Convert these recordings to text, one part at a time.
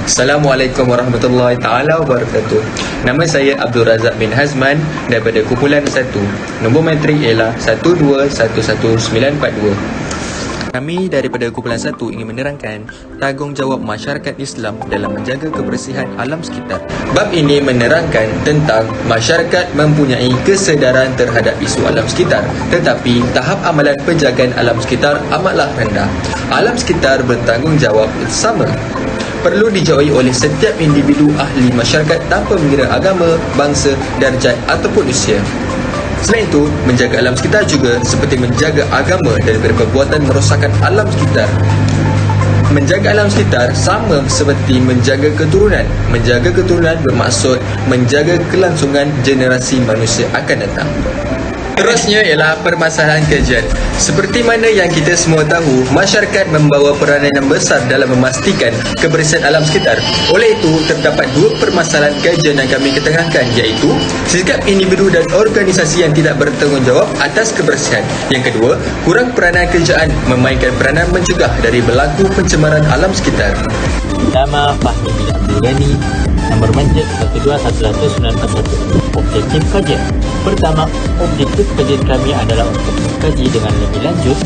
Assalamualaikum warahmatullahi taala wabarakatuh. Nama saya Abdul Razak bin Hazman daripada kumpulan 1. Nombor matrik ialah 1211942. Kami daripada kumpulan 1 ingin menerangkan tanggungjawab masyarakat Islam dalam menjaga kebersihan alam sekitar. Bab ini menerangkan tentang masyarakat mempunyai kesedaran terhadap isu alam sekitar, tetapi tahap amalan penjagaan alam sekitar amatlah rendah. Alam sekitar bertanggungjawab sama, perlu dijauhi oleh setiap individu ahli masyarakat tanpa mengira agama, bangsa, darjat ataupun usia. Selain itu, menjaga alam sekitar juga seperti menjaga agama daripada perbuatan merosakkan alam sekitar. Menjaga alam sekitar sama seperti menjaga keturunan. Menjaga keturunan bermaksud menjaga kelangsungan generasi manusia akan datang. Terusnya ialah permasalahan kajian. Seperti mana yang kita semua tahu, masyarakat membawa peranan yang besar dalam memastikan kebersihan alam sekitar. Oleh itu, terdapat dua permasalahan kajian yang kami ketengahkan, iaitu sikap individu dan organisasi yang tidak bertanggungjawab atas kebersihan. Yang kedua, kurang peranan kerajaan memainkan peranan mencegah dari berlaku pencemaran alam sekitar. Nama Fahmi bin Abdul Ghani, nombor manjat 1211941. Objektif kajian. Pertama, objektif kajian kami adalah untuk mengkaji dengan lebih lanjut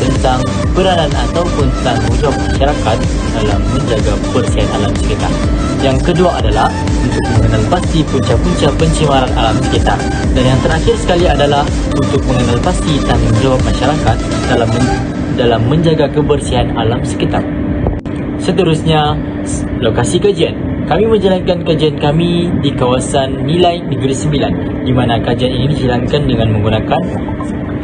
tentang peranan ataupun tanggungjawab masyarakat dalam menjaga kebersihan alam sekitar. Yang kedua adalah untuk mengenal pasti punca-punca pencemaran alam sekitar. Dan yang terakhir sekali adalah untuk mengenal pasti tanggungjawab masyarakat dalam menjaga kebersihan alam sekitar. Seterusnya, lokasi kajian. Kami menjalankan kajian kami di kawasan Nilai Negeri Sembilan, di mana kajian ini dijalankan dengan menggunakan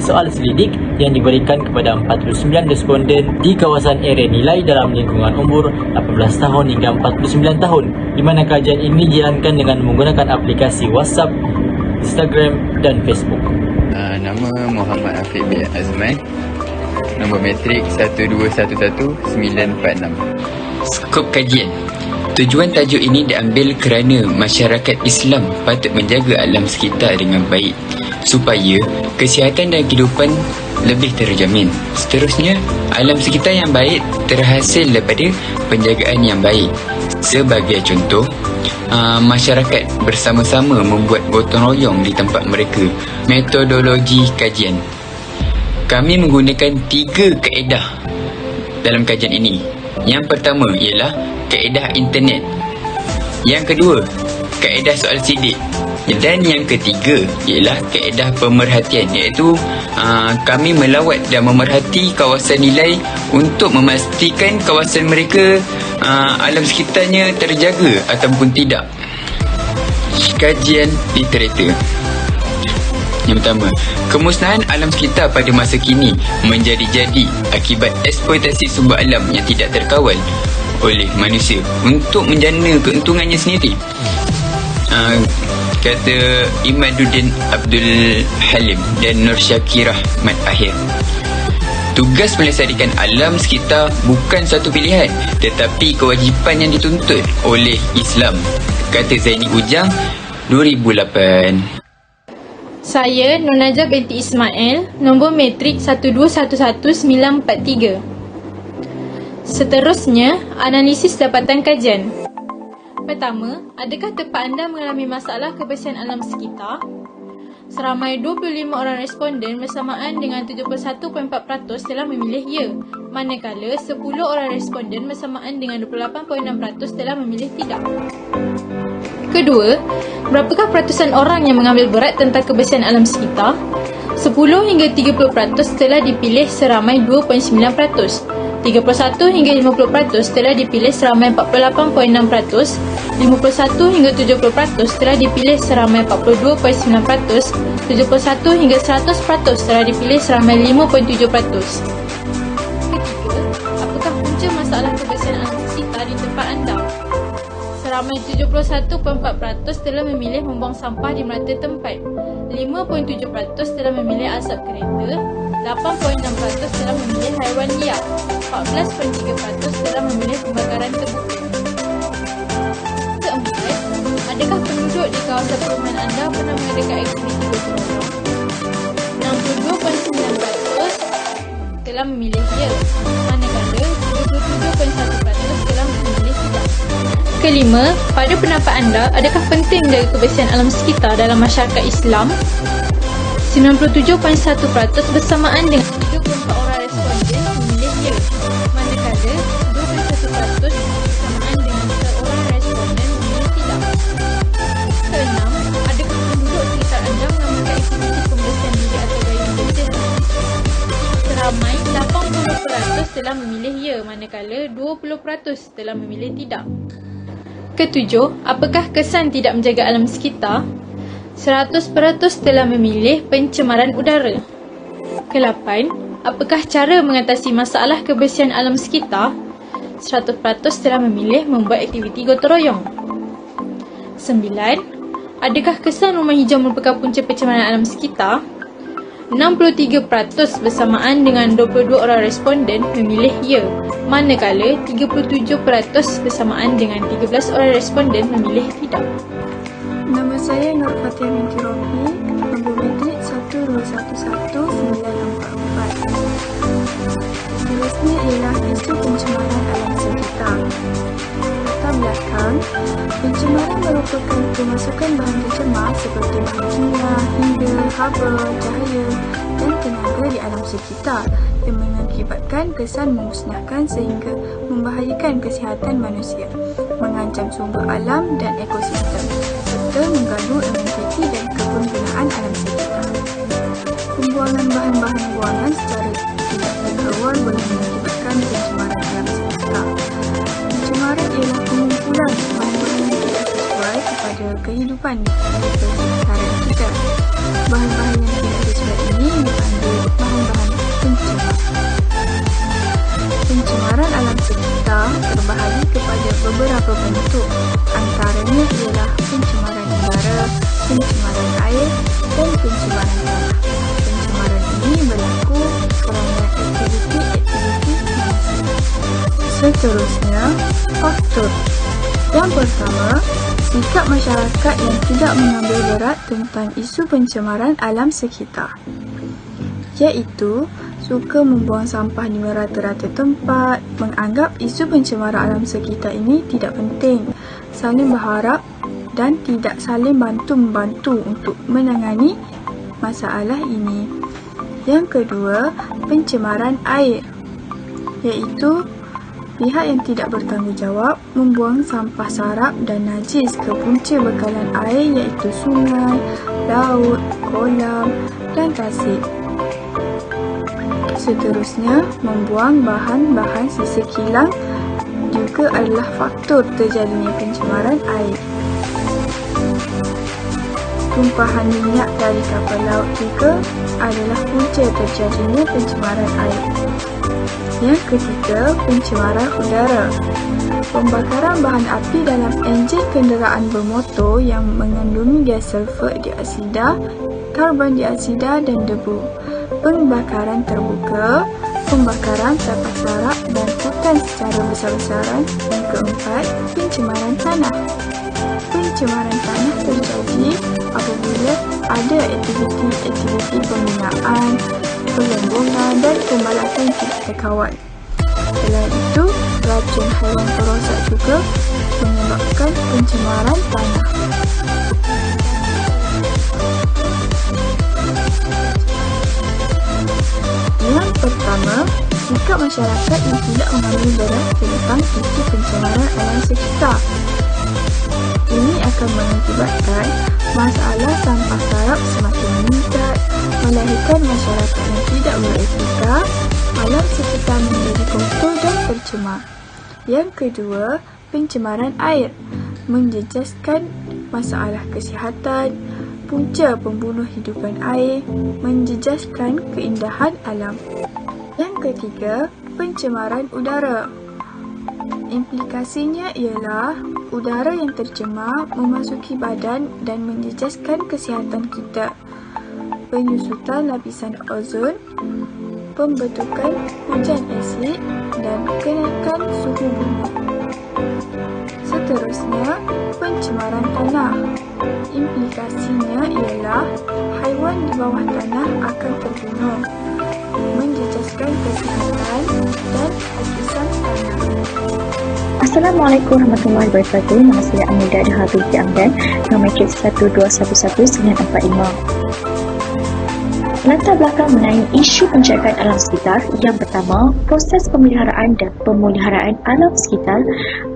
soal selidik yang diberikan kepada 49 responden di kawasan area nilai dalam lingkungan umur 18 tahun hingga 49 tahun, di mana kajian ini dijalankan dengan menggunakan aplikasi WhatsApp, Instagram dan Facebook. Nama Muhammad Afiq bin Azman, nombor matrik 1211946. Skop kajian. Tujuan tajuk ini diambil kerana masyarakat Islam patut menjaga alam sekitar dengan baik supaya kesihatan dan kehidupan lebih terjamin. Seterusnya, alam sekitar yang baik terhasil daripada penjagaan yang baik. Sebagai contoh, masyarakat bersama-sama membuat gotong royong di tempat mereka. Metodologi kajian. Kami menggunakan 3 kaedah dalam kajian ini. Yang pertama ialah kaedah internet. Yang kedua, kaedah soal sidik. Dan yang ketiga ialah kaedah pemerhatian, iaitu kami melawat dan memerhati kawasan nilai untuk memastikan kawasan mereka alam sekitarnya terjaga ataupun tidak. Kajian literatur. Yang pertama, kemusnahan alam sekitar pada masa kini menjadi-jadi akibat eksploitasi sumber alam yang tidak terkawal oleh manusia untuk menjana keuntungannya sendiri. Kata Imaduddin Abdul Halim dan Nur Syakirah Mat Akhir. Tugas melestarikan alam sekitar bukan satu pilihan, tetapi kewajipan yang dituntut oleh Islam. Kata Zaini Ujang, 2008. Saya Nur Najah binti Ismail, nombor matrik 1211943. Seterusnya, analisis dapatan kajian. Pertama, adakah tempat anda mengalami masalah kebersihan alam sekitar? Seramai 25 orang responden bersamaan dengan 71.4% telah memilih ya, manakala 10 orang responden bersamaan dengan 28.6% telah memilih tidak. Kedua, berapakah peratusan orang yang mengambil berat tentang kebersihan alam sekitar? 10 hingga 30% telah dipilih seramai 2.9%. 31 hingga 50% telah dipilih seramai 48.6%, 51 hingga 70% telah dipilih seramai 42.9%, 71 hingga 100% telah dipilih seramai 5.7%. Ketiga, apakah punca masalah kebersihan alam sekitar di tempat anda? Seramai 71.4% telah memilih membuang sampah di merata tempat, 5.7% telah memilih asap kereta, 8.6% telah memilih haiwan liar, 14.3% telah memilih pembakaran terbuka. Keempat, adakah penduduk di kawasan perumahan anda pernah mengadakan aktiviti gotong royong? 62.9% telah memilih ya, manakala 27.1% telah memilih tidak. Kelima, pada pendapat anda, adakah penting menjaga kebersihan alam sekitar dalam masyarakat Islam? 97.1% bersamaan dengan 34 orang responden memilih ya, manakala 21% bersamaan dengan seorang responden memilih tidak. Keenam, adakah penduduk sekitar anda mengamalkan aktiviti pembersihan diri atau gaya hidup sehat? Seramai 80% telah memilih ya, manakala 20% telah memilih tidak. Ketujuh, apakah kesan tidak menjaga alam sekitar? 100% telah memilih pencemaran udara. Kelapan, apakah cara mengatasi masalah kebersihan alam sekitar? 100% telah memilih membuat aktiviti gotong royong. 9. Adakah kesan rumah hijau merupakan punca pencemaran alam sekitar? 63% bersamaan dengan 22 orang responden memilih ya, manakala 37% bersamaan dengan 13 orang responden memilih tidak. Nama saya Nur Fatia binti Rofi, nombor metrik 1211944. Tulisnya ialah isu pencemaran alam sekitar. Latar belakang, pencemaran merupakan kemasukan bahan tercemar seperti bahan kimia, hingga haba, cahaya dan tenaga di alam sekitar yang mengakibatkan kesan memusnahkan sehingga membahayakan kesihatan manusia, mengancam sumber alam dan ekosistem, serta mengganggu aktiviti dan kegunaan alam sekitar. Pembuangan bahan-bahan buangan secara tidak terkawal boleh mengakibatkan pencemaran alam sekitar. Pencemaran ialah pengumpulan bahan-bahan yang tidak sesuai kepada kehidupan di sekitar kita. Bahan-bahan yang tidak sesuai ini dipanggil bahan-bahan pencemar. Pencemaran alam sekitar terbahagi kepada beberapa bentuk. Antaranya ialah pencemaran udara, pencemaran air dan pencemaran tanah. Pencemaran ini berlaku kerana aktiviti-aktiviti manusia. Seterusnya, faktor. Yang pertama, sikap masyarakat yang tidak mengambil berat tentang isu pencemaran alam sekitar, iaitu suka membuang sampah di merata-rata tempat, menganggap isu pencemaran alam sekitar ini tidak penting, saling berharap dan tidak saling bantu-membantu untuk menangani masalah ini. Yang kedua, pencemaran air, iaitu pihak yang tidak bertanggungjawab membuang sampah sarap dan najis ke punca bekalan air iaitu sungai, laut, kolam dan tasik. Seterusnya, membuang bahan-bahan sisa kilang juga adalah faktor terjadinya pencemaran air. Tumpahan minyak dari kapal laut juga adalah punca terjadinya pencemaran air. Yang ketiga, pencemaran udara. Pembakaran bahan api dalam enjin kenderaan bermotor yang mengandungi gas sulfur dioksida, karbon dioksida dan debu. Pembakaran terbuka, pembakaran sampah sarap dan hutan secara besar-besaran. Yang keempat, pencemaran tanah. Pencemaran tanah terjadi apabila ada aktiviti-aktiviti pembinaan, pengembungan dan pembalasan tidak terkawal. Selain itu, racun haiwan perosak juga menyebabkan pencemaran tanah. Yang pertama, sikap masyarakat yang tidak mengambil berat tentang isu pencemaran alam sekitar. Ini akan mengakibatkan masalah sampah sarap semakin meningkat, melahirkan masyarakat yang tidak beretika, alam sekitar menjadi kotor dan tercemar. Yang kedua, pencemaran air, menjejaskan masalah kesihatan, punca pembunuh hidupan air, menjejaskan keindahan alam. Yang ketiga, pencemaran udara. Implikasinya ialah udara yang tercemar memasuki badan dan menjejaskan kesihatan kita. Penyusutan lapisan ozon, pembentukan hujan asid dan kenaikan suhu bumi. Seterusnya, pencemaran tanah. Implikasinya ialah haiwan di bawah tanah akan terbunuh, menjejaskan kesihatan dan hakikat tanah. Assalamualaikum warahmatullahi wabarakatuh. Nama saya Amidah Daha binti Amdan, nombor kek 1211945. Latar belakang mengenai isu penjagaan alam sekitar. Yang pertama, proses pemeliharaan dan pemuliharaan alam sekitar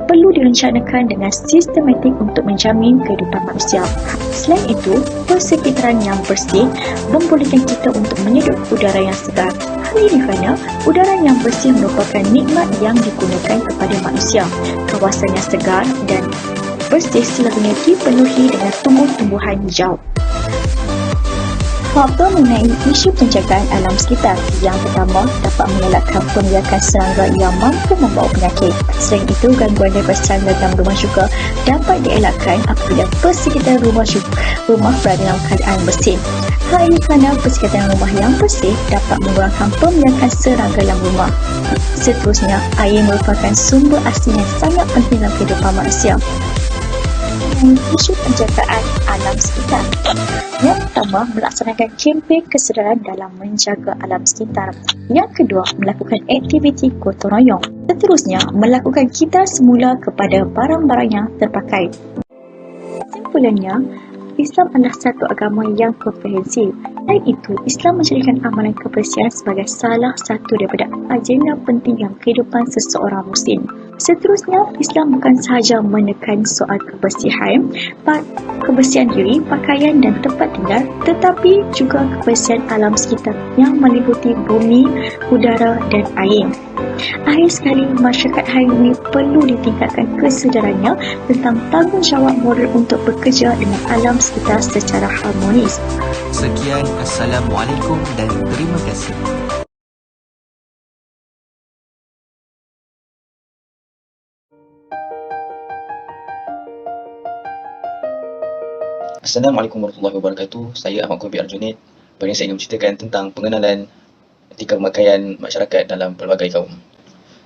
perlu direncanakan dengan sistematik untuk menjamin kehidupan manusia. Selain itu, persekitaran yang bersih membolehkan kita untuk menyeduh udara yang segar. Hal ini kerana udara yang bersih merupakan nikmat yang digunakan kepada manusia. Kawasan yang segar dan bersih selalunya dipenuhi dengan tumbuh-tumbuhan hijau. Faktor mengenai isu penjagaan alam sekitar. Yang pertama, dapat mengelakkan pembiakan serangga yang mampu membawa penyakit. Selain itu, gangguan daripada serangga dalam rumah juga dapat dielakkan apabila persekitaran rumah berada dalam keadaan bersih. Hal ini kerana persekitaran rumah yang bersih dapat mengurangkan pembiakan serangga dalam rumah. Seterusnya, air merupakan sumber asli yang sangat penting dalam kehidupan manusia. Isu penjagaan alam sekitar. Yang pertama, melaksanakan kempen kesedaran dalam menjaga alam sekitar. Yang kedua, melakukan aktiviti gotong royong. Seterusnya, melakukan kitar semula kepada barang-barang yang terpakai. Kesimpulannya, Islam adalah satu agama yang komprehensif. Selain itu, Islam menjadikan amalan kebersihan sebagai salah satu daripada agenda penting dalam kehidupan seseorang Muslim. Seterusnya, Islam bukan sahaja menekan soal kebersihan diri, pakaian dan tempat tinggal, tetapi juga kebersihan alam sekitar yang meliputi bumi, udara dan air. Akhir sekali, masyarakat hari ini perlu ditingkatkan kesedarannya tentang tanggungjawab moral untuk bekerja dengan alam sekitar secara harmonis. Sekian, Assalamualaikum dan terima kasih. Assalamualaikum warahmatullahi wabarakatuh. Saya Ahmad Kobi Arjunid. Pada ini saya ingin menceritakan tentang pengenalan etika pemakaian masyarakat dalam pelbagai kaum.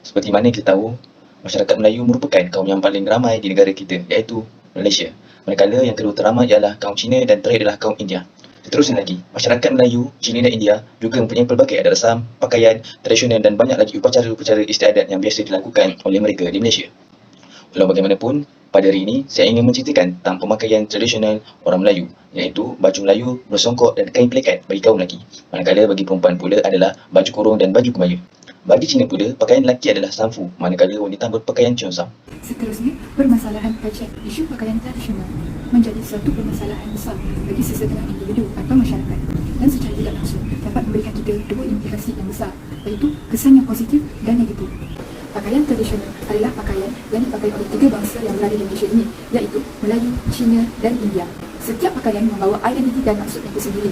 Seperti mana kita tahu, masyarakat Melayu merupakan kaum yang paling ramai di negara kita, iaitu Malaysia. Manakala yang kedua teramat ialah kaum Cina dan terakhir adalah kaum India. Seterusnya lagi, masyarakat Melayu, Cina dan India juga mempunyai pelbagai adat rasam, pakaian, tradisional dan banyak lagi upacara-upacara istiadat yang biasa dilakukan oleh mereka di Malaysia. Walau bagaimanapun, pada hari ini saya ingin menceritakan tentang pemakaian tradisional orang Melayu, iaitu baju Melayu, bersongkok dan kain pelekat bagi kaum lelaki. Manakala bagi perempuan pula adalah baju kurung dan baju kebaya. Bagi Cina pula, pakaian lelaki adalah samfu, manakala wanita berpakaian cheongsam. Seterusnya, permasalahan kajian isu pakaian tradisional menjadi satu permasalahan besar bagi sesetengah individu atau masyarakat dan secara tidak langsung dapat memberikan kita dua implikasi yang besar, iaitu kesan yang positif dan negatif. Pakaian tradisional adalah pakaian yang dipakai oleh tiga bangsa yang berada di Malaysia ini, iaitu Melayu, Cina dan India. Setiap pakaian membawa identiti dan maksud yang tersendiri.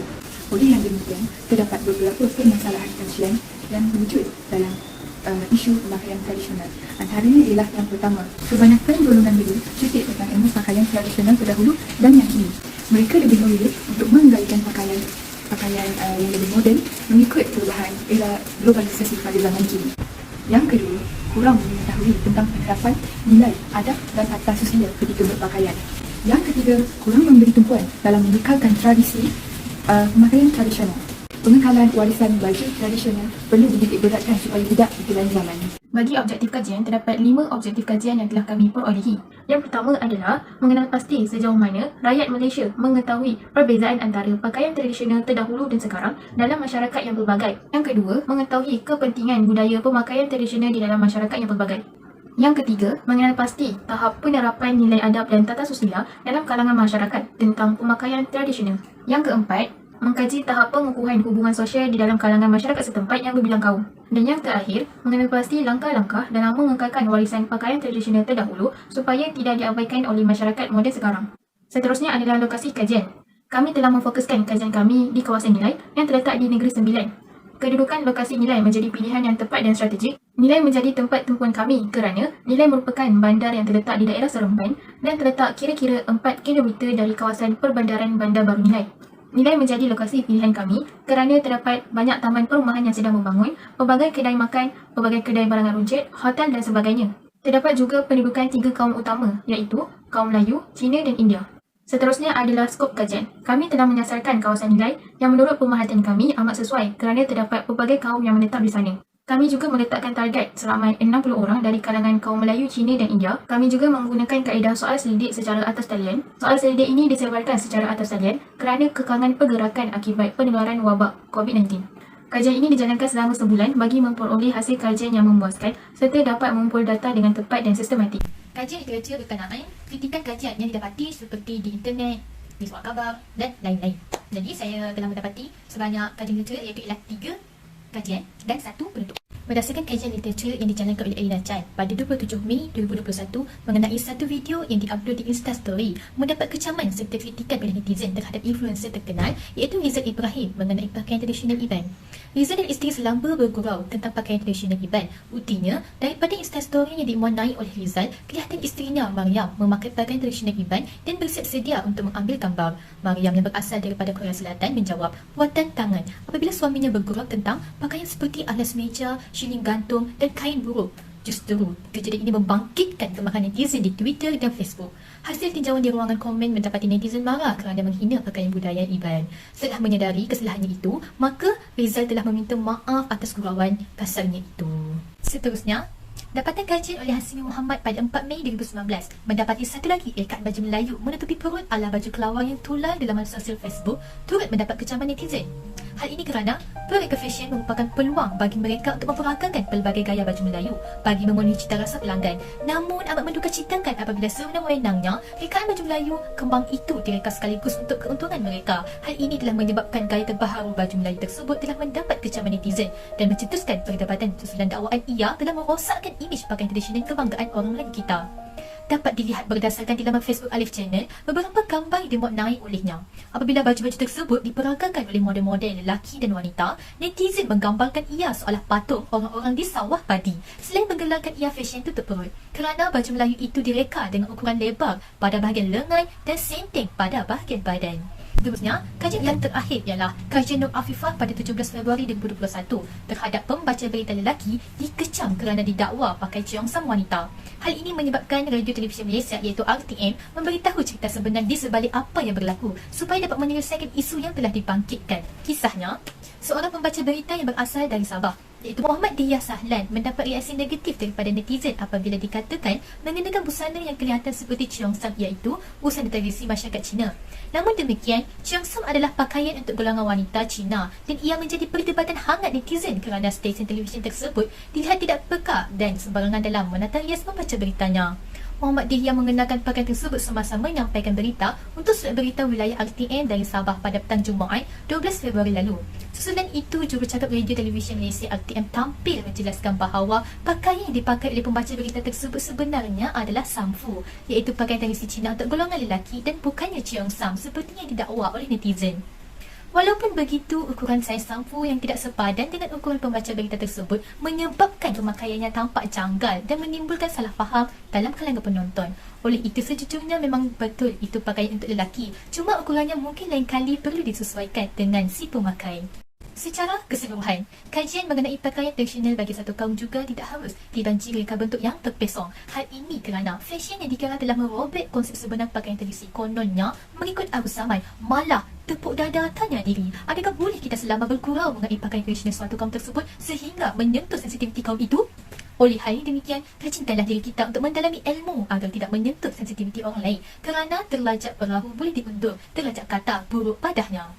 Oleh yang demikian, terdapat beberapa permasalahan kajian yang muncul dalam isu pakaian tradisional. Antaranya ialah yang pertama, kebanyakan golongan dulu cerita tentang ilmu pakaian tradisional terdahulu dan yang kini. Mereka lebih memilih untuk menggayakan pakaian yang lebih moden mengikut perubahan era globalisasi pada zaman kini. Yang kedua, kurang mengetahui tentang penerapan nilai adab dan tata susila ketika berpakaian. Yang ketiga, kurang memberi tumpuan dalam mengekalkan tradisi pemakaian tradisional. Pengekalan warisan baju tradisional perlu dititik beratkan supaya tidak ditelan zaman. Bagi objektif kajian, terdapat 5 objektif kajian yang telah kami perolehi. Yang pertama adalah mengenal pasti sejauh mana rakyat Malaysia mengetahui perbezaan antara pakaian tradisional terdahulu dan sekarang dalam masyarakat yang pelbagai. Yang kedua, mengetahui kepentingan budaya pemakaian tradisional di dalam masyarakat yang pelbagai. Yang ketiga, mengenal pasti tahap penerapan nilai adab dan tata susila dalam kalangan masyarakat tentang pemakaian tradisional. Yang keempat, mengkaji tahap pengukuhan hubungan sosial di dalam kalangan masyarakat setempat yang berbilang kaum. Dan yang terakhir, mengenal pasti langkah-langkah dalam mengekalkan warisan pakaian tradisional terdahulu supaya tidak diabaikan oleh masyarakat moden sekarang. Seterusnya adalah lokasi kajian. Kami telah memfokuskan kajian kami di kawasan Nilai yang terletak di Negeri Sembilan. Kedudukan lokasi Nilai menjadi pilihan yang tepat dan strategik. Nilai menjadi tempat tumpuan kami kerana Nilai merupakan bandar yang terletak di daerah Seremban dan terletak kira-kira 4 km dari kawasan perbandaran Bandar Baru Nilai. Nilai menjadi lokasi pilihan kami kerana terdapat banyak taman perumahan yang sedang membangun, pelbagai kedai makan, pelbagai kedai barangan runcit, hotel dan sebagainya. Terdapat juga pendudukan 3 kaum utama iaitu kaum Melayu, Cina dan India. Seterusnya adalah skop kajian. Kami telah menyasarkan kawasan Nilai yang menurut pemerhatian kami amat sesuai kerana terdapat pelbagai kaum yang menetap di sana. Kami juga meletakkan target seramai 60 orang dari kalangan kaum Melayu, Cina dan India. Kami juga menggunakan kaedah soal selidik secara atas talian. Soal selidik ini disebarkan secara atas talian kerana kekangan pergerakan akibat penularan wabak COVID-19. Kajian ini dijalankan selama sebulan bagi memperoleh hasil kajian yang memuaskan serta dapat mengumpul data dengan tepat dan sistematik. Kajian literatur berkenaan kritikan kajian yang didapati seperti di internet, di surat khabar dan lain-lain. Jadi saya telah mendapati sebanyak kajian literatur iaitu ialah 3 kajian dan 1 penutup. Berdasarkan kajian literatur yang dijalankan oleh Alina Chan pada 27 Mei 2021 mengenai satu video yang diupload di Instastory mendapat kecaman serta kritikan oleh netizen terhadap influencer terkenal iaitu Rizal Ibrahim mengenai pakaian tradisional Iban. Rizal dan isteri selamba bergurau tentang pakaian tradisional Iban. Buktinya, daripada Instastory yang dimuat naik oleh Rizal, kelihatan isterinya Mariam memakai pakaian tradisional Iban dan bersiap sedia untuk mengambil gambar. Mariam yang berasal daripada Korea Selatan menjawab buatan tangan apabila suaminya bergurau tentang pakaian seperti alas meja, shilling gantung dan kain buruk. Justru, kejadian ini membangkitkan kemarahan netizen di Twitter dan Facebook. Hasil tinjauan di ruangan komen mendapati netizen marah kerana menghina pakaian budaya Iban. Setelah menyadari kesalahannya itu, maka Rizal telah meminta maaf atas gurauan kasarnya itu. Seterusnya, dapatan kajian oleh Hasimi Muhammad pada 4 Mei 2019 mendapati satu lagi ikat baju Melayu menutupi perut ala baju kelawar yang tular di laman sosial Facebook turut mendapat kecaman netizen. Hal ini kerana mereka fashion merupakan peluang bagi mereka untuk memperagakan pelbagai gaya baju Melayu bagi memenuhi cita rasa pelanggan. Namun amat mendukacitakan apabila sewenang-wenangnya rekaan baju Melayu kembang itu direka sekaligus untuk keuntungan mereka. Hal ini telah menyebabkan gaya terbaharu baju Melayu tersebut telah mendapat kecaman netizen dan mencetuskan perdebatan susulan dakwaan ia telah merosakkan imej pakaian tradisional kebanggaan orang Melayu kita. Dapat dilihat berdasarkan di laman Facebook Alif Channel beberapa gambar yang dimuat naik olehnya. Apabila baju-baju tersebut diperagakan oleh model-model lelaki dan wanita, netizen menggambarkan ia seolah patung orang-orang di sawah padi. Selain menggelarkan ia fashion tutup perut, kerana baju Melayu itu direka dengan ukuran lebar pada bahagian lengan dan senteng pada bahagian badan. Seterusnya, kajian yang terakhir ialah kajian Nur Afifah pada 17 Februari 2021 terhadap pembaca berita lelaki dikecam kerana didakwa pakai ceongsam wanita. Hal ini menyebabkan Radio Televisyen Malaysia iaitu RTM memberitahu cerita sebenar di sebalik apa yang berlaku supaya dapat menyelesaikan isu yang telah dibangkitkan. Kisahnya, seorang pembaca berita yang berasal dari Sabah iaitu Muhammad Diyah Sahlan mendapat reaksi negatif daripada netizen apabila dikatakan mengenakan busana yang kelihatan seperti ceongsam iaitu busana tradisi masyarakat Cina. Namun demikian, ceongsam adalah pakaian untuk golongan wanita Cina dan ia menjadi perdebatan hangat netizen kerana stesen televisyen tersebut dilihat tidak peka dan sembarangan dalam menata rias membaca beritanya. Muhammad Diyah mengenakan pakaian tersebut semasa menyampaikan berita untuk surat berita wilayah RTM dari Sabah pada petang Jumaat 12 Februari lalu. Susulan itu, jurucakap Radio Televisyen Malaysia RTM tampil menjelaskan bahawa pakaian yang dipakai oleh pembaca berita tersebut sebenarnya adalah samfu, iaitu pakaian tradisi Cina untuk golongan lelaki dan bukannya ceongsam seperti yang didakwa oleh netizen. Walaupun begitu, ukuran saiz samfu yang tidak sepadan dengan ukuran pembaca berita tersebut menyebabkan pemakaiannya tampak janggal dan menimbulkan salah faham dalam kalangan penonton. Oleh itu, sejujurnya memang betul itu pakaian untuk lelaki, cuma ukurannya mungkin lain kali perlu disesuaikan dengan si pemakai. Secara keseluruhan, kajian mengenai pakaian tradisional bagi satu kaum juga tidak harus dibanci reka bentuk yang terpesong. Hal ini kerana fashion yang dikira telah merobek konsep sebenar pakaian tradisi kononnya mengikut arus zaman, malah tepuk dada tanya diri, adakah boleh kita selama bergurau mengenai pakaian tradisional suatu kaum tersebut sehingga menyentuh sensitiviti kaum itu? Oleh hal ini demikian, rajinkanlah diri kita untuk mendalami ilmu agar tidak menyentuh sensitiviti orang lain kerana terlajak perahu boleh diundur, terlajak kata buruk padanya.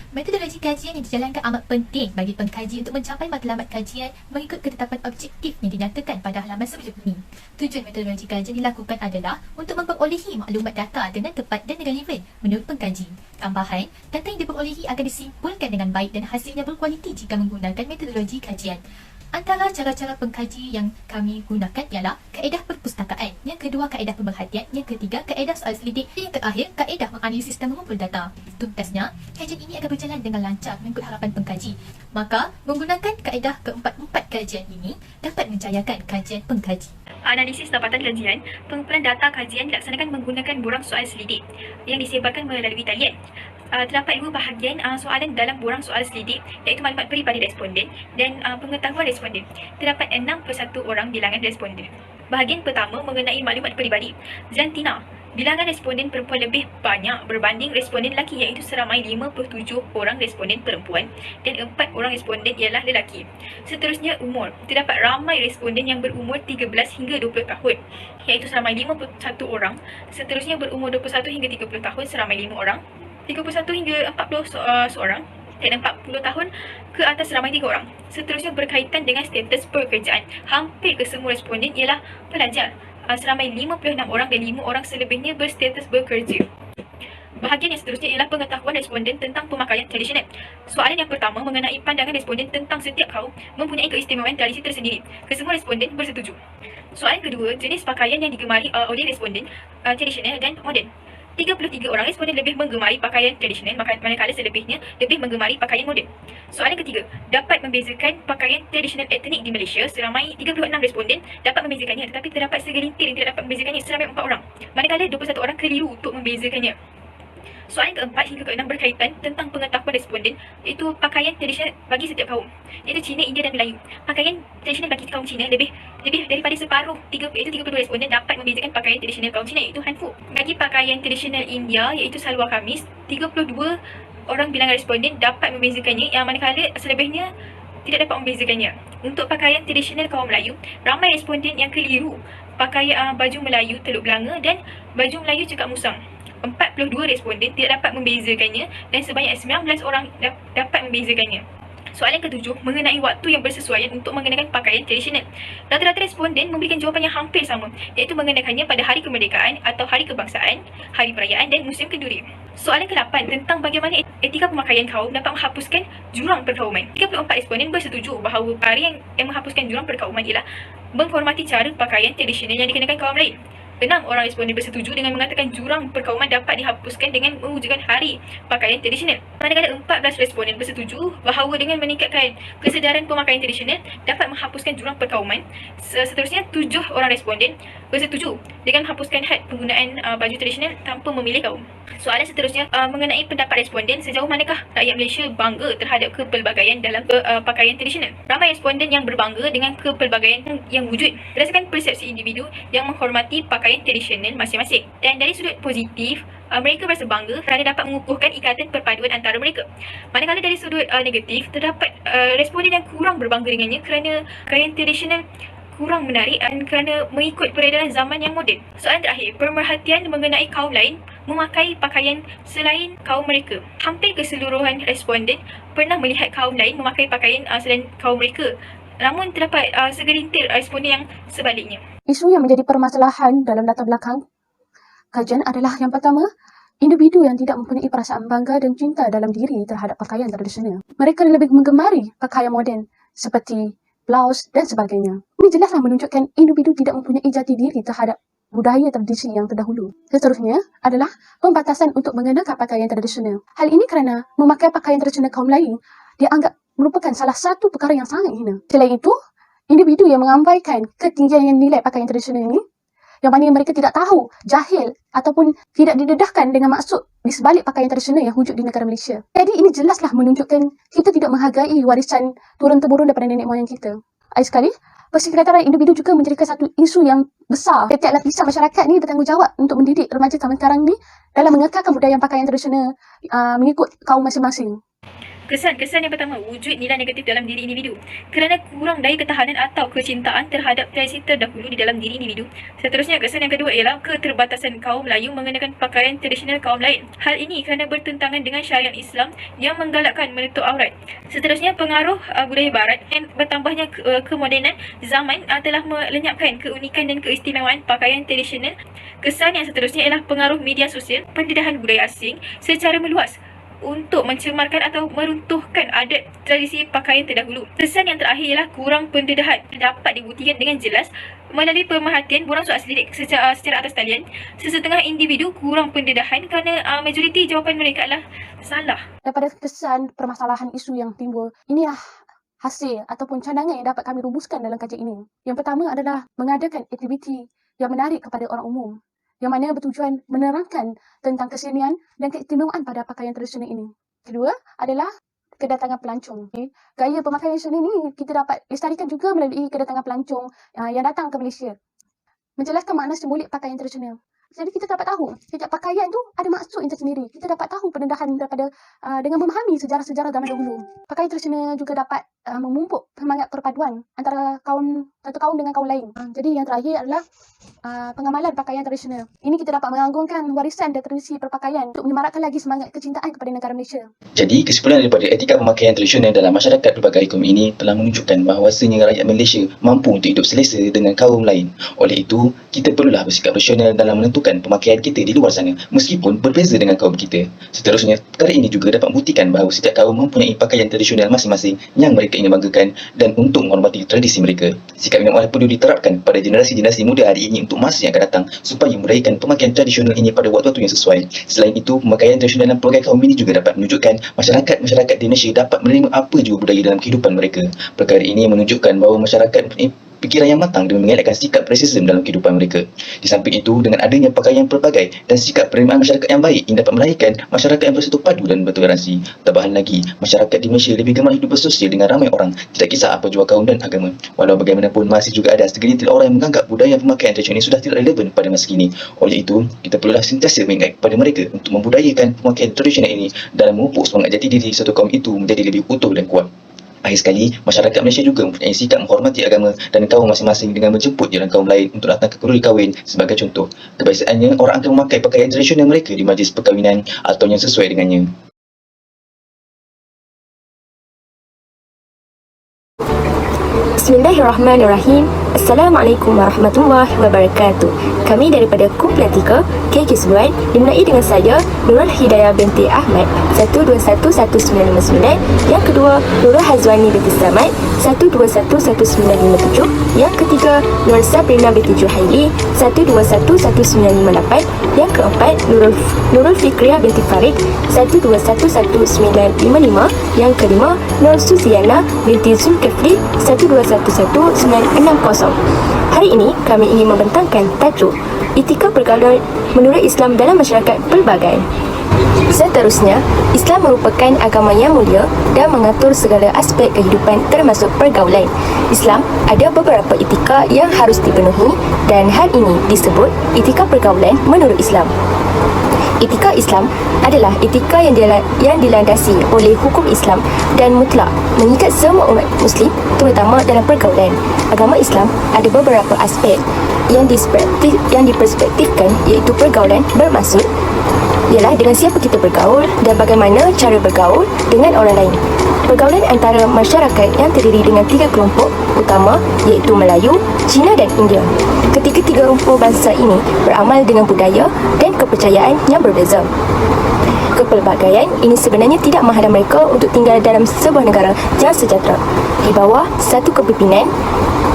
Metodologi kajian yang dijalankan amat penting bagi pengkaji untuk mencapai matlamat kajian mengikut ketetapan objektif yang dinyatakan pada halaman sebelum ini. Tujuan metodologi kajian dilakukan adalah untuk memperolehi maklumat data dengan tepat dan relevan menurut pengkaji. Tambahan, data yang diperolehi akan disimpulkan dengan baik dan hasilnya berkualiti jika menggunakan metodologi kajian. Antara cara-cara pengkaji yang kami gunakan ialah kaedah perpustakaan, yang kedua kaedah pemerhatian, yang ketiga kaedah soal selidik, dan yang terakhir kaedah menganalisis dan mengumpul data. Tuntasnya, kajian ini akan berjalan dengan lancar mengikut harapan pengkaji. Maka, menggunakan kaedah keempat-empat kajian ini dapat menjayakan kajian pengkaji. Analisis dapatan kajian, pengumpulan data kajian dilaksanakan menggunakan borang soal selidik yang disebarkan melalui talian. Terdapat 2 bahagian soalan dalam borang soal selidik iaitu maklumat peribadi responden dan pengetahuan responden. Terdapat 61 orang bilangan responden. Bahagian pertama mengenai maklumat peribadi. Zantina Bilangan responden perempuan lebih banyak berbanding responden lelaki, iaitu seramai 57 orang responden perempuan dan 4 orang responden ialah lelaki. Seterusnya, umur. Terdapat ramai responden yang berumur 13 hingga 20 tahun, iaitu seramai 51 orang. Seterusnya, berumur 21 hingga 30 tahun seramai 5 orang, 31 hingga 40 seorang dan 40 tahun ke atas ramai 3 orang. Seterusnya, berkaitan dengan status pekerjaan. Hampir kesemua responden ialah pelajar. Seramai 56 orang dan 5 orang selebihnya berstatus bekerja. Bahagian yang seterusnya ialah pengetahuan responden tentang pemakaian tradisional. Soalan yang pertama mengenai pandangan responden tentang setiap kaum mempunyai keistimewaan tradisi tersendiri. Kesemua responden bersetuju. Soalan kedua, jenis pakaian yang digemari oleh responden tradisional dan moden. 33 orang responden lebih menggemari pakaian tradisional, manakala selebihnya lebih menggemari pakaian moden. Soalan ketiga, dapat membezakan pakaian tradisional etnik di Malaysia. Seramai 36 responden dapat membezakannya, tetapi terdapat segelintir yang tidak dapat membezakannya, seramai 4 orang. Manakala 21 orang keliru untuk membezakannya. Soalan keempat hingga keenam berkaitan tentang pengetahuan responden, iaitu pakaian tradisional bagi setiap kaum, iaitu Cina, India dan Melayu. Pakaian tradisional bagi kaum Cina lebih daripada separuh, iaitu 32 responden dapat membezakan pakaian tradisional kaum Cina, iaitu hanfu. Bagi pakaian tradisional India, iaitu salwar kamis, 32 orang bilangan responden dapat membezakannya, yang manakala selebihnya tidak dapat membezakannya. Untuk pakaian tradisional kaum Melayu, ramai responden yang keliru pakaian baju Melayu Teluk Belanga dan baju Melayu Cekak Musang. 42 responden tidak dapat membezakannya dan sebanyak 19 orang dapat membezakannya. Soalan ketujuh mengenai waktu yang bersesuaian untuk mengenakan pakaian tradisional. Rata-rata responden memberikan jawapan yang hampir sama, iaitu mengenakannya pada hari kemerdekaan atau hari kebangsaan, hari perayaan dan musim kenduri. Soalan ke-8 tentang bagaimana etika pemakaian kaum dapat menghapuskan jurang perkauman. 34 responden bersetuju bahawa cara yang menghapuskan jurang perkauman ialah menghormati cara pakaian tradisional yang dikenakan kaum lain. 6 orang responden bersetuju dengan mengatakan jurang perkauman dapat dihapuskan dengan mewujudkan hari pakaian tradisional. Manakala 14 responden bersetuju bahawa dengan meningkatkan kesedaran pemakaian tradisional dapat menghapuskan jurang perkauman. Seterusnya, 7 orang responden bersetuju dengan menghapuskan had penggunaan baju tradisional tanpa memilih kaum. Soalan seterusnya mengenai pendapat responden, sejauh manakah rakyat Malaysia bangga terhadap kepelbagaian dalam pakaian tradisional. Ramai responden yang berbangga dengan kepelbagaian yang wujud berdasarkan persepsi individu yang menghormati pakaian tradisional masing-masing. Dan dari sudut positif, mereka berasa bangga kerana dapat mengukuhkan ikatan perpaduan antara mereka. Manakala dari sudut negatif, terdapat responden yang kurang berbangga dengannya kerana pakaian tradisional kurang menarik dan kerana mengikut peredaran zaman yang moden. Soalan terakhir, pemerhatian mengenai kaum lain memakai pakaian selain kaum mereka. Hampir keseluruhan responden pernah melihat kaum lain memakai pakaian selain kaum mereka. Namun terdapat segelintir responden yang sebaliknya. Isu yang menjadi permasalahan dalam latar belakang kajian adalah yang pertama, individu yang tidak mempunyai perasaan bangga dan cinta dalam diri terhadap pakaian tradisional. Mereka lebih menggemari pakaian moden seperti blouse dan sebagainya. Ini jelaslah menunjukkan individu tidak mempunyai jati diri terhadap budaya tradisi yang terdahulu. Seterusnya adalah pembatasan untuk mengenakan pakaian tradisional. Hal ini kerana memakai pakaian tradisional kaum lain dianggap merupakan salah satu perkara yang sangat hina. Selain itu, individu yang mengabaikan ketinggian nilai pakaian tradisional ini, yang mana mereka tidak tahu, jahil ataupun tidak didedahkan dengan maksud di sebalik pakaian tradisional yang wujud di negara Malaysia. Jadi ini jelaslah menunjukkan kita tidak menghargai warisan turun-temurun daripada nenek moyang kita. Akhir sekali, persekretarian individu juga menjadikan satu isu yang besar. Setiap lapisan masyarakat ni bertanggungjawab untuk mendidik remaja zaman sekarang ni dalam mengekalkan budaya pakaian tradisional mengikut kaum masing-masing. Kesan yang pertama, wujud nilai negatif dalam diri individu kerana kurang daya ketahanan atau kecintaan terhadap tradisi terdahulu di dalam diri individu. Seterusnya, kesan yang kedua ialah keterbatasan kaum Melayu mengenakan pakaian tradisional kaum lain. Hal ini kerana bertentangan dengan syariat Islam yang menggalakkan menutup aurat. Seterusnya, pengaruh budaya barat dan bertambahnya kemodenan zaman telah melenyapkan keunikan dan keistimewaan pakaian tradisional. Kesan yang seterusnya ialah pengaruh media sosial, pendedahan budaya asing secara meluas untuk mencemarkan atau meruntuhkan adat tradisi pakaian terdahulu. Kesan yang terakhir ialah kurang pendedahan. Dapat dibuktikan dengan jelas melalui pemerhatian borang soal selidik secara atas talian. Sesetengah individu kurang pendedahan kerana majoriti jawapan mereka adalah salah. Daripada kesan permasalahan isu yang timbul, inilah hasil ataupun cadangan yang dapat kami rumuskan dalam kajian ini. Yang pertama adalah mengadakan aktiviti yang menarik kepada orang umum, yang mana bertujuan menerangkan tentang kesenian dan keistimewaan pada pakaian tradisional ini. Kedua adalah kedatangan pelancong. Gaya pemakaian tradisional ini kita dapat lestarikan juga melalui kedatangan pelancong yang datang ke Malaysia. Menjelaskan makna simbolik pakaian tradisional. Jadi kita dapat tahu setiap pakaian tu ada maksud yang tersendiri. Kita dapat tahu pendedahan daripada dengan memahami sejarah-sejarah zaman dahulu. Pakaian tradisional juga dapat memupuk semangat perpaduan antara satu kaum dengan kaum lain. Jadi yang terakhir adalah pengamalan pakaian tradisional. Ini kita dapat mengagungkan warisan dan tradisi perpakaian untuk menyemarakkan lagi semangat kecintaan kepada negara Malaysia. Jadi, kesimpulan daripada etika pemakaian tradisional dalam masyarakat pelbagai kaum ini telah menunjukkan bahawasanya rakyat Malaysia mampu untuk hidup selesa dengan kaum lain. Oleh itu, kita perlulah bersikap rasional dalam menentukan pemakaian kita di luar sana, meskipun berbeza dengan kaum kita. Seterusnya, perkara ini juga dapat membuktikan bahawa setiap kaum mempunyai pakaian tradisional masing-masing yang mereka ingin banggakan dan untuk menghormati tradisi mereka. Sikap ini perlu diterapkan pada generasi-generasi muda hari ini untuk masa yang akan datang supaya meraihkan pemakaian tradisional ini pada waktu-waktu yang sesuai. Selain itu, pemakaian tradisional dalam pelbagai kaum ini juga dapat menunjukkan masyarakat di Malaysia dapat menerima apa juga budaya dalam kehidupan mereka. Perkara ini menunjukkan bahawa masyarakat mempunyai fikiran yang matang dan mengelakkan sikap rasisme dalam kehidupan mereka. Di samping itu, dengan adanya pakaian pelbagai dan sikap penerimaan masyarakat yang baik ini dapat melahirkan masyarakat yang bersatu padu dan bertoleransi. Tambahan lagi, masyarakat di Malaysia lebih gemar hidup bersosial dengan ramai orang, tidak kisah apa jua kaum dan agama. Walau bagaimanapun, masih juga ada segelintir orang yang menganggap budaya pemakaian tradisional ini sudah tidak relevan pada masa kini. Oleh itu, kita perlulah sentiasa mengingat kepada mereka untuk membudayakan pemakaian tradisional ini dalam memupuk semangat jati diri satu kaum itu menjadi lebih utuh dan kuat. Akhir sekali, masyarakat Malaysia juga mempunyai sikap menghormati agama dan kaum masing-masing dengan menjemput jalan kaum lain untuk datang ke kenduri kahwin sebagai contoh. Kebiasaannya, orang akan memakai pakaian tradisional mereka di majlis perkahwinan atau yang sesuai dengannya. Bismillahirrahmanirrahim. Assalamualaikum warahmatullahi wabarakatuh. Kami daripada kumpulan 3 KK9 dimulai dengan saya Nurul Hidayah binti Ahmad 121159, yang kedua Nurul Hazwani binti Samad 121957, yang ketiga Nur Sabrina binti Juhaili 121958, yang keempat Nurul Fikriah binti Farid 121955, yang kelima Nur Suziana binti Zulkifli 121960. Hari ini kami ingin membentangkan tajuk etika pergaulan menurut Islam dalam masyarakat pelbagai. Seterusnya, Islam merupakan agama yang mulia dan mengatur segala aspek kehidupan termasuk pergaulan. Islam ada beberapa etika yang harus dipenuhi dan hal ini disebut etika pergaulan menurut Islam. Etika Islam adalah etika yang dilandasi oleh hukum Islam dan mutlak mengikat semua umat Muslim, terutama dalam pergaulan. Agama Islam ada beberapa aspek yang diperspektifkan, iaitu pergaulan bermaksud ialah dengan siapa kita bergaul dan bagaimana cara bergaul dengan orang lain. Pergaulan antara masyarakat yang terdiri dengan 3 kelompok utama, iaitu Melayu, Cina dan India. Ketiga-tiga rumpun bangsa ini beramal dengan budaya dan kepercayaan yang berbeza. Kepelbagaian ini sebenarnya tidak menghadang mereka untuk tinggal dalam sebuah negara yang sejahtera di bawah satu kepimpinan,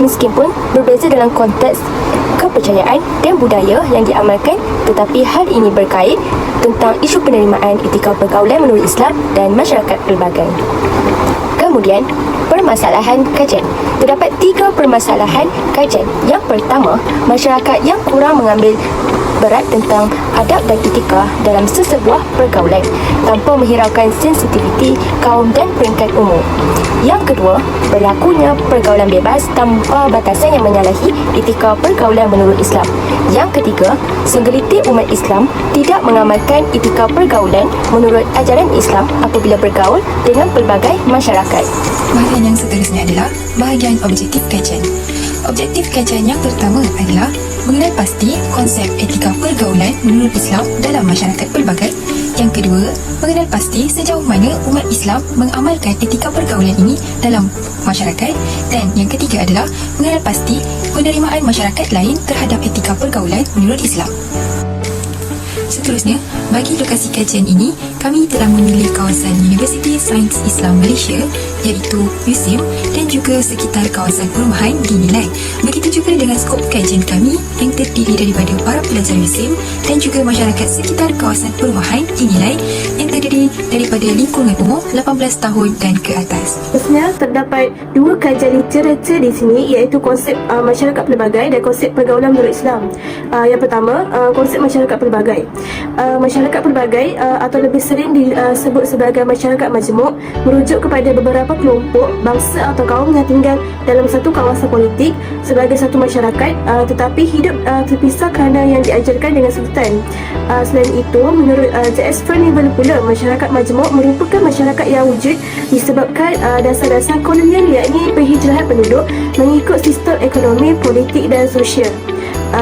meskipun berbeza dalam konteks kepercayaan dan budaya yang diamalkan, tetapi hal ini berkait tentang isu penerimaan etika pergaulan menurut Islam dan masyarakat pelbagai. Kemudian, permasalahan kajian. Terdapat 3 permasalahan kajian. Yang pertama, masyarakat yang kurang mengambil berat tentang adab dan etika dalam sesebuah pergaulan tanpa menghiraukan sensitiviti kaum dan peringkat umum. Yang kedua, berlakunya pergaulan bebas tanpa batasan yang menyalahi etika pergaulan menurut Islam. Yang ketiga, segelintir umat Islam tidak mengamalkan etika pergaulan menurut ajaran Islam apabila bergaul dengan pelbagai masyarakat. Bahagian yang seterusnya adalah bahagian objektif kajian. Objektif kajian yang pertama adalah mengenal pasti konsep etika pergaulan menurut Islam dalam masyarakat pelbagai. Yang kedua, mengenal pasti sejauh mana umat Islam mengamalkan etika pergaulan ini dalam masyarakat. Dan yang ketiga adalah mengenal pasti penerimaan masyarakat lain terhadap etika pergaulan menurut Islam. Seterusnya, bagi lokasi kajian ini, kami telah memilih kawasan Universiti Sains Islam Malaysia, iaitu museum dan juga sekitar kawasan perumahan dinilai. Begitu juga dengan skop kajian kami yang terdiri daripada para pelajar museum dan juga masyarakat sekitar kawasan perumahan dinilai yang terdiri terdiri daripada lingkungan umur 18 tahun dan ke atas. Seterusnya, terdapat dua kajian literatur di sini, iaitu konsep masyarakat pelbagai dan konsep pergaulan menurut Islam. Yang pertama, konsep masyarakat pelbagai. Masyarakat pelbagai atau lebih sering disebut sebagai masyarakat majmuk merujuk kepada beberapa kelompok, bangsa atau kaum yang tinggal dalam satu kawasan politik sebagai satu masyarakat, tetapi hidup terpisah kerana yang diajarkan dengan sultan. Selain itu, menurut J.S. Furnival pula, masyarakat majmuk merupakan masyarakat yang wujud disebabkan dasar-dasar kolonial, iaitu penghijrahan penduduk mengikut sistem ekonomi, politik dan sosial.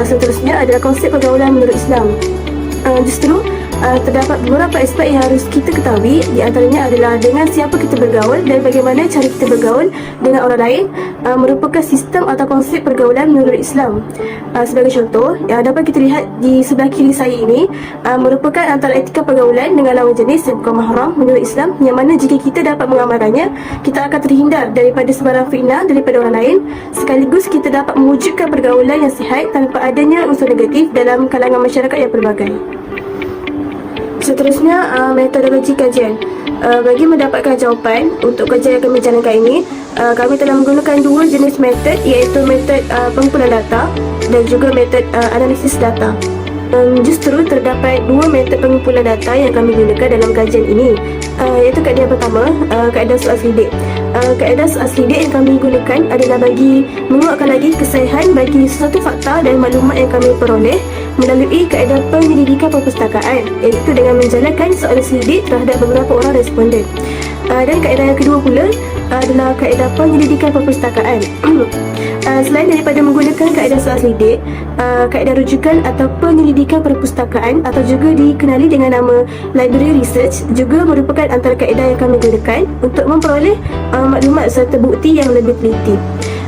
Seterusnya adalah konsep pergaulan menurut Islam. Justru terdapat beberapa aspek yang harus kita ketahui. Di antaranya adalah dengan siapa kita bergaul dan bagaimana cara kita bergaul dengan orang lain merupakan sistem atau konsep pergaulan menurut Islam. Sebagai contoh, yang dapat kita lihat di sebelah kiri saya ini merupakan antara etika pergaulan dengan lawan jenis yang bukan mahram menurut Islam, yang mana jika kita dapat mengamalkannya, kita akan terhindar daripada sebarang fitnah daripada orang lain, sekaligus kita dapat mewujudkan pergaulan yang sihat tanpa adanya unsur negatif dalam kalangan masyarakat yang pelbagai. Seterusnya, metodologi kajian. Bagi mendapatkan jawapan untuk kajian yang kami jalankan ini, kami telah menggunakan dua jenis metod, iaitu metod pengumpulan data dan juga metod analisis data. Justru terdapat dua metod pengumpulan data yang kami gunakan dalam kajian ini, iaitu kaedah yang pertama, kaedah soal selidik. Kaedah soal selidik yang kami gunakan adalah bagi menguatkan lagi kesahihan bagi sesuatu fakta dan maklumat yang kami peroleh melalui kaedah penyelidikan perpustakaan, iaitu dengan menjalankan soalan selidik terhadap beberapa orang responden. Dan kaedah yang kedua pula adalah kaedah penyelidikan perpustakaan. Selain daripada menggunakan kaedah soal selidik, kaedah rujukan atau penyelidikan perpustakaan atau juga dikenali dengan nama library research juga merupakan antara kaedah yang kami gunakan untuk memperoleh maklumat serta bukti yang lebih teliti.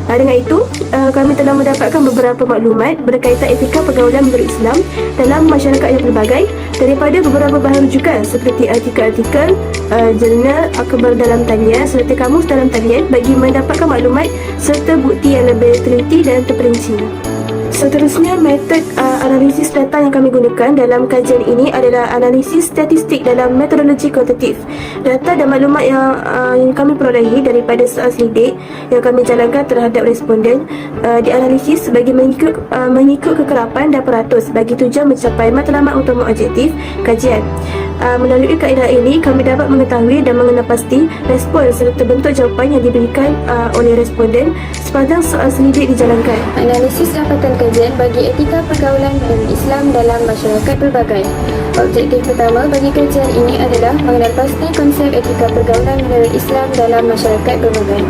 Dengan itu, kami telah mendapatkan beberapa maklumat berkaitan etika pergaulan menurut Islam dalam masyarakat yang pelbagai daripada beberapa bahan rujukan seperti artikel-artikel, jurnal, akhbar dalam talian serta kamus dalam talian bagi mendapatkan maklumat serta bukti yang lebih teliti dan terperinci. Seterusnya, metod analisis data yang kami gunakan dalam kajian ini adalah analisis statistik dalam metodologi kuantitatif. Data dan maklumat yang kami perolehi daripada soal selidik yang kami jalankan terhadap responden dianalisis bagi mengikut kekerapan dan peratus bagi tujuan mencapai matlamat utama objektif kajian. Melalui kaedah ini, kami dapat mengetahui dan mengenal pasti respon serta bentuk jawapan yang diberikan oleh responden sepanjang soal selidik dijalankan. Analisis dapatan kajian bagi etika pergaulan menurut Islam dalam masyarakat pelbagai. Objektif pertama bagi kajian ini adalah mengenal pasti konsep etika pergaulan menurut Islam dalam masyarakat pelbagai.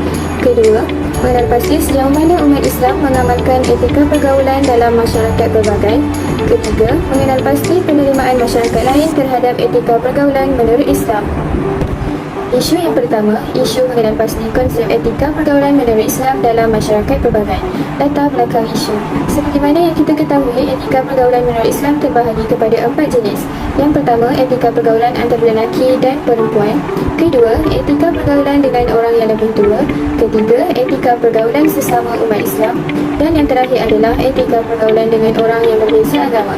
Kedua, mengenal pasti sejauh mana umat Islam mengamalkan etika pergaulan dalam masyarakat pelbagai. Ketiga, mengenal pasti penerimaan masyarakat lain terhadap etika pergaulan menurut Islam. Isu yang pertama, isu mengenal pasti konsep etika pergaulan menurut Islam dalam masyarakat pelbagai. Latar belakang isu. Seperti mana yang kita ketahui, etika pergaulan menurut Islam terbahagi kepada 4 jenis. Yang pertama, etika pergaulan antara lelaki dan perempuan. Kedua, etika pergaulan dengan orang yang lebih tua. Ketiga, etika pergaulan sesama umat Islam. Dan yang terakhir adalah etika pergaulan dengan orang yang berbeza agama.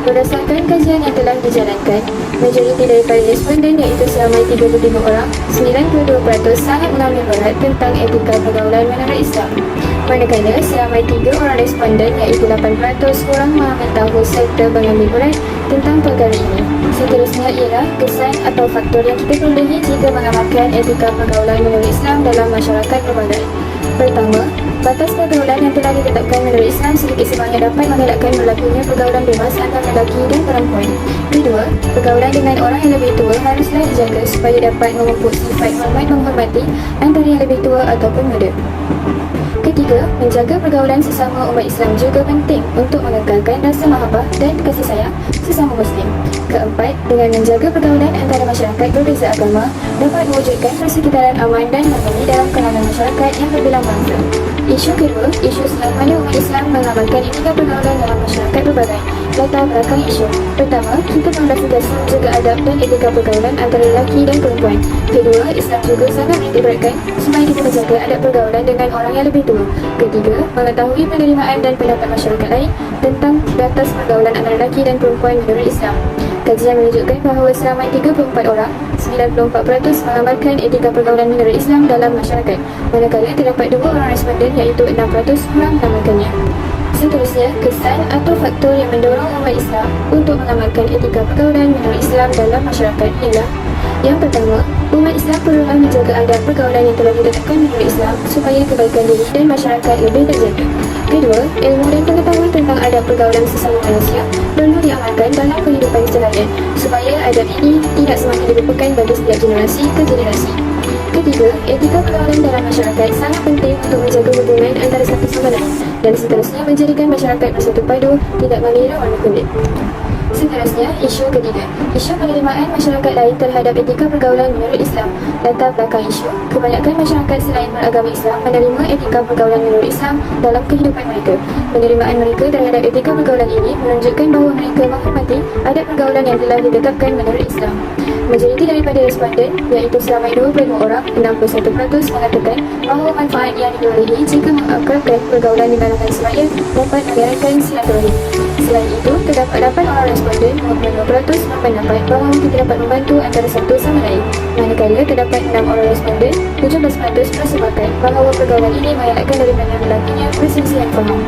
Berdasarkan kajian yang telah dijalankan, majoriti daripada responden iaitu seramai 35 orang, 92% sangat mengambil berat tentang etika pergaulan menurut Islam. Manakala seramai 3 orang responden iaitu 8% kurang mengambil tahu serta mengambil berat tentang perkara ini. Seterusnya ialah kesan atau faktor yang kita perolehi jika mengamalkan etika pergaulan menurut Islam dalam masyarakat pelbagai. Pertama, batas pergaulan yang telah ditetapkan menurut Islam sedikit sebanyak dapat mengelakkan berlakunya pergaulan bebas antara lelaki dan perempuan. Kedua, pergaulan dengan orang yang lebih tua haruslah dijaga supaya dapat memupuk sifat hormat menghormati antara yang lebih tua ataupun muda. Ketiga, menjaga pergaulan sesama umat Islam juga penting untuk mengekalkan rasa mahabbah dan kasih sayang sesama Muslim. Keempat, dengan menjaga pergaulan antara masyarakat berbeza agama dapat mewujudkan persekitaran aman dan harmoni dalam kalangan masyarakat yang berbilang bangsa. Isu kedua, isu sejauh mana umat Islam mengamalkan etika pergaulan dalam masyarakat pelbagai. Latar belakang isu. Pertama, kita menginvestigasi menjaga adab dan etika pergaulan antara lelaki dan perempuan. Kedua, Islam juga sangat menitikberatkan supaya kita menjaga adab pergaulan dengan orang yang lebih tua. Ketiga, mengetahui penerimaan dan pendapat masyarakat lain tentang batas pergaulan antara lelaki dan perempuan menurut Islam. Kajian menunjukkan bahawa seramai 34 orang, 94% mengamalkan etika pergaulan menurut Islam dalam masyarakat, manakala terdapat 2 orang responden iaitu 6% kurang mengamalkannya. Seterusnya, kesan atau faktor yang mendorong umat Islam untuk mengamalkan etika pergaulan menurut Islam dalam masyarakat ialah: yang pertama, umat Islam perlulah menjaga adab pergaulan yang telah ditetapkan menurut Islam supaya kebaikan diri dan masyarakat lebih terjaga. Kedua, ilmu dan pengetahuan tentang adab pergaulan sesama manusia perlu diamalkan dalam kehidupan seharian supaya adab ini tidak semakin dilupakan bagi setiap generasi ke generasi. Ketiga, etika pergaulan dalam masyarakat sangat penting untuk menjaga hubungan antara satu sama lain dan seterusnya menjadikan masyarakat bersatu padu, tidak mengira warna kulit. Seterusnya, isu ketiga, isu penerimaan masyarakat lain terhadap etika pergaulan menurut Islam. Latar belakang isu, kebanyakan masyarakat selain beragama Islam menerima etika pergaulan menurut Islam dalam kehidupan mereka. Penerimaan mereka terhadap etika pergaulan ini menunjukkan bahawa mereka menghormati adab pergaulan yang telah ditetapkan menurut Islam. Majoriti daripada responden, iaitu seramai 22 orang, 61% mengatakan bahawa manfaat yang diperolehi jika mengakrabkan pergaulan di kalangan sebaya dapat mengeratkan silaturahim. Selain itu, terdapat 8 orang responden, 52% berpendapat bahawa kita dapat membantu antara satu sama lain. Manakala terdapat 6 orang responden, 17% bersepakat bahawa pergaulan ini mengelakkan daripada berlakunya perselisihan faham.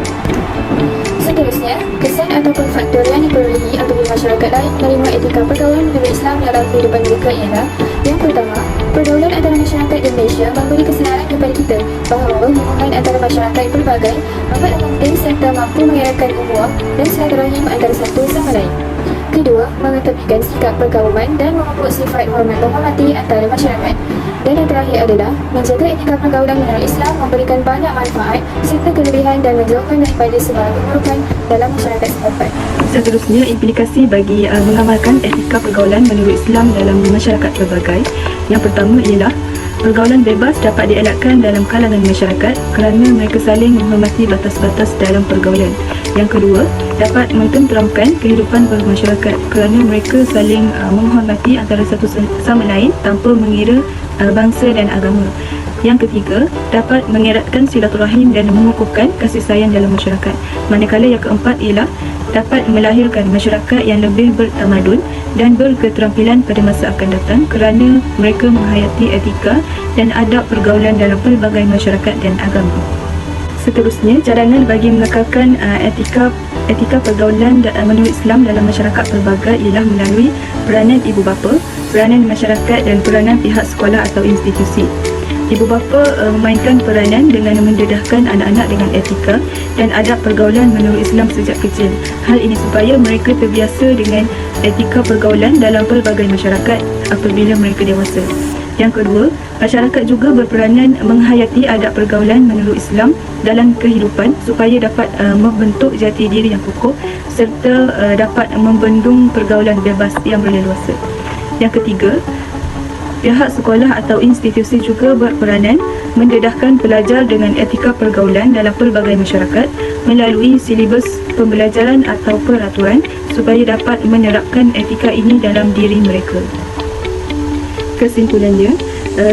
Seterusnya, kesan ataupun faktor yang diperolehi apabila masyarakat lain menerima etika pergaulan menurut Islam dalam kehidupan mereka ialah: yang pertama, pergaulan antara masyarakat di Malaysia memberi kesedaran kepada kita bahawa hubungan antara masyarakat pelbagai amat penting serta mampu mengeratkan ukhuwah dan silaturahim antara satu sama lain. Kedua, mengetepikan sikap perkauman dan memupuk sifat hormat menghormati antara masyarakat. Dan yang terakhir adalah menjaga etika pergaulan menurut Islam memberikan banyak manfaat serta kelebihan dan menjauhkan daripada segala keburukan dalam masyarakat setempat. Seterusnya, implikasi bagi mengamalkan etika pergaulan menurut Islam dalam masyarakat pelbagai. Yang pertama ialah pergaulan bebas dapat dielakkan dalam kalangan masyarakat kerana mereka saling menghormati batas-batas dalam pergaulan. Yang kedua, dapat mententeramkan kehidupan bermasyarakat kerana mereka saling menghormati antara satu sama lain tanpa mengira bangsa dan agama. Yang ketiga, dapat mengeratkan silaturahim dan mengukuhkan kasih sayang dalam masyarakat. Manakala yang keempat ialah dapat melahirkan masyarakat yang lebih bertamadun dan berketerampilan pada masa akan datang kerana mereka menghayati etika dan adab pergaulan dalam pelbagai masyarakat dan agama. Seterusnya, cadangan bagi mengekalkan etika pergaulan menurut Islam dalam masyarakat pelbagai ialah melalui peranan ibu bapa, peranan masyarakat dan peranan pihak sekolah atau institusi. Ibu bapa memainkan peranan dengan mendedahkan anak-anak dengan etika dan adab pergaulan menurut Islam sejak kecil. Hal ini supaya mereka terbiasa dengan etika pergaulan dalam pelbagai masyarakat apabila mereka dewasa. Yang kedua, masyarakat juga berperanan menghayati adab pergaulan menurut Islam dalam kehidupan supaya dapat membentuk jati diri yang kokoh serta dapat membendung pergaulan bebas yang berleluasa. Yang ketiga, pihak sekolah atau institusi juga berperanan mendedahkan pelajar dengan etika pergaulan dalam pelbagai masyarakat melalui silibus pembelajaran atau peraturan supaya dapat menerapkan etika ini dalam diri mereka. Kesimpulannya,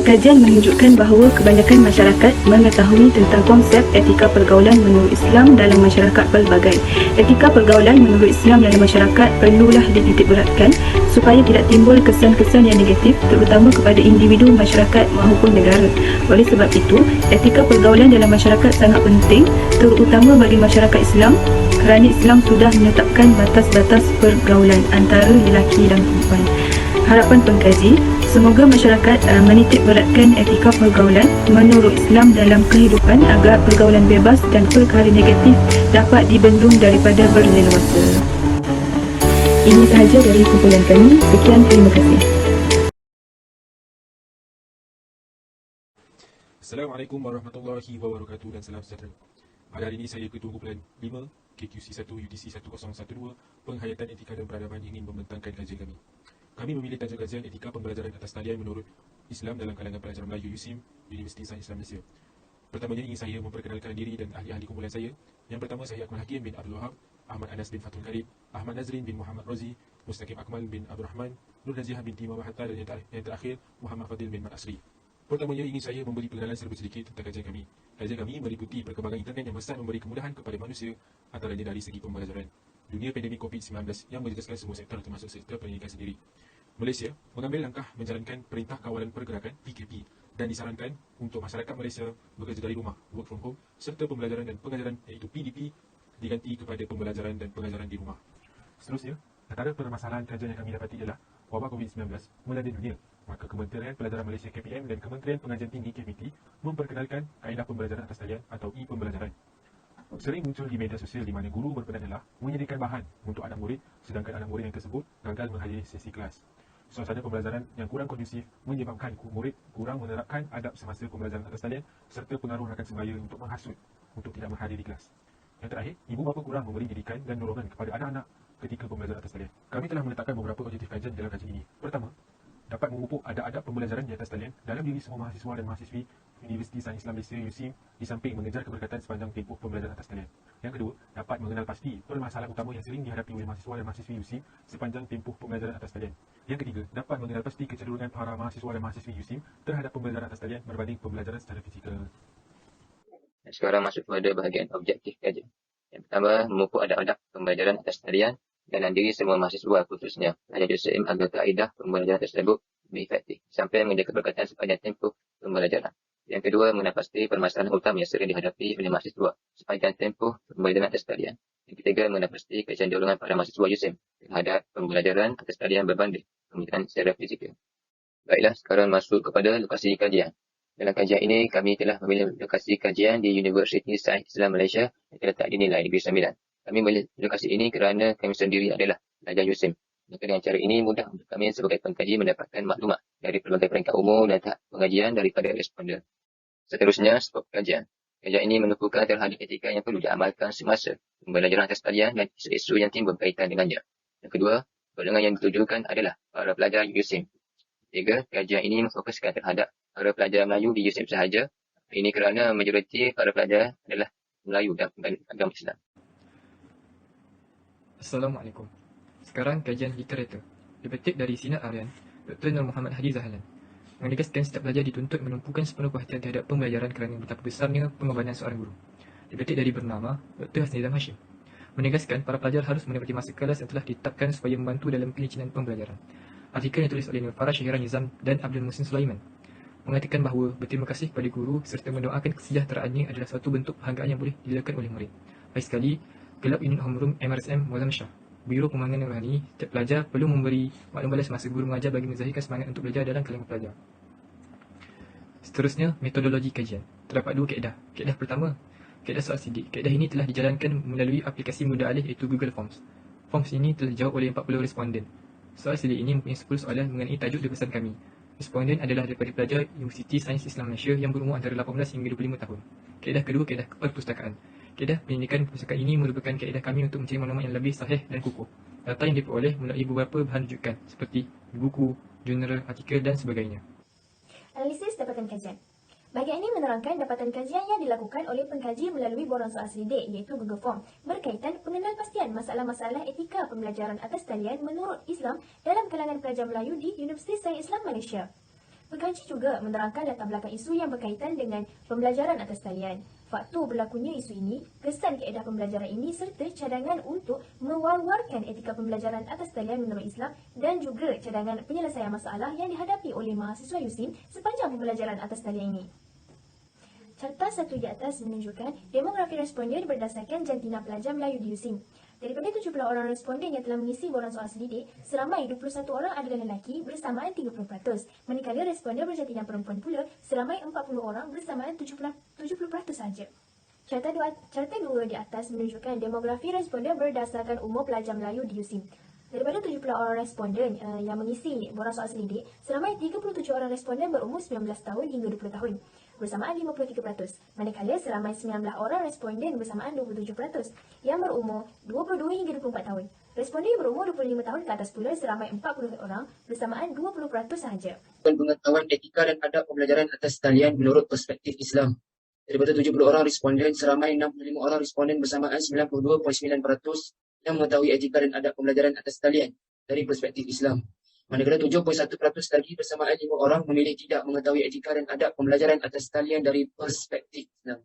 kajian menunjukkan bahawa kebanyakan masyarakat mengetahui tentang konsep etika pergaulan menurut Islam dalam masyarakat pelbagai. Etika pergaulan menurut Islam dalam masyarakat perlulah dititikberatkan supaya tidak timbul kesan-kesan yang negatif terutama kepada individu, masyarakat maupun negara. Oleh sebab itu, etika pergaulan dalam masyarakat sangat penting terutama bagi masyarakat Islam kerana Islam sudah menetapkan batas-batas pergaulan antara lelaki dan perempuan. Harapan pengkaji, semoga masyarakat menitikberatkan etika pergaulan menurut Islam dalam kehidupan agar pergaulan bebas dan perkara negatif dapat dibendung daripada berleluasa. Ini sahaja dari kumpulan kami. Sekian, terima kasih. Assalamualaikum warahmatullahi wabarakatuh dan salam sejahtera. Pada hari ini saya Ketua Kumpulan 5 KQC1 UTC 1012 Penghayatan Etika dan Peradaban ingin membentangkan kajian kami. Kami memilih tajuk kajian etika pembelajaran atas talian menurut Islam dalam kalangan pelajar Melayu USIM, Universiti Sains Islam Malaysia. Pertamanya ingin saya memperkenalkan diri dan ahli-ahli kumpulan saya. Yang pertama, saya Akmal Hakim bin Abdul Wahab, Ahmad Anas bin Fatul Karib, Ahmad Nazrin bin Muhammad Rozi, Mustaqim Akmal bin Abdul Rahman, Nur Naziha binti Muhammad Hatta, dan yang terakhir Muhammad Fadil bin Mat Asri. Pertamanya ingin saya memberi pengenalan serba sedikit tentang kajian kami. Kajian kami meliputi perkembangan internet yang besar memberi kemudahan kepada manusia, antaranya dari segi pembelajaran. Dunia pandemik COVID-19 yang menjejaskan semua sektor termasuk sektor pendidikan sendiri. Malaysia mengambil langkah menjalankan Perintah Kawalan Pergerakan PKP dan disarankan untuk masyarakat Malaysia bekerja dari rumah, work from home, serta pembelajaran dan pengajaran iaitu PDP diganti kepada pembelajaran dan pengajaran di rumah. Seterusnya, antara permasalahan kajian yang kami dapati ialah wabak COVID-19 melanda dunia. Maka Kementerian Pelajaran Malaysia KPM dan Kementerian Pengajian Tinggi KPT memperkenalkan kaedah pembelajaran atas talian atau e-pembelajaran. Sering muncul di media sosial di mana guru berperan adalah menyediakan bahan untuk anak murid sedangkan anak murid yang tersebut gagal menghadiri sesi kelas. Suasana pembelajaran yang kurang kondusif menyebabkan murid kurang menerapkan adab semasa pembelajaran atas talian serta pengaruh rakan sebaya untuk menghasut untuk tidak menghadiri kelas. Yang terakhir, ibu bapa kurang memberi didikan dan dorongan kepada anak-anak ketika pembelajaran atas talian. Kami telah meletakkan beberapa objektif kajian dalam kajian ini. Pertama, dapat memupuk adab-adab pembelajaran di atas talian dalam diri semua mahasiswa dan mahasiswi Universiti Sains Islam Malaysia USIM di samping mengejar keberkatan sepanjang tempoh pembelajaran atas talian. Yang kedua, dapat mengenal pasti permasalahan utama yang sering dihadapi oleh mahasiswa dan mahasiswi USIM sepanjang tempoh pembelajaran atas talian. Yang ketiga, dapat mengenal pasti kecenderungan para mahasiswa dan mahasiswi USIM terhadap pembelajaran atas talian berbanding pembelajaran secara fizikal. Sekarang masuk pada bahagian objektif kajian. Yang pertama, memupuk adab-adab pembelajaran atas talian dalam diri semua mahasiswa khususnya pelajar USIM agar kaedah pembelajaran tersebut lebih efektif sampai menjaga keberkatan sepanjang tempoh pembelajaran. Yang kedua, mengenal pasti permasalahan utama yang sering dihadapi oleh mahasiswa sepanjang tempoh pembelajaran atas talian. Yang ketiga, mengenal pasti kecenderungan para mahasiswa USIM terhadap pembelajaran atas talian berbanding pembelajaran secara fizikal. Baiklah, sekarang masuk kepada lokasi kajian. Dalam kajian ini, kami telah memilih lokasi kajian di Universiti Sains Islam Malaysia yang terletak di Nilai Negeri Sembilan. Kami memilih lokasi ini kerana kami sendiri adalah pelajar USIM. Maka dengan cara ini mudah untuk kami sebagai pengkaji mendapatkan maklumat dari pelbagai peringkat umur dan tahap pengajian daripada responden. Seterusnya, skop kajian. Kajian ini menumpukan terhadap etika yang perlu diamalkan semasa pembelajaran atas talian dan isu-isu yang timbul berkaitan dengannya. Yang kedua, golongan yang ditujukan adalah para pelajar USIM. Ketiga, kajian ini memfokuskan terhadap para pelajar Melayu di USIM sahaja. Ini kerana majoriti para pelajar adalah Melayu dan agama Islam. Assalamualaikum. Sekarang kajian literatur. Dipetik dari Sinar Aryan, Dr. Nur Muhammad Hadi Zahlan. Menegaskan setiap pelajar dituntut menumpukan sepenuh perhatian terhadap pembelajaran kerana betapa besarnya pengorbanan seorang guru. Dipetik dari bernama Dr. Hasnizam Hashim. Menegaskan para pelajar harus menepati masa kelas yang telah ditetapkan supaya membantu dalam kelicinan pembelajaran. Artikel yang ditulis oleh Nur Farah Syahira Nizam dan Abdul Muhsin Sulaiman mengatakan bahawa berterima kasih kepada guru serta mendoakan kesejahteraannya adalah suatu bentuk penghargaan yang boleh dilakukan oleh murid. Baik sekali, Kelab Unit Homeroom MRSM Muazzam Shah, Biro Pembangunan Rohani, setiap pelajar perlu memberi maklum balas masa guru mengajar bagi menzahirkan semangat untuk belajar dalam kalangan pelajar. Seterusnya, metodologi kajian. Terdapat dua kaedah. Kaedah pertama, kaedah soal sidik. Kaedah ini telah dijalankan melalui aplikasi mudah alih iaitu Google Forms. Forms ini telah dijawab oleh 40 responden. Soal sidik ini mempunyai 10 soalan mengenai tajuk lukisan kami. Responden adalah daripada pelajar Universiti Sains Islam Malaysia yang berumur antara 18 hingga 25 tahun. Kaedah kedua, kaedah perpustakaan. Kaedah pendidikan perpustakaan ini merupakan kaedah kami untuk mencari maklumat yang lebih sahih dan kukuh. Data yang diperoleh melalui beberapa bahan rujukan seperti buku, jurnal, artikel dan sebagainya. Analisis dapatan kajian. Bahagian ini menerangkan dapatan kajian yang dilakukan oleh pengkaji melalui borang soal selidik iaitu Google Form berkaitan pengenalpastian masalah-masalah etika pembelajaran atas talian menurut Islam dalam kalangan pelajar Melayu di Universiti Sains Islam Malaysia. Pengkaji juga menerangkan latar belakang isu yang berkaitan dengan pembelajaran atas talian, faktor berlakunya isu ini, kesan kaedah pembelajaran ini serta cadangan untuk mewar-warkan etika pembelajaran atas talian menurut Islam dan juga cadangan penyelesaian masalah yang dihadapi oleh mahasiswa USIM sepanjang pembelajaran atas talian ini. Carta satu di atas menunjukkan demografi responden berdasarkan jantina pelajar Melayu di USIM. Daripada 70 orang responden yang telah mengisi borang soal selidik, seramai 21 orang adalah lelaki bersamaan 30%. Manakala responden berjantina perempuan pula, seramai 40 orang bersamaan 70% sahaja. Carta 2 di atas menunjukkan demografi responden berdasarkan umur pelajar Melayu di USIM. Daripada 70 orang responden yang mengisi borang soal selidik, seramai 37 orang responden berumur 19 tahun hingga 20 tahun. Bersamaan 53%, manakala seramai 19 orang responden bersamaan 27% yang berumur 22 hingga 24 tahun. Responden berumur 25 tahun ke atas pula seramai 40 orang bersamaan 20% sahaja. Pengetahuan etika dan adab pembelajaran atas talian menurut perspektif Islam. Daripada 70 orang responden, seramai 65 orang responden bersamaan 92.9% yang mengetahui etika dan adab pembelajaran atas talian dari perspektif Islam. Manakala 7.1% lagi bersamaan 5 orang memilih tidak mengetahui etika dan adab pembelajaran atas talian dari perspektif Islam.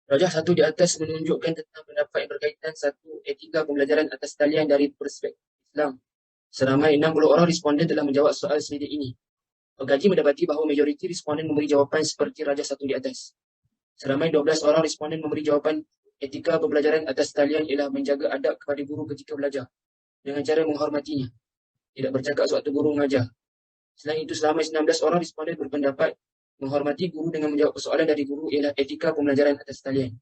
Rajah satu di atas menunjukkan tentang pendapat yang berkaitan satu etika pembelajaran atas talian dari perspektif Islam. Seramai 60 orang responden telah menjawab soal selidik ini. Pengkaji mendapati bahawa majoriti responden memberi jawapan seperti rajah satu di atas. Seramai 12 orang responden memberi jawapan etika pembelajaran atas talian ialah menjaga adab kepada guru ketika belajar dengan cara menghormatinya, tidak bercakap sewaktu guru mengajar. Selain itu, seramai 19 orang responden berpendapat menghormati guru dengan menjawab persoalan dari guru ialah etika pembelajaran atas talian.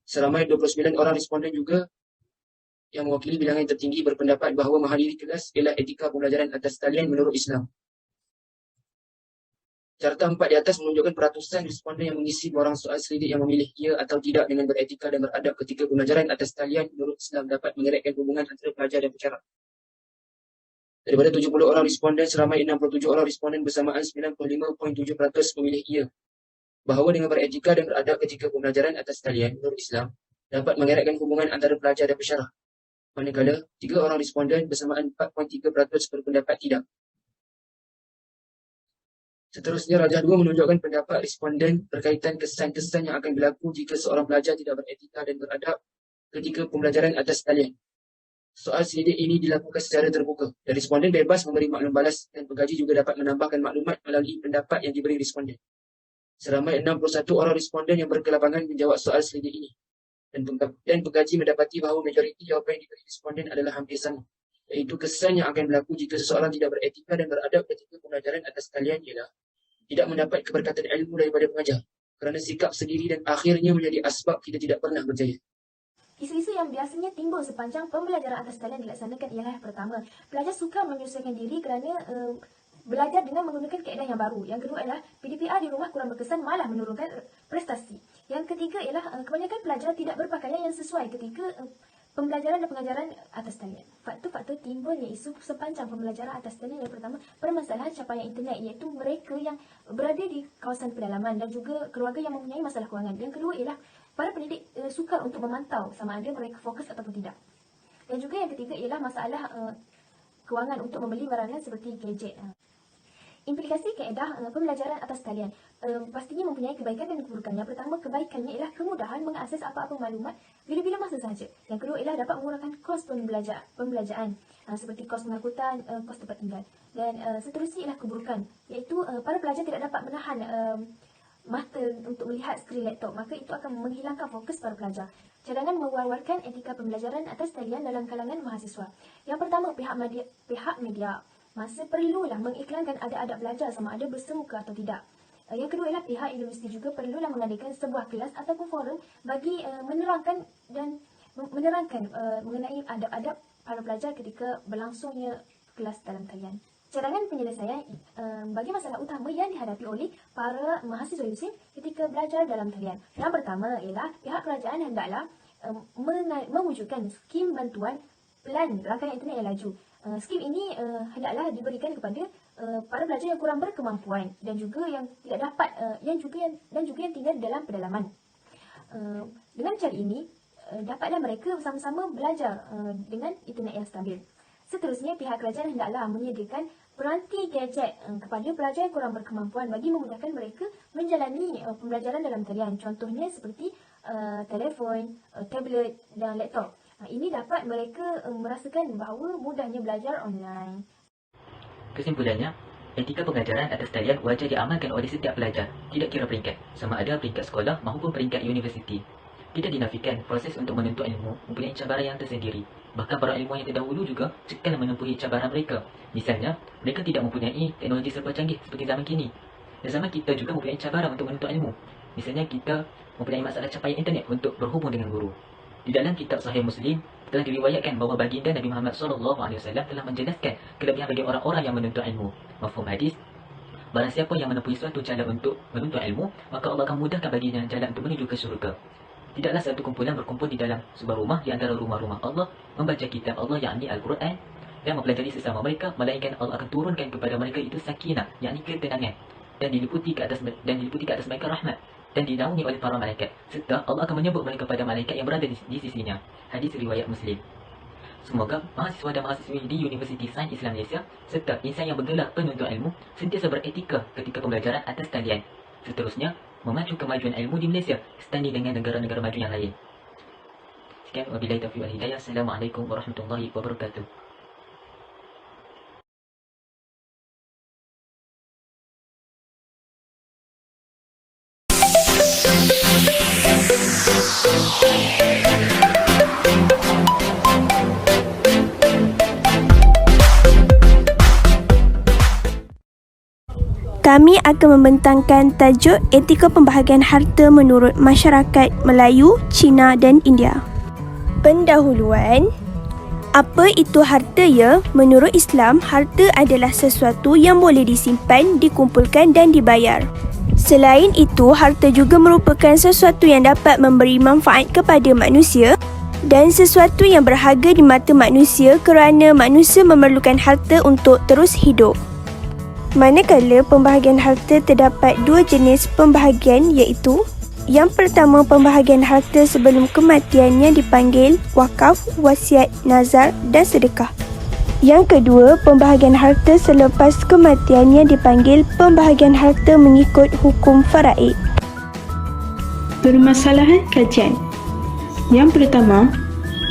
Seramai 29 orang responden juga yang mewakili bilangan tertinggi berpendapat bahawa menghadiri kelas ialah etika pembelajaran atas talian menurut Islam. Carta 4 di atas menunjukkan peratusan responden yang mengisi borang soal selidik yang memilih ya atau tidak dengan beretika dan beradab ketika pembelajaran atas talian menurut Islam dapat mengeratkan hubungan antara pelajar dan pencerah. Daripada 70 orang responden, seramai 67 orang responden bersamaan 95.7% memilih ya, bahawa dengan beretika dan beradab ketika pembelajaran atas talian menurut Islam dapat mengeratkan hubungan antara pelajar dan pencerah. Manakala 3 orang responden bersamaan 4.3% berpendapat tidak. Seterusnya, rajah 2 menunjukkan pendapat responden berkaitan kesan-kesan yang akan berlaku jika seorang pelajar tidak beretika dan beradab ketika pembelajaran atas talian. Soal selidik ini dilakukan secara terbuka dan responden bebas memberi maklum balas dan pengkaji juga dapat menambahkan maklumat melalui pendapat yang diberi responden. Seramai 61 orang responden yang berkelapangan menjawab soal selidik ini. Dan pengkaji mendapati bahawa majoriti jawapan yang diberi responden adalah hampir sama, iaitu kesan yang akan berlaku jika seseorang tidak beretika dan beradab ketika pembelajaran atas talian ialah tidak mendapat keberkatan ilmu daripada pengajar kerana sikap sendiri dan akhirnya menjadi asbab kita tidak pernah berjaya. Isu-isu yang biasanya timbul sepanjang pembelajaran atas talian dilaksanakan ialah pertama, pelajar sukar menyesuaikan diri kerana belajar dengan menggunakan kaedah yang baru. Yang kedua ialah PDPR di rumah kurang berkesan malah menurunkan prestasi. Yang ketiga ialah kebanyakan pelajar tidak berpakaian yang sesuai ketika pembelajaran dan pengajaran atas talian. Faktor-faktor timbulnya isu sepanjang pembelajaran atas talian yang pertama, permasalahan capaian internet iaitu mereka yang berada di kawasan pedalaman dan juga keluarga yang mempunyai masalah kewangan. Yang kedua ialah para pendidik sukar untuk memantau sama ada mereka fokus ataupun tidak. Dan juga yang ketiga ialah masalah kewangan untuk membeli barangan seperti gadget. Implikasi kaedah pembelajaran atas talian pastinya mempunyai kebaikan dan keburukan. Yang pertama, kebaikannya ialah kemudahan mengakses apa-apa maklumat bila-bila masa sahaja. Yang kedua ialah dapat mengurangkan kos pembelajaran seperti kos pengangkutan, kos tempat tinggal. Dan seterusnya ialah keburukan, iaitu para pelajar tidak dapat menahan mata untuk melihat skrin laptop, maka itu akan menghilangkan fokus para pelajar. Cadangan mewar-warkan etika pembelajaran atas talian dalam kalangan mahasiswa. Yang pertama, pihak media masa perlulah mengiklankan adab-adab belajar sama ada bersemuka atau tidak. Yang kedua ialah pihak universiti juga perlulah mengadakan sebuah kelas ataupun forum bagi menerangkan mengenai adab-adab para pelajar ketika berlangsungnya kelas dalam talian. Cadangan penyelesaian bagi masalah utama yang dihadapi oleh para mahasiswa USIM ketika belajar dalam talian. Yang pertama ialah pihak kerajaan hendaklah mewujudkan skim bantuan pelan rangkaian internet yang laju. Skim ini hendaklah diberikan kepada para pelajar yang kurang berkemampuan dan juga yang tidak dapat yang tinggal dalam pedalaman. Dengan cara ini dapatlah mereka bersama-sama belajar dengan internet yang stabil. Seterusnya, pihak kerajaan hendaklah menyediakan peranti gadget kepada pelajar yang kurang berkemampuan bagi memudahkan mereka menjalani pembelajaran dalam talian. Contohnya seperti telefon, tablet dan laptop. Ini dapat mereka merasakan bahawa mudahnya belajar online. Kesimpulannya, etika pengajaran atas talian wajar diamalkan oleh setiap pelajar, tidak kira peringkat, sama ada peringkat sekolah maupun peringkat universiti. Tidak dinafikan proses untuk menuntut ilmu mempunyai cabaran yang tersendiri. Bahkan para ilmuwan yang terdahulu juga cekal menempuhi cabaran mereka. Misalnya, mereka tidak mempunyai teknologi serba canggih seperti zaman kini. Dan zaman kita juga mempunyai cabaran untuk menuntut ilmu. Misalnya, kita mempunyai masalah capaian internet untuk berhubung dengan guru. Di dalam kitab Sahih Muslim telah diriwayatkan bahawa baginda Nabi Muhammad SAW telah menjelaskan kelebihan bagi orang-orang yang menuntut ilmu. Mafhum hadis, barang siapa yang menempuhi suatu jalan untuk menuntut ilmu, maka Allah akan mudahkan baginya jalan untuk menuju ke syurga. Tidaklah satu kumpulan berkumpul di dalam sebuah rumah di antara rumah-rumah Allah, membaca kitab Allah yakni Al-Quran, dan mempelajari sesama mereka, melainkan Allah akan turunkan kepada mereka itu sakinah, yakni ketenangan, dan diliputi ke atas mereka rahmat, dan dinaungi oleh para malaikat, serta Allah akan menyebut mereka pada malaikat yang berada di sisinya. Hadis riwayat Muslim. Semoga mahasiswa dan mahasiswi di Universiti Sains Islam Malaysia serta insan yang bergelar penuntut ilmu sentiasa beretika ketika pembelajaran atas talian. Seterusnya, memacu kemajuan ilmu di Malaysia setanding dengan negara-negara maju yang lain. Sekian, wabillahi taufiq wal hidayah. Assalamualaikum warahmatullahi wabarakatuh. Kami akan membentangkan tajuk etika pembahagian harta menurut masyarakat Melayu, Cina dan India. Pendahuluan. Apa itu harta ya? Menurut Islam, harta adalah sesuatu yang boleh disimpan, dikumpulkan dan dibayar. Selain itu, harta juga merupakan sesuatu yang dapat memberi manfaat kepada manusia dan sesuatu yang berharga di mata manusia kerana manusia memerlukan harta untuk terus hidup. Manakala pembahagian harta terdapat dua jenis pembahagian iaitu yang pertama pembahagian harta sebelum kematiannya dipanggil wakaf, wasiat, nazar dan sedekah. Yang kedua, pembahagian harta selepas kematiannya dipanggil pembahagian harta mengikut hukum faraid. Permasalahan kajian. Yang pertama,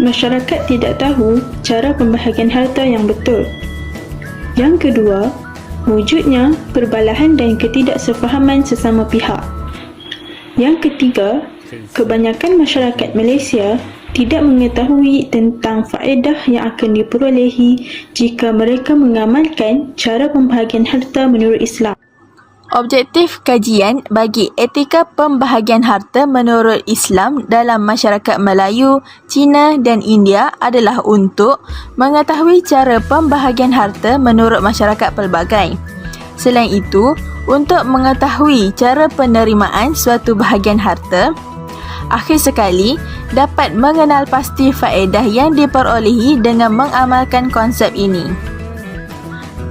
masyarakat tidak tahu cara pembahagian harta yang betul. Yang kedua, wujudnya perbalahan dan ketidaksefahaman sesama pihak. Yang ketiga, kebanyakan masyarakat Malaysia tidak mengetahui tentang faedah yang akan diperolehi jika mereka mengamalkan cara pembahagian harta menurut Islam. Objektif kajian bagi etika pembahagian harta menurut Islam dalam masyarakat Melayu, Cina dan India adalah untuk mengetahui cara pembahagian harta menurut masyarakat pelbagai. Selain itu, untuk mengetahui cara penerimaan suatu bahagian harta, akhir sekali dapat mengenal pasti faedah yang diperolehi dengan mengamalkan konsep ini.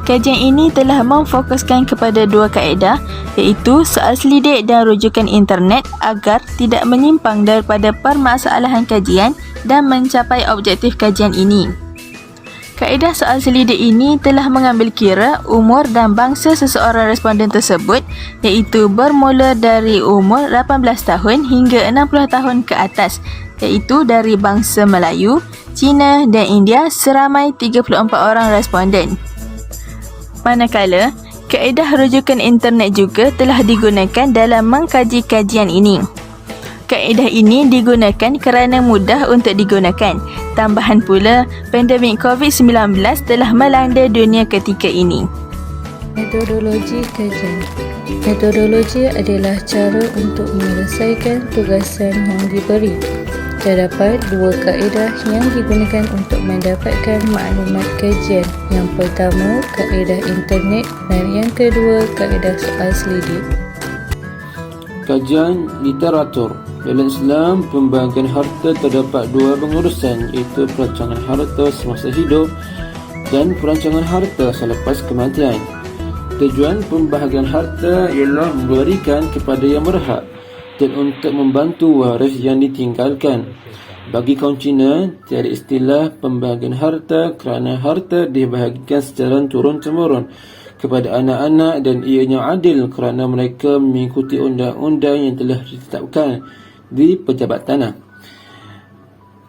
Kajian ini telah memfokuskan kepada dua kaedah iaitu soal selidik dan rujukan internet agar tidak menyimpang daripada permasalahan kajian dan mencapai objektif kajian ini. Kaedah soal selidik ini telah mengambil kira umur dan bangsa seseorang responden tersebut iaitu bermula dari umur 18 tahun hingga 60 tahun ke atas iaitu dari bangsa Melayu, Cina dan India seramai 34 orang responden. Manakala, kaedah rujukan internet juga telah digunakan dalam mengkaji kajian ini. Kaedah ini digunakan kerana mudah untuk digunakan. Tambahan pula, pandemik COVID-19 telah melanda dunia ketika ini. Metodologi kajian. Metodologi adalah cara untuk menyelesaikan tugasan yang diberi. Terdapat dua kaedah yang digunakan untuk mendapatkan maklumat kajian. Yang pertama, kaedah internet dan yang kedua, kaedah soal selidik. Kajian literatur. Dalam Islam, pembahagian harta terdapat dua pengurusan iaitu perancangan harta semasa hidup dan perancangan harta selepas kematian. Tujuan pembahagian harta ialah memberikan kepada yang berhak dan untuk membantu waris yang ditinggalkan. Bagi kaum Cina, tiada istilah pembahagian harta kerana harta dibahagikan secara turun-temurun kepada anak-anak dan ianya adil kerana mereka mengikuti undang-undang yang telah ditetapkan di pejabat tanah.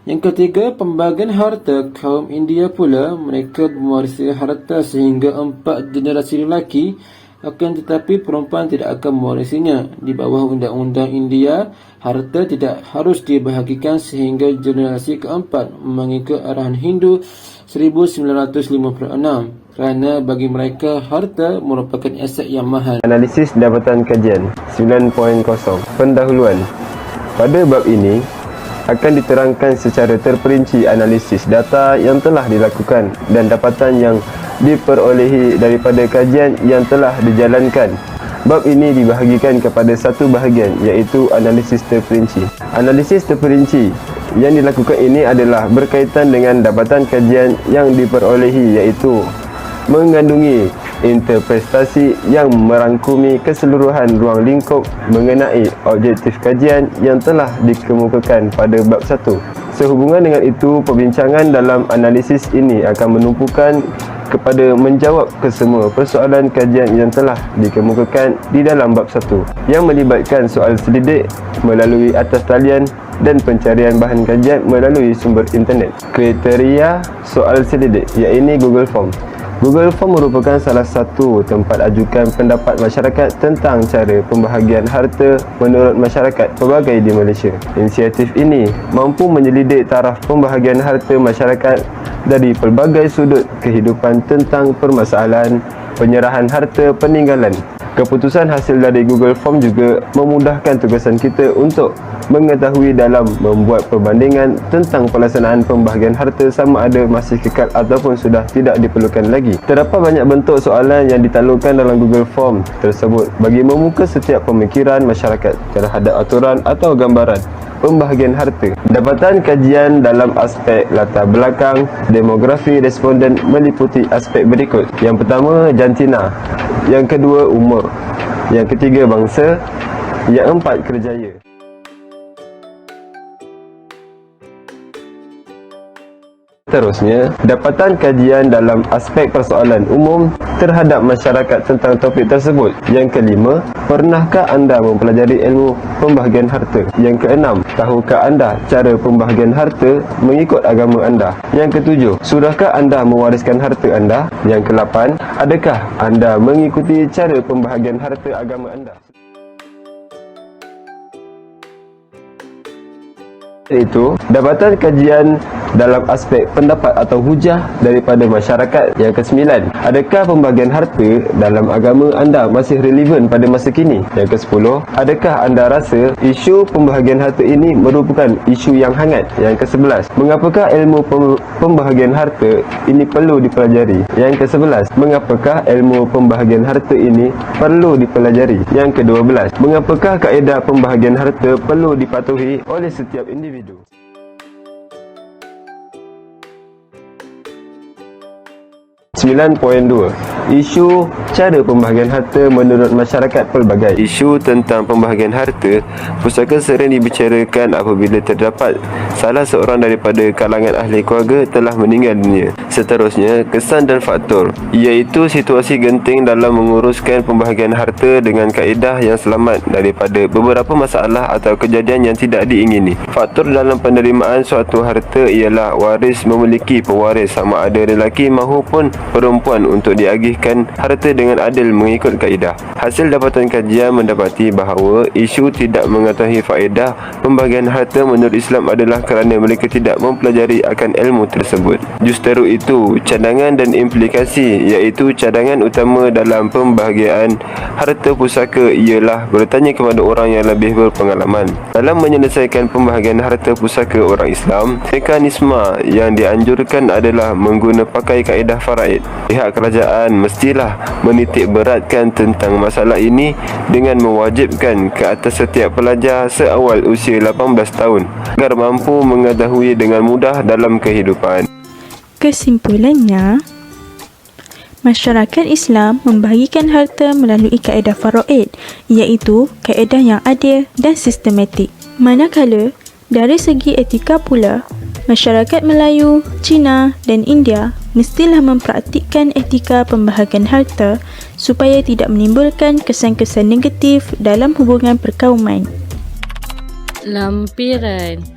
Yang ketiga, pembahagian harta kaum India pula, mereka mewarisi harta sehingga 4 generasi lelaki, akan tetapi perempuan tidak akan mewarisinya. Di bawah undang-undang India, harta tidak harus dibahagikan sehingga generasi keempat mengikut arahan Hindu 1956 kerana bagi mereka harta merupakan aset yang mahal. Analisis Dapatan Kajian 9.0. Pendahuluan. Pada bab ini akan diterangkan secara terperinci analisis data yang telah dilakukan dan dapatan yang diperolehi daripada kajian yang telah dijalankan. Bab ini dibahagikan kepada satu bahagian iaitu analisis terperinci. Analisis terperinci yang dilakukan ini adalah berkaitan dengan dapatan kajian yang diperolehi, iaitu mengandungi interpretasi yang merangkumi keseluruhan ruang lingkup mengenai objektif kajian yang telah dikemukakan pada bab 1. Sehubungan dengan itu, perbincangan dalam analisis ini akan menumpukan kepada menjawab kesemua persoalan kajian yang telah dikemukakan di dalam bab 1 yang melibatkan soal selidik melalui atas talian dan pencarian bahan kajian melalui sumber internet. Kriteria soal selidik iaitu Google Form. Google Form merupakan salah satu tempat ajukan pendapat masyarakat tentang cara pembahagian harta menurut masyarakat pelbagai di Malaysia. Inisiatif ini mampu menyelidik taraf pembahagian harta masyarakat dari pelbagai sudut kehidupan tentang permasalahan penyerahan harta peninggalan. Keputusan hasil dari Google Form juga memudahkan tugasan kita untuk mengetahui dalam membuat perbandingan tentang pelaksanaan pembahagian harta sama ada masih kekal ataupun sudah tidak diperlukan lagi. Terdapat banyak bentuk soalan yang ditaklukkan dalam Google Form tersebut bagi membuka setiap pemikiran masyarakat terhadap aturan atau gambaran pembahagian harta. Dapatan kajian dalam aspek latar belakang demografi responden meliputi aspek berikut. Yang pertama, jantina. Yang kedua, umur. Yang ketiga, bangsa. Yang empat, kerjaya. Seterusnya, dapatan kajian dalam aspek persoalan umum terhadap masyarakat tentang topik tersebut. Yang kelima, pernahkah anda mempelajari ilmu pembahagian harta? Yang keenam, tahukah anda cara pembahagian harta mengikut agama anda? Yang ketujuh, sudahkah anda mewariskan harta anda? Yang kelapan, adakah anda mengikuti cara pembahagian harta agama anda? Iaitu dapatan kajian dalam aspek pendapat atau hujah daripada masyarakat. Yang kesembilan, adakah pembahagian harta dalam agama anda masih relevan pada masa kini? Yang kesepuluh, adakah anda rasa isu pembahagian harta ini merupakan isu yang hangat? Yang kesebelas, mengapakah ilmu pembahagian harta ini perlu dipelajari? Yang kesebelas, mengapakah ilmu pembahagian harta ini perlu dipelajari? Yang kedua belas, mengapakah kaedah pembahagian harta perlu dipatuhi oleh setiap individu? 9.2. Isu cara pembahagian harta menurut masyarakat pelbagai. Isu tentang pembahagian harta pusaka sering dibicarakan apabila terdapat salah seorang daripada kalangan ahli keluarga telah meninggal dunia. Seterusnya, kesan dan faktor, iaitu situasi genting dalam menguruskan pembahagian harta dengan kaedah yang selamat daripada beberapa masalah atau kejadian yang tidak diingini. Faktor dalam penerimaan suatu harta ialah waris memiliki pewaris sama ada lelaki maupun perempuan untuk diagihkan harta dengan adil mengikut kaedah. Hasil dapatan kajian mendapati bahawa isu tidak mengetahui faedah pembahagian harta menurut Islam adalah kerana mereka tidak mempelajari akan ilmu tersebut. Justeru itu, cadangan dan implikasi iaitu cadangan utama dalam pembahagian harta pusaka ialah bertanya kepada orang yang lebih berpengalaman. Dalam menyelesaikan pembahagian harta pusaka orang Islam, mekanisme yang dianjurkan adalah mengguna pakai kaedah faraid. Pihak kerajaan mestilah menitik beratkan tentang masalah ini dengan mewajibkan ke atas setiap pelajar seawal usia 18 tahun agar mampu mengetahui dengan mudah dalam kehidupan. Kesimpulannya, masyarakat Islam membahagikan harta melalui kaedah faraid, iaitu kaedah yang adil dan sistematik. Manakala, dari segi etika pula, masyarakat Melayu, Cina dan India mestilah mempraktikkan etika pembahagian harta supaya tidak menimbulkan kesan-kesan negatif dalam hubungan perkauman. Lampiran.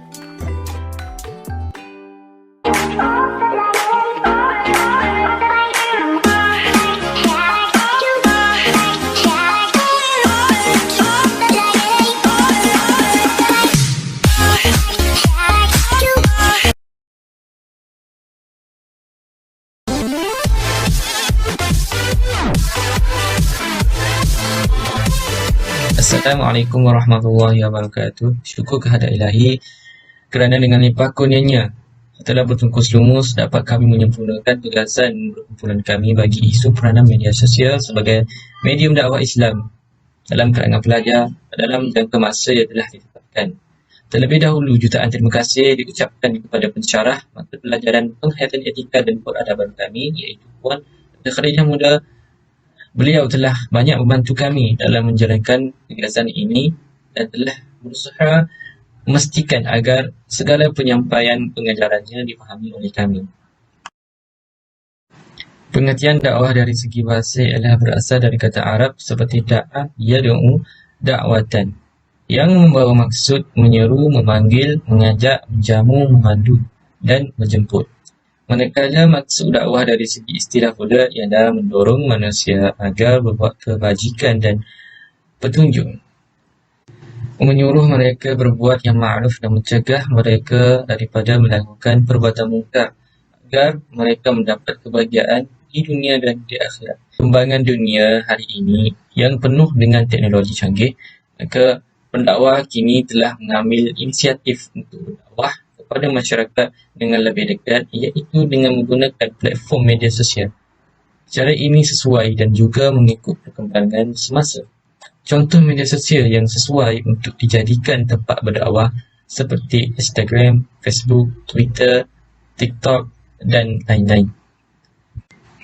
Assalamualaikum warahmatullahi wabarakatuh. Syukur kehadirat ilahi kerana dengan limpah kurnianya telah bertungkus lumus dapat kami menyempurnakan tugasan perkumpulan kami bagi isu peranan media sosial sebagai medium dakwah Islam dalam kalangan pelajar dalam jangka masa yang telah ditetapkan. Terlebih dahulu, jutaan terima kasih diucapkan kepada pensyarah mata pelajaran penghayatan etika dan peradaban kami, iaitu Puan Khadijah Muda. Beliau telah banyak membantu kami dalam menjalankan gagasan ini dan telah berusaha memastikan agar segala penyampaian pengajarannya dipahami oleh kami. Pengertian dakwah dari segi bahasa ialah berasal dari kata Arab seperti da'a, yad'u, da'watan, yang membawa maksud menyeru, memanggil, mengajak, menjamu, memandu dan menjemput. Manakala maksud dakwah dari segi istilah pula ialah mendorong manusia agar berbuat kebajikan dan petunjuk, menyuruh mereka berbuat yang ma'ruf dan mencegah mereka daripada melakukan perbuatan mungkar agar mereka mendapat kebahagiaan di dunia dan di akhirat. Perkembangan dunia hari ini yang penuh dengan teknologi canggih, maka pendakwah kini telah mengambil inisiatif untuk berdakwah kepada masyarakat dengan lebih dekat, iaitu dengan menggunakan platform media sosial. Cara ini sesuai dan juga mengikut perkembangan semasa. Contoh media sosial yang sesuai untuk dijadikan tempat berdakwah seperti Instagram, Facebook, Twitter, TikTok dan lain-lain.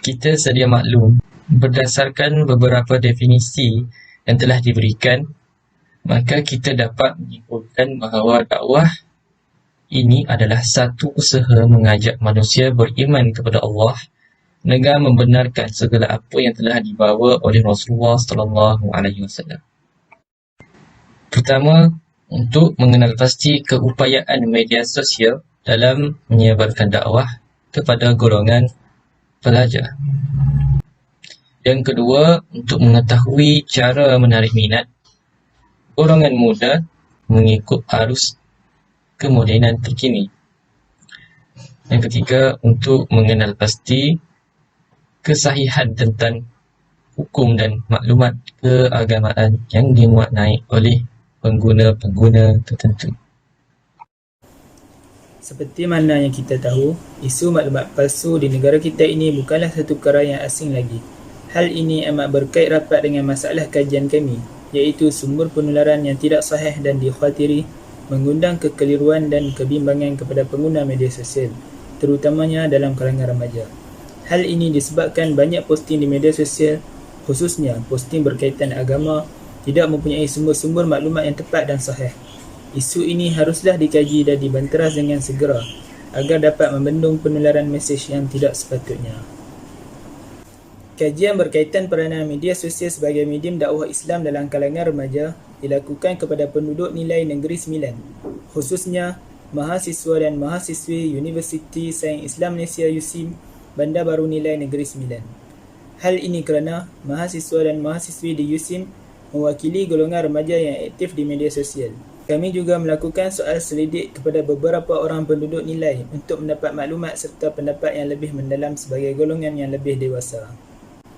Kita sedia maklum, berdasarkan beberapa definisi yang telah diberikan, maka kita dapat menyimpulkan bahawa dakwah ini adalah satu usaha mengajak manusia beriman kepada Allah dengan membenarkan segala apa yang telah dibawa oleh Rasulullah SAW. Pertama, untuk mengenal pasti keupayaan media sosial dalam menyebarkan dakwah kepada golongan pelajar. Yang kedua, untuk mengetahui cara menarik minat golongan muda mengikut arus kemodenan terkini. Yang ketiga, untuk mengenal pasti kesahihan tentang hukum dan maklumat keagamaan yang dimuat naik oleh pengguna-pengguna tertentu. Seperti mana yang kita tahu, isu maklumat palsu di negara kita ini bukanlah satu perkara yang asing lagi. Hal ini amat berkait rapat dengan masalah kajian kami, iaitu sumber penularan yang tidak sahih dan dikhawatiri mengundang kekeliruan dan kebimbangan kepada pengguna media sosial, terutamanya dalam kalangan remaja. Hal ini disebabkan banyak posting di media sosial, khususnya posting berkaitan agama, tidak mempunyai sumber-sumber maklumat yang tepat dan sahih. Isu ini haruslah dikaji dan dibanteras dengan segera agar dapat membendung penularan mesej yang tidak sepatutnya. Kajian berkaitan peranan media sosial sebagai medium dakwah Islam dalam kalangan remaja dilakukan kepada penduduk nilai Negeri Sembilan, khususnya mahasiswa dan mahasiswi Universiti Sains Islam Malaysia USIM Bandar Baru Nilai Negeri Sembilan. Hal ini kerana mahasiswa dan mahasiswi di USIM mewakili golongan remaja yang aktif di media sosial. Kami juga melakukan soal selidik kepada beberapa orang penduduk nilai untuk mendapat maklumat serta pendapat yang lebih mendalam sebagai golongan yang lebih dewasa.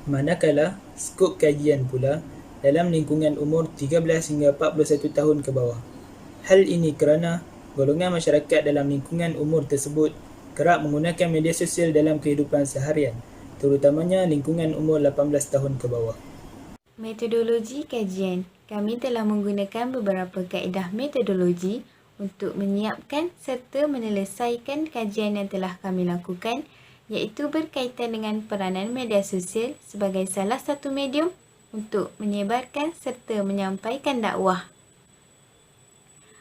Manakala, skop kajian pula dalam lingkungan umur 13 hingga 41 tahun ke bawah. Hal ini kerana golongan masyarakat dalam lingkungan umur tersebut kerap menggunakan media sosial dalam kehidupan seharian, terutamanya lingkungan umur 18 tahun ke bawah. Metodologi kajian. Kami telah menggunakan beberapa kaedah metodologi untuk menyiapkan serta menyelesaikan kajian yang telah kami lakukan, iaitu berkaitan dengan peranan media sosial sebagai salah satu medium untuk menyebarkan serta menyampaikan dakwah.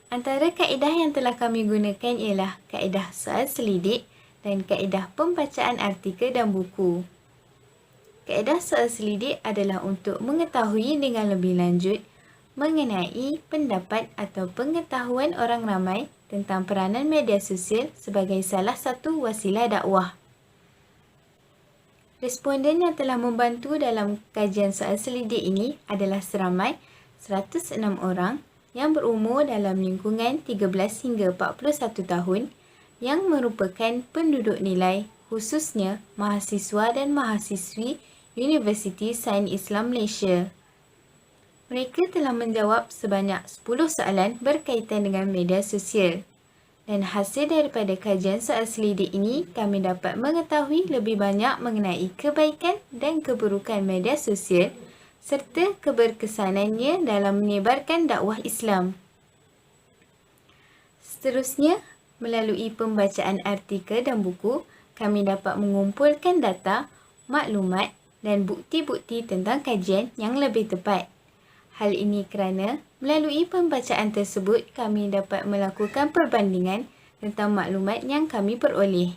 Antara kaedah yang telah kami gunakan ialah kaedah soal selidik dan kaedah pembacaan artikel dan buku. Kaedah soal selidik adalah untuk mengetahui dengan lebih lanjut mengenai pendapat atau pengetahuan orang ramai tentang peranan media sosial sebagai salah satu wasilah dakwah. Responden yang telah membantu dalam kajian soal selidik ini adalah seramai 106 orang yang berumur dalam lingkungan 13 hingga 41 tahun yang merupakan penduduk nilai, khususnya mahasiswa dan mahasiswi Universiti Sains Islam Malaysia. Mereka telah menjawab sebanyak 10 soalan berkaitan dengan media sosial. Dan hasil daripada kajian soal selidik ini, kami dapat mengetahui lebih banyak mengenai kebaikan dan keburukan media sosial serta keberkesanannya dalam menyebarkan dakwah Islam. Seterusnya, melalui pembacaan artikel dan buku, kami dapat mengumpulkan data, maklumat dan bukti-bukti tentang kajian yang lebih tepat. Hal ini kerana melalui pembacaan tersebut kami dapat melakukan perbandingan tentang maklumat yang kami peroleh.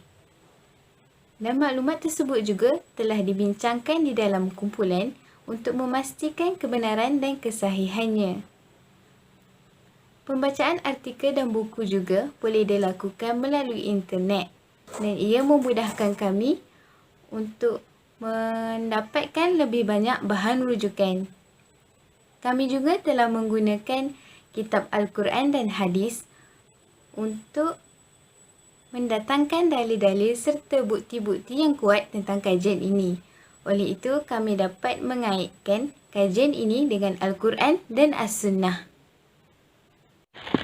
Dan maklumat tersebut juga telah dibincangkan di dalam kumpulan untuk memastikan kebenaran dan kesahihannya. Pembacaan artikel dan buku juga boleh dilakukan melalui internet dan ia memudahkan kami untuk mendapatkan lebih banyak bahan rujukan. Kami juga telah menggunakan kitab Al-Quran dan hadis untuk mendatangkan dalil-dalil serta bukti-bukti yang kuat tentang kajian ini. Oleh itu, kami dapat mengaitkan kajian ini dengan Al-Quran dan As-Sunnah.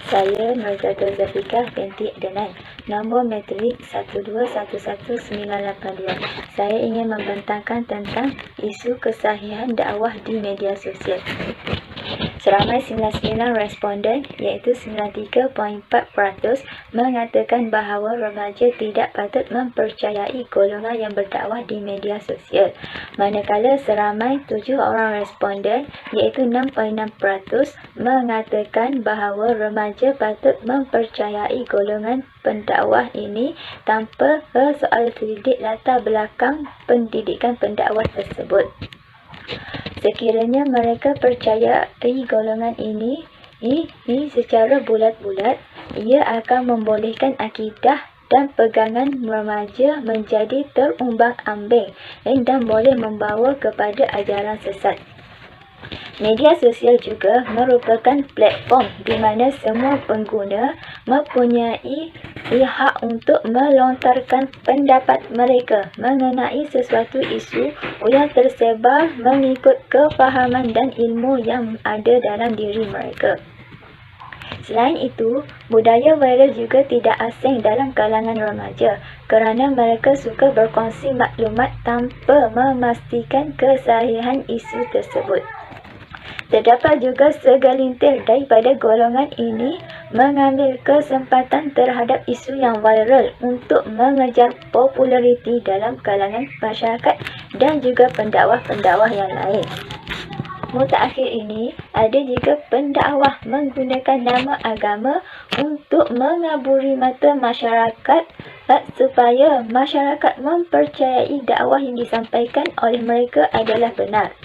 Saya Nurzatul Zafikah binti Adnan, nombor matrik 1211982. Saya ingin membentangkan tentang isu kesahihan dakwah di media sosial. Seramai 99 responden iaitu 93.4% mengatakan bahawa remaja tidak patut mempercayai golongan yang berdakwah di media sosial. Manakala seramai 7 orang responden iaitu 6.6% mengatakan bahawa remaja patut mempercayai golongan pendakwah ini tanpa soal selidik latar belakang pendidikan pendakwah tersebut. Sekiranya mereka percayai golongan ini secara bulat-bulat, ia akan membolehkan akidah dan pegangan remaja menjadi terumbang-ambing dan boleh membawa kepada ajaran sesat. Media sosial juga merupakan platform di mana semua pengguna mempunyai hak untuk melontarkan pendapat mereka mengenai sesuatu isu yang tersebar mengikut kefahaman dan ilmu yang ada dalam diri mereka. Selain itu, budaya viral juga tidak asing dalam kalangan remaja kerana mereka suka berkongsi maklumat tanpa memastikan kesahihan isu tersebut. Terdapat juga segelintir daripada golongan ini mengambil kesempatan terhadap isu yang viral untuk mengejar populariti dalam kalangan masyarakat dan juga pendakwah-pendakwah yang lain. Mutakhir ini, ada juga pendakwah menggunakan nama agama untuk mengaburi mata masyarakat supaya masyarakat mempercayai dakwah yang disampaikan oleh mereka adalah benar.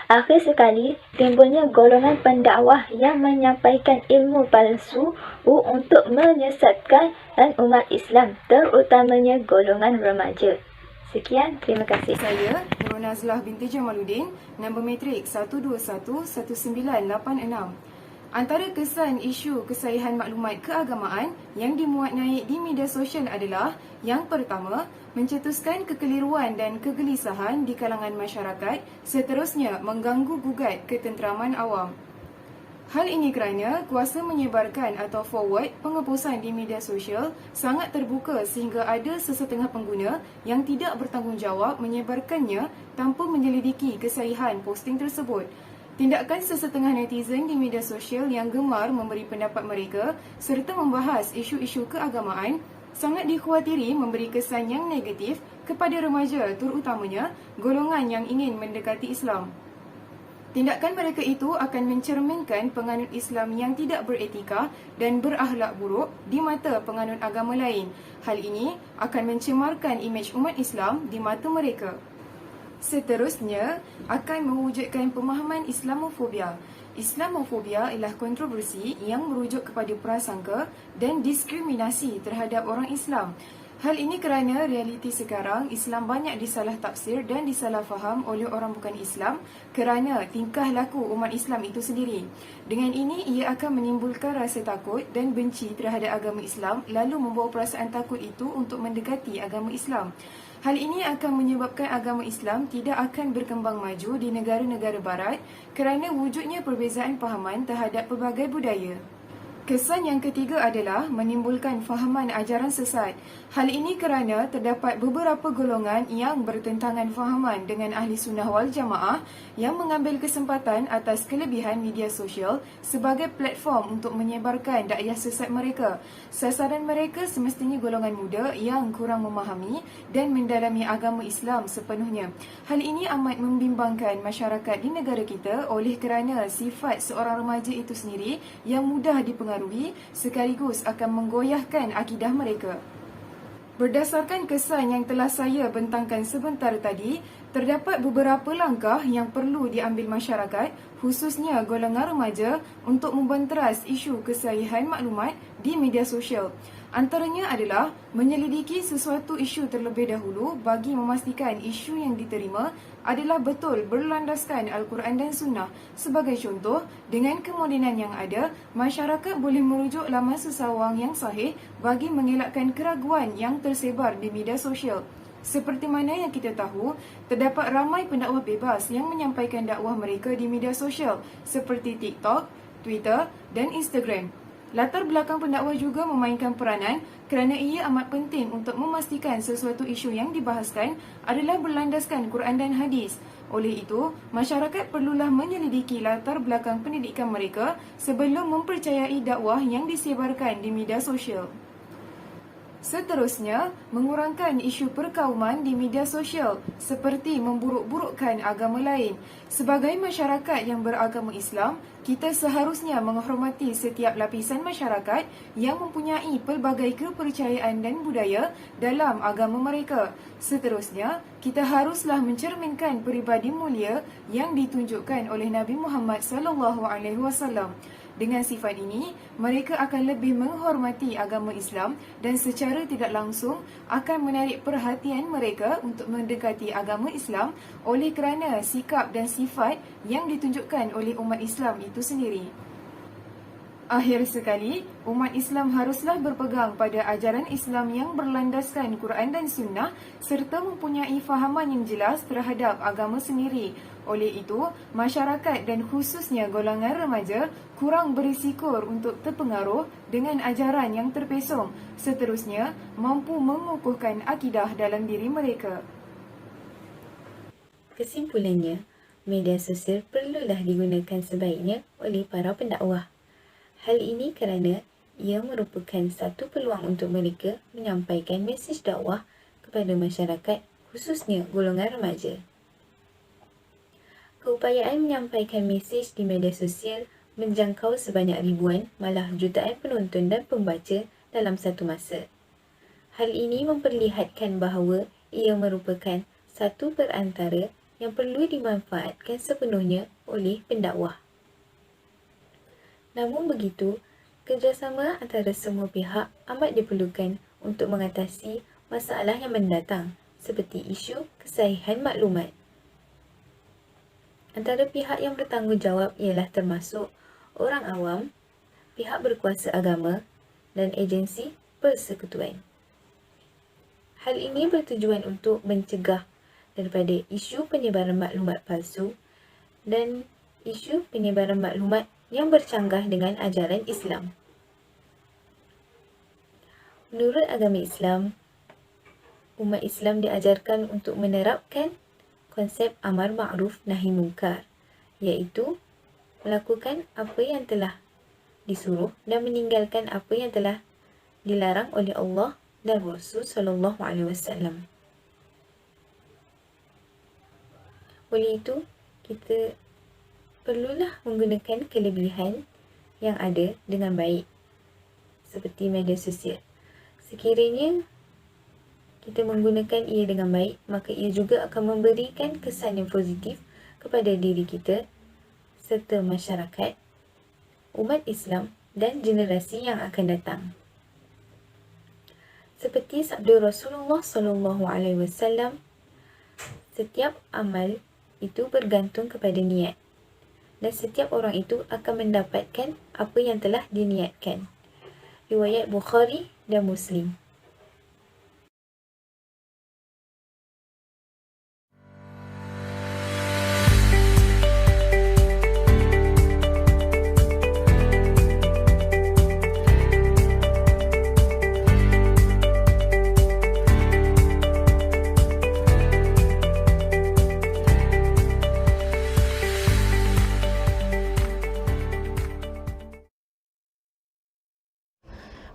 Akhir sekali, timbulnya golongan pendakwah yang menyampaikan ilmu palsu untuk menyesatkan umat Islam, terutamanya golongan remaja. Sekian, terima kasih. Saya, Nur Nazlah binti Jamaluddin, nombor matrik 1211986. Antara kesan isu kesahihan maklumat keagamaan yang dimuat naik di media sosial adalah yang pertama, mencetuskan kekeliruan dan kegelisahan di kalangan masyarakat, seterusnya mengganggu gugat ketenteraman awam. Hal ini kerana kuasa menyebarkan atau forward penghapusan di media sosial sangat terbuka sehingga ada sesetengah pengguna yang tidak bertanggungjawab menyebarkannya tanpa menyelidiki kesahihan posting tersebut. Tindakan sesetengah netizen di media sosial yang gemar memberi pendapat mereka serta membahas isu-isu keagamaan sangat dikhawatiri memberi kesan yang negatif kepada remaja, terutamanya golongan yang ingin mendekati Islam. Tindakan mereka itu akan mencerminkan penganut Islam yang tidak beretika dan berakhlak buruk di mata penganut agama lain. Hal ini akan mencemarkan imej umat Islam di mata mereka. Seterusnya, akan mewujudkan pemahaman Islamofobia. Islamofobia ialah kontroversi yang merujuk kepada prasangka dan diskriminasi terhadap orang Islam. Hal ini kerana realiti sekarang Islam banyak disalah tafsir dan disalah faham oleh orang bukan Islam kerana tingkah laku umat Islam itu sendiri. Dengan ini, ia akan menimbulkan rasa takut dan benci terhadap agama Islam lalu membawa perasaan takut itu untuk mendekati agama Islam. Hal ini akan menyebabkan agama Islam tidak akan berkembang maju di negara-negara barat kerana wujudnya perbezaan pahaman terhadap pelbagai budaya. Kesan yang ketiga adalah menimbulkan fahaman ajaran sesat. Hal ini kerana terdapat beberapa golongan yang bertentangan fahaman dengan ahli sunnah wal jamaah yang mengambil kesempatan atas kelebihan media sosial sebagai platform untuk menyebarkan dakwah sesat mereka. Sasaran mereka semestinya golongan muda yang kurang memahami dan mendalami agama Islam sepenuhnya. Hal ini amat membimbangkan masyarakat di negara kita oleh kerana sifat seorang remaja itu sendiri yang mudah dipengaruhi sekaligus akan menggoyahkan akidah mereka. Berdasarkan kesan yang telah saya bentangkan sebentar tadi, terdapat beberapa langkah yang perlu diambil masyarakat, khususnya golongan remaja, untuk membenteras isu kesahihan maklumat di media sosial. Antaranya adalah menyelidiki sesuatu isu terlebih dahulu bagi memastikan isu yang diterima adalah betul berlandaskan Al-Quran dan Sunnah. Sebagai contoh, dengan kemodenan yang ada, masyarakat boleh merujuk laman sesawang yang sahih bagi mengelakkan keraguan yang tersebar di media sosial. Seperti mana yang kita tahu, terdapat ramai pendakwah bebas yang menyampaikan dakwah mereka di media sosial seperti TikTok, Twitter dan Instagram. Latar belakang pendakwah juga memainkan peranan kerana ia amat penting untuk memastikan sesuatu isu yang dibahaskan adalah berlandaskan Quran dan hadis. Oleh itu, masyarakat perlulah menyelidiki latar belakang pendidikan mereka sebelum mempercayai dakwah yang disebarkan di media sosial. Seterusnya, mengurangkan isu perkauman di media sosial seperti memburuk-burukkan agama lain. Sebagai masyarakat yang beragama Islam, kita seharusnya menghormati setiap lapisan masyarakat yang mempunyai pelbagai kepercayaan dan budaya dalam agama mereka. Seterusnya, kita haruslah mencerminkan peribadi mulia yang ditunjukkan oleh Nabi Muhammad SAW. Dengan sifat ini, mereka akan lebih menghormati agama Islam dan secara tidak langsung akan menarik perhatian mereka untuk mendekati agama Islam oleh kerana sikap dan sifat yang ditunjukkan oleh umat Islam itu sendiri. Akhir sekali, umat Islam haruslah berpegang pada ajaran Islam yang berlandaskan Quran dan Sunnah serta mempunyai fahaman yang jelas terhadap agama sendiri. Oleh itu, masyarakat dan khususnya golongan remaja kurang berisiko untuk terpengaruh dengan ajaran yang terpesong. Seterusnya, mampu mengukuhkan akidah dalam diri mereka. Kesimpulannya, media sosial perlulah digunakan sebaiknya oleh para pendakwah. Hal ini kerana ia merupakan satu peluang untuk mereka menyampaikan mesej dakwah kepada masyarakat, khususnya golongan remaja. Keupayaan menyampaikan mesej di media sosial menjangkau sebanyak ribuan, malah jutaan penonton dan pembaca dalam satu masa. Hal ini memperlihatkan bahawa ia merupakan satu perantara yang perlu dimanfaatkan sepenuhnya oleh pendakwah. Namun begitu, kerjasama antara semua pihak amat diperlukan untuk mengatasi masalah yang mendatang seperti isu kesahihan maklumat. Antara pihak yang bertanggungjawab ialah termasuk orang awam, pihak berkuasa agama dan agensi persekutuan. Hal ini bertujuan untuk mencegah daripada isu penyebaran maklumat palsu dan isu penyebaran maklumat yang bercanggah dengan ajaran Islam. Menurut agama Islam, umat Islam diajarkan untuk menerapkan konsep amar ma'ruf nahi munkar, iaitu melakukan apa yang telah disuruh dan meninggalkan apa yang telah dilarang oleh Allah dan Rasul SAW. Oleh itu, kita perlulah menggunakan kelebihan yang ada dengan baik seperti media sosial. Sekiranya kita menggunakan ia dengan baik, maka ia juga akan memberikan kesan yang positif kepada diri kita serta masyarakat, umat Islam dan generasi yang akan datang. Seperti sabda Rasulullah SAW, setiap amal itu bergantung kepada niat. Dan setiap orang itu akan mendapatkan apa yang telah diniatkan. Riwayat Bukhari dan Muslim.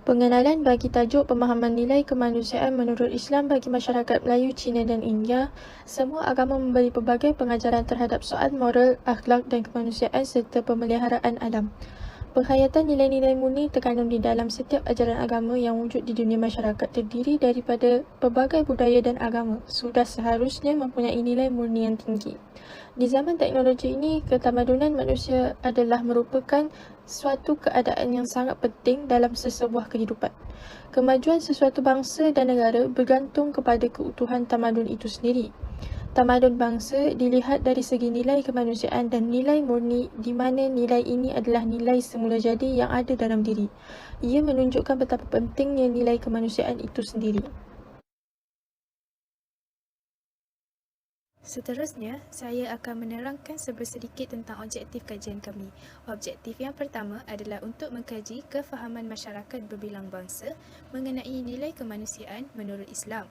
Pengenalan bagi tajuk pemahaman nilai kemanusiaan menurut Islam bagi masyarakat Melayu, Cina dan India. Semua agama memberi pelbagai pengajaran terhadap soal moral, akhlak dan kemanusiaan serta pemeliharaan alam. Penghayatan nilai-nilai murni terkandung di dalam setiap ajaran agama yang wujud di dunia masyarakat terdiri daripada pelbagai budaya dan agama. Sudah seharusnya mempunyai nilai murni yang tinggi. Di zaman teknologi ini, ketamadunan manusia adalah merupakan suatu keadaan yang sangat penting dalam sesebuah kehidupan. Kemajuan sesuatu bangsa dan negara bergantung kepada keutuhan tamadun itu sendiri. Tamadun bangsa dilihat dari segi nilai kemanusiaan dan nilai murni, di mana nilai ini adalah nilai semula jadi yang ada dalam diri. Ia menunjukkan betapa pentingnya nilai kemanusiaan itu sendiri. Seterusnya, saya akan menerangkan sedikit tentang objektif kajian kami. Objektif yang pertama adalah untuk mengkaji kefahaman masyarakat berbilang bangsa mengenai nilai kemanusiaan menurut Islam.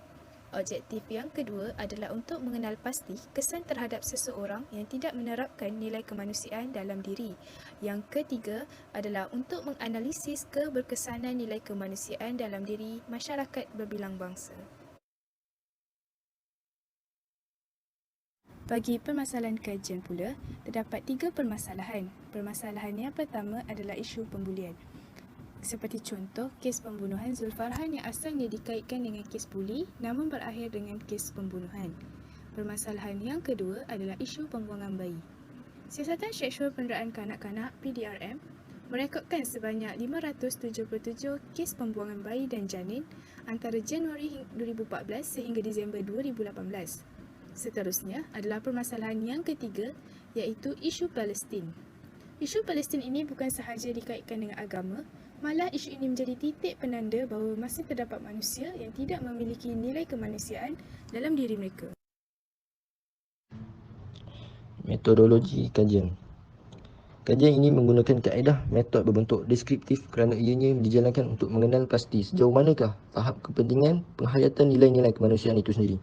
Objektif yang kedua adalah untuk mengenal pasti kesan terhadap seseorang yang tidak menerapkan nilai kemanusiaan dalam diri. Yang ketiga adalah untuk menganalisis keberkesanan nilai kemanusiaan dalam diri masyarakat berbilang bangsa. Bagi permasalahan kajian pula, terdapat 3 permasalahan. Permasalahan yang pertama adalah isu pembulian. Seperti contoh, kes pembunuhan Zulfarhan yang asalnya dikaitkan dengan kes buli namun berakhir dengan kes pembunuhan. Permasalahan yang kedua adalah isu pembuangan bayi. Siasatan Seksual Penderaan Kanak-kanak PDRM merekodkan sebanyak 577 kes pembuangan bayi dan janin antara Januari 2014 sehingga Disember 2018. Seterusnya adalah permasalahan yang ketiga, iaitu isu Palestin. Isu Palestin ini bukan sahaja dikaitkan dengan agama, malah isu ini menjadi titik penanda bahawa masih terdapat manusia yang tidak memiliki nilai kemanusiaan dalam diri mereka. Metodologi kajian. Kajian ini menggunakan kaedah metod berbentuk deskriptif kerana ianya dijalankan untuk mengenal pasti sejauh manakah tahap kepentingan penghayatan nilai-nilai kemanusiaan itu sendiri.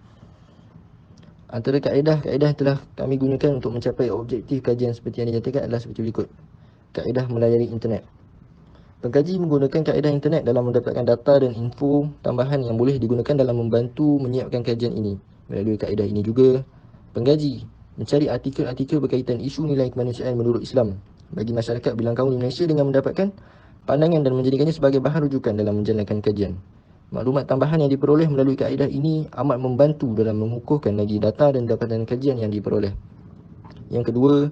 Antara kaedah-kaedah yang telah kami gunakan untuk mencapai objektif kajian seperti yang dinyatakan adalah seperti berikut. Kaedah melayari internet. Pengkaji menggunakan kaedah internet dalam mendapatkan data dan info tambahan yang boleh digunakan dalam membantu menyiapkan kajian ini. Melalui kaedah ini juga, pengkaji mencari artikel-artikel berkaitan isu nilai kemanusiaan menurut Islam bagi masyarakat bilang kaum Indonesia dengan mendapatkan pandangan dan menjadikannya sebagai bahan rujukan dalam menjalankan kajian. Maklumat tambahan yang diperoleh melalui kaedah ini amat membantu dalam mengukuhkan lagi data dan dapatan kajian yang diperoleh. Yang kedua,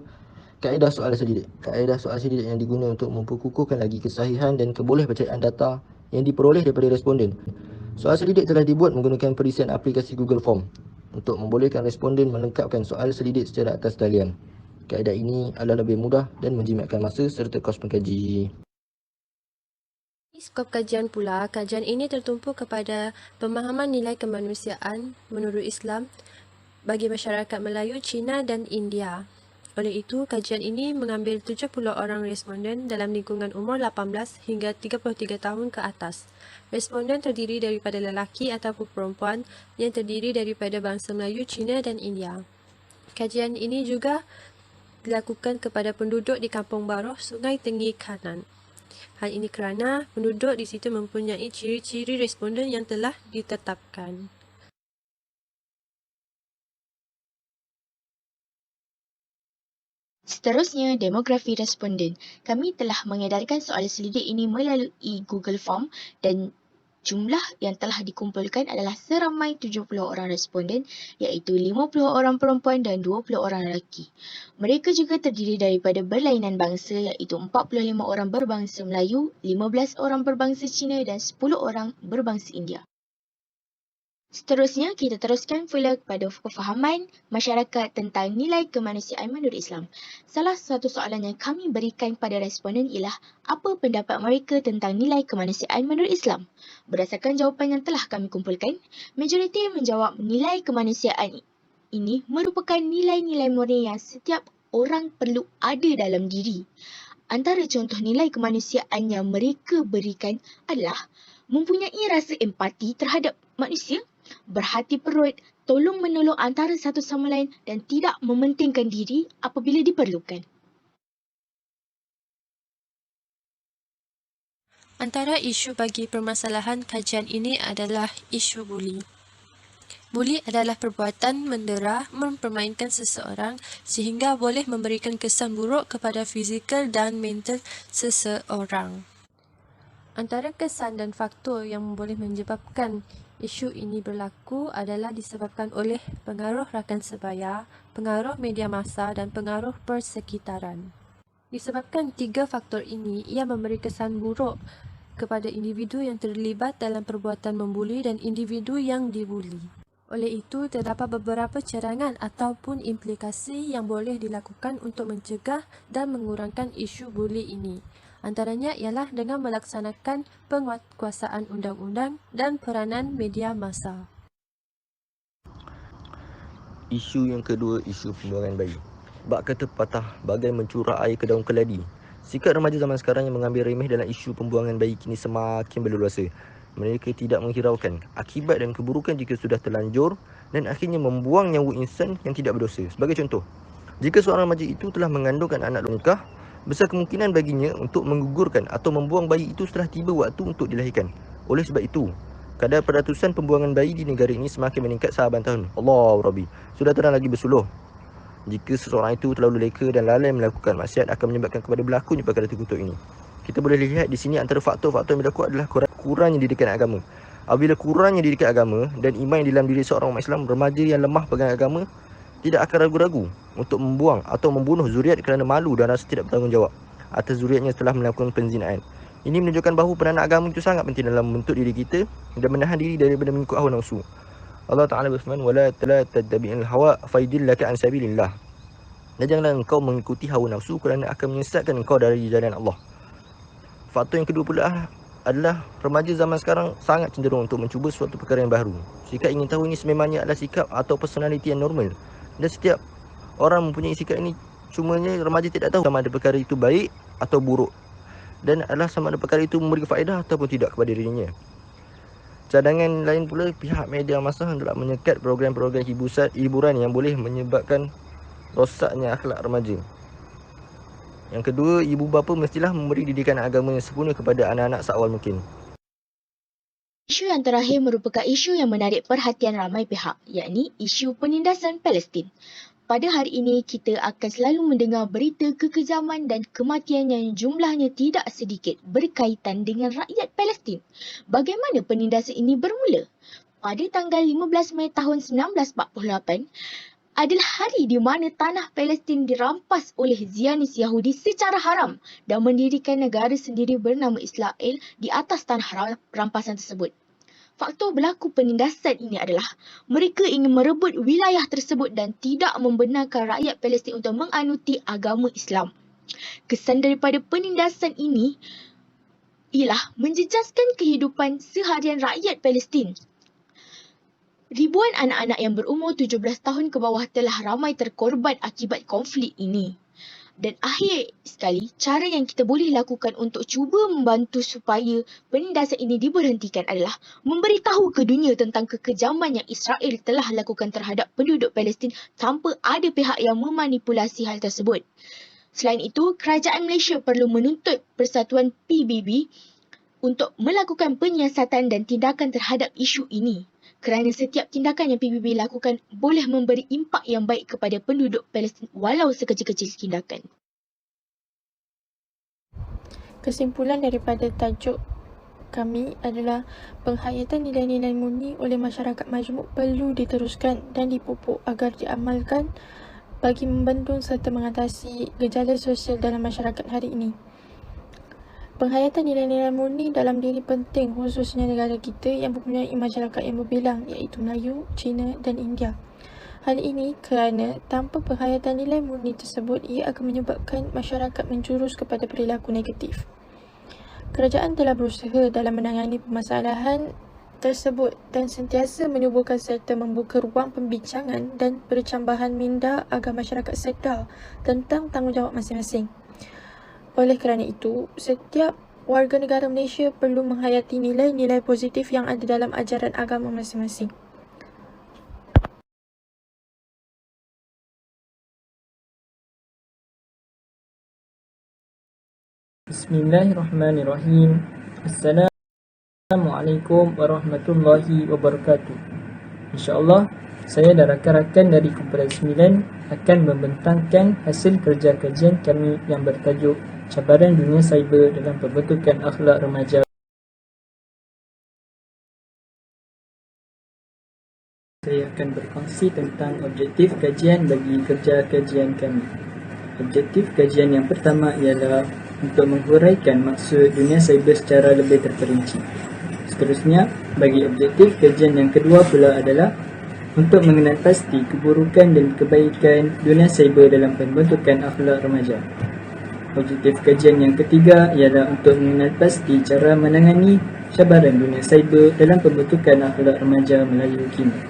kaedah soal selidik. Kaedah soal selidik yang digunakan untuk memperkukuhkan lagi kesahihan dan kebolehpercayaan data yang diperoleh daripada responden. Soal selidik telah dibuat menggunakan perisian aplikasi Google Form untuk membolehkan responden melengkapkan soal selidik secara atas talian. Kaedah ini adalah lebih mudah dan menjimatkan masa serta kos pengkaji. Di skop kajian pula, kajian ini tertumpu kepada pemahaman nilai kemanusiaan menurut Islam bagi masyarakat Melayu, Cina dan India. Oleh itu, kajian ini mengambil 70 orang responden dalam lingkungan umur 18 hingga 33 tahun ke atas. Responden terdiri daripada lelaki ataupun perempuan yang terdiri daripada bangsa Melayu, Cina dan India. Kajian ini juga dilakukan kepada penduduk di Kampung Baroh, Sungai Tinggi Kanan. Hal ini kerana penduduk di situ mempunyai ciri-ciri responden yang telah ditetapkan. Seterusnya, demografi responden. Kami telah mengedarkan soal selidik ini melalui Google Form dan jumlah yang telah dikumpulkan adalah seramai 70 orang responden iaitu 50 orang perempuan dan 20 orang lelaki. Mereka juga terdiri daripada berlainan bangsa iaitu 45 orang berbangsa Melayu, 15 orang berbangsa Cina dan 10 orang berbangsa India. Seterusnya, kita teruskan pula kepada kefahaman masyarakat tentang nilai kemanusiaan menurut Islam. Salah satu soalan yang kami berikan pada responden ialah apa pendapat mereka tentang nilai kemanusiaan menurut Islam. Berdasarkan jawapan yang telah kami kumpulkan, majoriti menjawab nilai kemanusiaan ini merupakan nilai-nilai murni yang setiap orang perlu ada dalam diri. Antara contoh nilai kemanusiaan yang mereka berikan adalah mempunyai rasa empati terhadap manusia, berhati perut, tolong menolong antara satu sama lain dan tidak mementingkan diri apabila diperlukan. Antara isu bagi permasalahan kajian ini adalah isu buli. Buli adalah perbuatan mendera, mempermainkan seseorang sehingga boleh memberikan kesan buruk kepada fizikal dan mental seseorang. Antara kesan dan faktor yang boleh menyebabkan isu ini berlaku adalah disebabkan oleh pengaruh rakan sebaya, pengaruh media massa dan pengaruh persekitaran. Disebabkan tiga faktor ini, ia memberi kesan buruk kepada individu yang terlibat dalam perbuatan membuli dan individu yang dibuli. Oleh itu, terdapat beberapa cadangan ataupun implikasi yang boleh dilakukan untuk mencegah dan mengurangkan isu buli ini. Antaranya ialah dengan melaksanakan penguatkuasaan undang-undang dan peranan media massa. Isu yang kedua, isu pembuangan bayi. Bak kata patah, bagai mencurah air ke daun keladi. Sikap remaja zaman sekarang yang mengambil remeh dalam isu pembuangan bayi kini semakin berleluasa. Mereka tidak menghiraukan akibat dan keburukan jika sudah terlanjur dan akhirnya membuang nyawa insan yang tidak berdosa. Sebagai contoh, jika seorang remaja itu telah mengandungkan anak nikah, besar kemungkinan baginya untuk menggugurkan atau membuang bayi itu setelah tiba waktu untuk dilahirkan. Oleh sebab itu, kadar peratusan pembuangan bayi di negara ini semakin meningkat sahabat tahun. Allah Rabbi, sudah terang lagi bersuluh. Jika seseorang itu terlalu leka dan lalai melakukan maksiat akan menyebabkan kepada berlakunya perkara terkutuk ini. Kita boleh lihat di sini antara faktor-faktor yang berlaku adalah kurangnya didikan agama. Apabila kurangnya didikan agama dan iman dalam diri seorang umat Islam, remaja yang lemah pegang agama tidak akan ragu-ragu untuk membuang atau membunuh zuriat kerana malu dan rasa tidak bertanggungjawab atas zuriatnya setelah melakukan penzinaan. Ini menunjukkan bahawa peranan agama itu sangat penting dalam membentuk diri kita dan menahan diri daripada mengikut hawa nafsu. Allah Ta'ala berfirman, "Wala tattabi'il hawa faydillaka an sabilillah." Dan janganlah engkau mengikuti hawa nafsu kerana akan menyesatkan engkau dari jalan Allah. Faktor yang kedua pula adalah remaja zaman sekarang sangat cenderung untuk mencuba suatu perkara yang baru. Sikap ingin tahu ini sememangnya adalah sikap atau personaliti yang normal. Dan setiap orang mempunyai sikap ini, cumanya remaja tidak tahu sama ada perkara itu baik atau buruk. Dan adalah sama ada perkara itu memberi faedah ataupun tidak kepada dirinya. Cadangan lain pula, pihak media massa hendak menyekat program-program hiburan yang boleh menyebabkan rosaknya akhlak remaja. Yang kedua, ibu bapa mestilah memberi didikan agama yang sempurna kepada anak-anak seawal mungkin. Isu yang terakhir merupakan isu yang menarik perhatian ramai pihak, yakni isu penindasan Palestin. Pada hari ini, kita akan selalu mendengar berita kekejaman dan kematian yang jumlahnya tidak sedikit berkaitan dengan rakyat Palestin. Bagaimana penindasan ini bermula? Pada tanggal 15 Mei tahun 1948, adalah hari di mana tanah Palestin dirampas oleh Zionis Yahudi secara haram dan mendirikan negara sendiri bernama Israel di atas tanah rampasan tersebut. Faktor berlaku penindasan ini adalah mereka ingin merebut wilayah tersebut dan tidak membenarkan rakyat Palestin untuk menganuti agama Islam. Kesan daripada penindasan ini ialah menjejaskan kehidupan seharian rakyat Palestin. Ribuan anak-anak yang berumur 17 tahun ke bawah telah ramai terkorban akibat konflik ini. Dan akhir sekali, cara yang kita boleh lakukan untuk cuba membantu supaya penindasan ini diberhentikan adalah memberitahu ke dunia tentang kekejaman yang Israel telah lakukan terhadap penduduk Palestin tanpa ada pihak yang memanipulasi hal tersebut. Selain itu, kerajaan Malaysia perlu menuntut Persatuan PBB untuk melakukan penyiasatan dan tindakan terhadap isu ini. Kerana setiap tindakan yang PBB lakukan boleh memberi impak yang baik kepada penduduk Palestin walau sekecil-kecil tindakan. Kesimpulan daripada tajuk kami adalah penghayatan nilai-nilai murni oleh masyarakat majmuk perlu diteruskan dan dipupuk agar diamalkan bagi membendung serta mengatasi gejala sosial dalam masyarakat hari ini. Penghayatan nilai-nilai murni dalam diri penting khususnya negara kita yang mempunyai masyarakat yang berbilang iaitu Melayu, Cina dan India. Hal ini kerana tanpa penghayatan nilai murni tersebut ia akan menyebabkan masyarakat menjurus kepada perilaku negatif. Kerajaan telah berusaha dalam menangani permasalahan tersebut dan sentiasa menubuhkan serta membuka ruang pembincangan dan percambahan minda agar masyarakat sedar tentang tanggungjawab masing-masing. Oleh kerana itu, setiap warga negara Malaysia perlu menghayati nilai-nilai positif yang ada dalam ajaran agama masing-masing. Bismillahirrahmanirrahim. Assalamualaikum warahmatullahi wabarakatuh. InsyaAllah, saya dan rakan-rakan dari kumpulan 9 akan membentangkan hasil kerja kajian kami yang bertajuk Cabaran Dunia Cyber dalam Pembentukan Akhlak Remaja. Saya akan berkongsi tentang objektif kajian bagi kerja kajian kami. Objektif kajian yang pertama ialah untuk menghuraikan maksud dunia cyber secara lebih terperinci. Seterusnya, bagi objektif kajian yang kedua pula adalah untuk mengenal pasti keburukan dan kebaikan dunia cyber dalam pembentukan akhlak remaja. Objektif kajian yang ketiga ialah untuk mengenal pasti cara menangani cabaran dunia cyber dalam pembentukan akhlak remaja Melayu kini.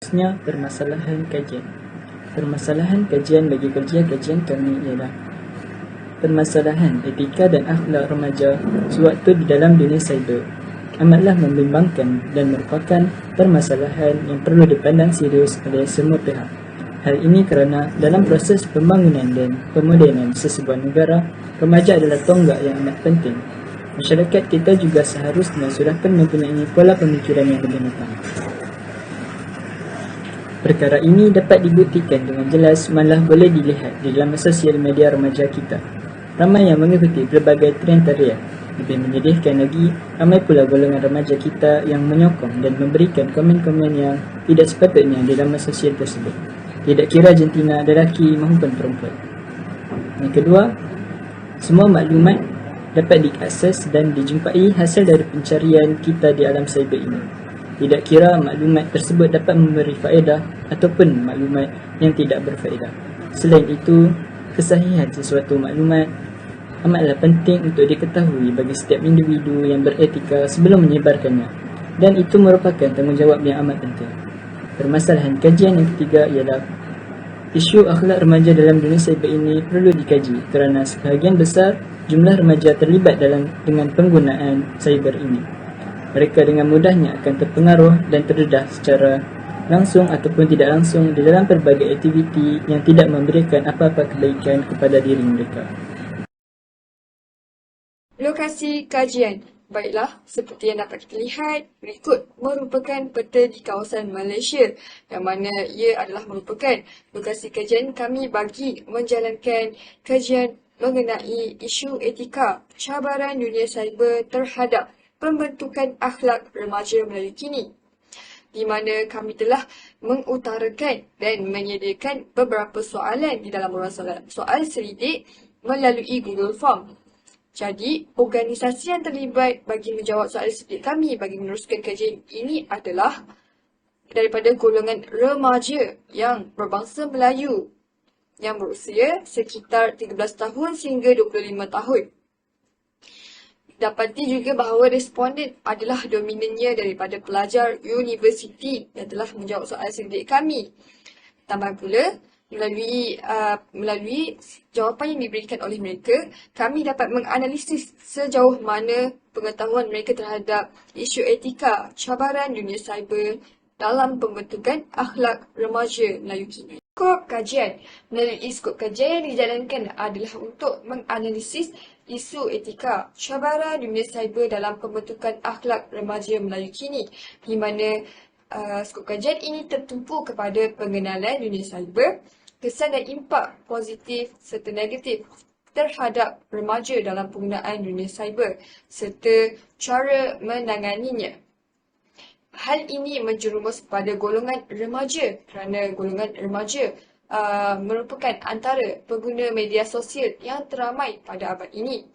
Seterusnya, permasalahan kajian. Permasalahan kajian bagi kerja kajian kami ialah permasalahan etika dan akhlak remaja sewaktu di dalam dunia cyber amatlah membimbangkan dan merupakan permasalahan yang perlu dipandang serius oleh semua pihak. Hal ini kerana dalam proses pembangunan dan pemodenan sesebuah negara, remaja adalah tonggak yang amat penting. Masyarakat kita juga seharusnya sudah pun mempunyai pola pemikiran yang lebih matang. Perkara ini dapat dibuktikan dengan jelas malah boleh dilihat di dalam sosial media remaja kita. Ramai yang mengikuti berbagai trend tarian. Lebih menyedihkan lagi, ramai pula golongan remaja kita yang menyokong dan memberikan komen-komen yang tidak sepatutnya di dalam sosial tersebut. Tidak kira jantina lelaki maupun perempuan. Yang kedua, semua maklumat dapat diakses dan dijumpai hasil dari pencarian kita di alam cyber ini. Tidak kira maklumat tersebut dapat memberi faedah ataupun maklumat yang tidak berfaedah. Selain itu, kesahihan sesuatu maklumat amatlah penting untuk diketahui bagi setiap individu yang beretika sebelum menyebarkannya, dan itu merupakan tanggungjawab yang amat penting. Permasalahan kajian yang ketiga ialah isu akhlak remaja dalam dunia cyber ini perlu dikaji kerana sebahagian besar jumlah remaja terlibat dengan penggunaan cyber ini. Mereka dengan mudahnya akan terpengaruh dan terdedah secara langsung ataupun tidak langsung di dalam pelbagai aktiviti yang tidak memberikan apa-apa kebaikan kepada diri mereka. Lokasi kajian. Baiklah, seperti yang dapat kita lihat, berikut merupakan peta di kawasan Malaysia yang mana ia adalah merupakan lokasi kajian kami bagi menjalankan kajian mengenai isu etika cabaran dunia cyber terhadap pembentukan akhlak remaja Melayu kini, di mana kami telah mengutarakan dan menyediakan beberapa soalan di dalam soal selidik melalui Google Form. Jadi, organisasi yang terlibat bagi menjawab soal selidik kami bagi meneruskan kajian ini adalah daripada golongan remaja yang berbangsa Melayu yang berusia sekitar 13 tahun sehingga 25 tahun. Dapati juga bahawa responden adalah dominannya daripada pelajar universiti yang telah menjawab soal selidik kami. Tambah pula, melalui jawapan yang diberikan oleh mereka, kami dapat menganalisis sejauh mana pengetahuan mereka terhadap isu etika cabaran dunia cyber dalam pembentukan akhlak remaja Melayu kini. Skop kajian. Melalui skop kajian yang dijalankan adalah untuk menganalisis isu etika cabaran dunia cyber dalam pembentukan akhlak remaja Melayu kini, di mana skop kajian ini tertumpu kepada pengenalan dunia cyber, kesan dan impak positif serta negatif terhadap remaja dalam penggunaan dunia cyber serta cara menanganinya. Hal ini menjerumus pada golongan remaja kerana golongan remaja merupakan antara pengguna media sosial yang teramai pada abad ini.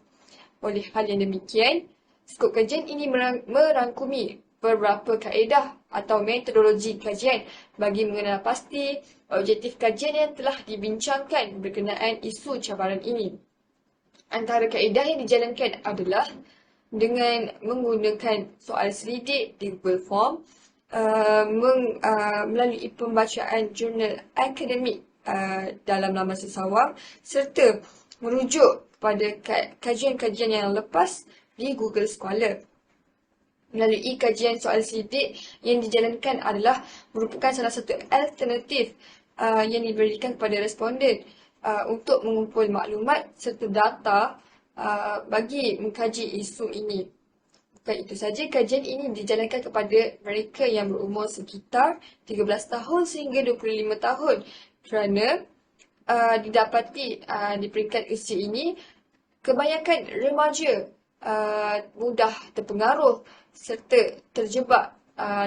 Oleh hal yang demikian, skop kajian ini merangkumi beberapa kaedah atau metodologi kajian bagi mengenal pasti objektif kajian yang telah dibincangkan berkenaan isu cabaran ini. Antara kaedah yang dijalankan adalah dengan menggunakan soal selidik di Google Form, melalui pembacaan jurnal akademik dalam laman sesawang serta merujuk pada kajian-kajian yang lepas di Google Scholar. Melalui kajian soal selidik yang dijalankan adalah merupakan salah satu alternatif yang diberikan kepada responden untuk mengumpul maklumat serta data bagi mengkaji isu ini. Bukan itu saja, kajian ini dijalankan kepada mereka yang berumur sekitar 13 tahun sehingga 25 tahun kerana didapati di peringkat usia ini kebanyakan remaja mudah terpengaruh serta terjebak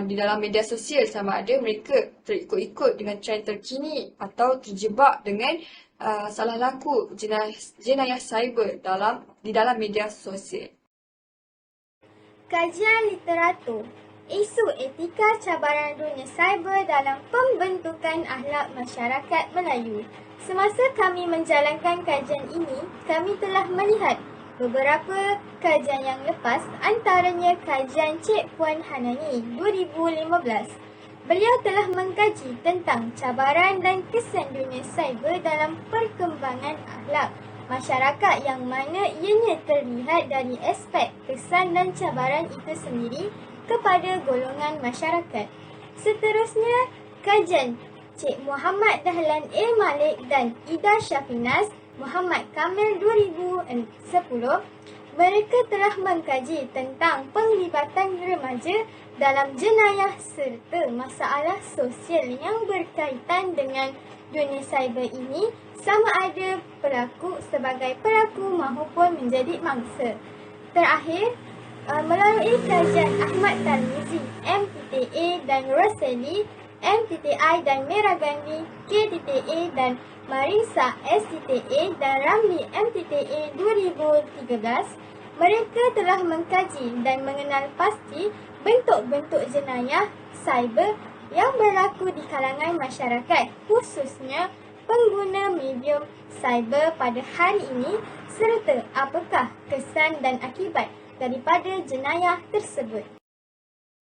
di dalam media sosial, sama ada mereka terikut-ikut dengan trend terkini atau terjebak dengan salah laku jenayah cyber di dalam media sosial. Kajian literatur, isu etika cabaran dunia cyber dalam pembentukan akhlak masyarakat Melayu. Semasa kami menjalankan kajian ini, kami telah melihat beberapa kajian yang lepas, antaranya kajian Cik Puan Hanani 2015. Beliau telah mengkaji tentang cabaran dan kesan dunia cyber dalam perkembangan akhlak masyarakat, yang mana ianya terlihat dari aspek kesan dan cabaran itu sendiri kepada golongan masyarakat. Seterusnya, kajian Cik Muhammad Dahlan Malik dan Ida Syafinas Muhammad Kamil 2010. Mereka telah mengkaji tentang penglibatan remaja dalam jenayah serta masalah sosial yang berkaitan dengan dunia cyber ini, sama ada pelaku sebagai pelaku maupun menjadi mangsa. Terakhir, melalui kajian Ahmad Tarmizi, MTTA dan Roseli, MTTI dan Meragandi, KTTA dan Marisa STTA dan Ramli MTTA 2013, mereka telah mengkaji dan mengenal pasti bentuk-bentuk jenayah cyber yang berlaku di kalangan masyarakat, khususnya pengguna medium cyber pada hari ini, serta apakah kesan dan akibat daripada jenayah tersebut.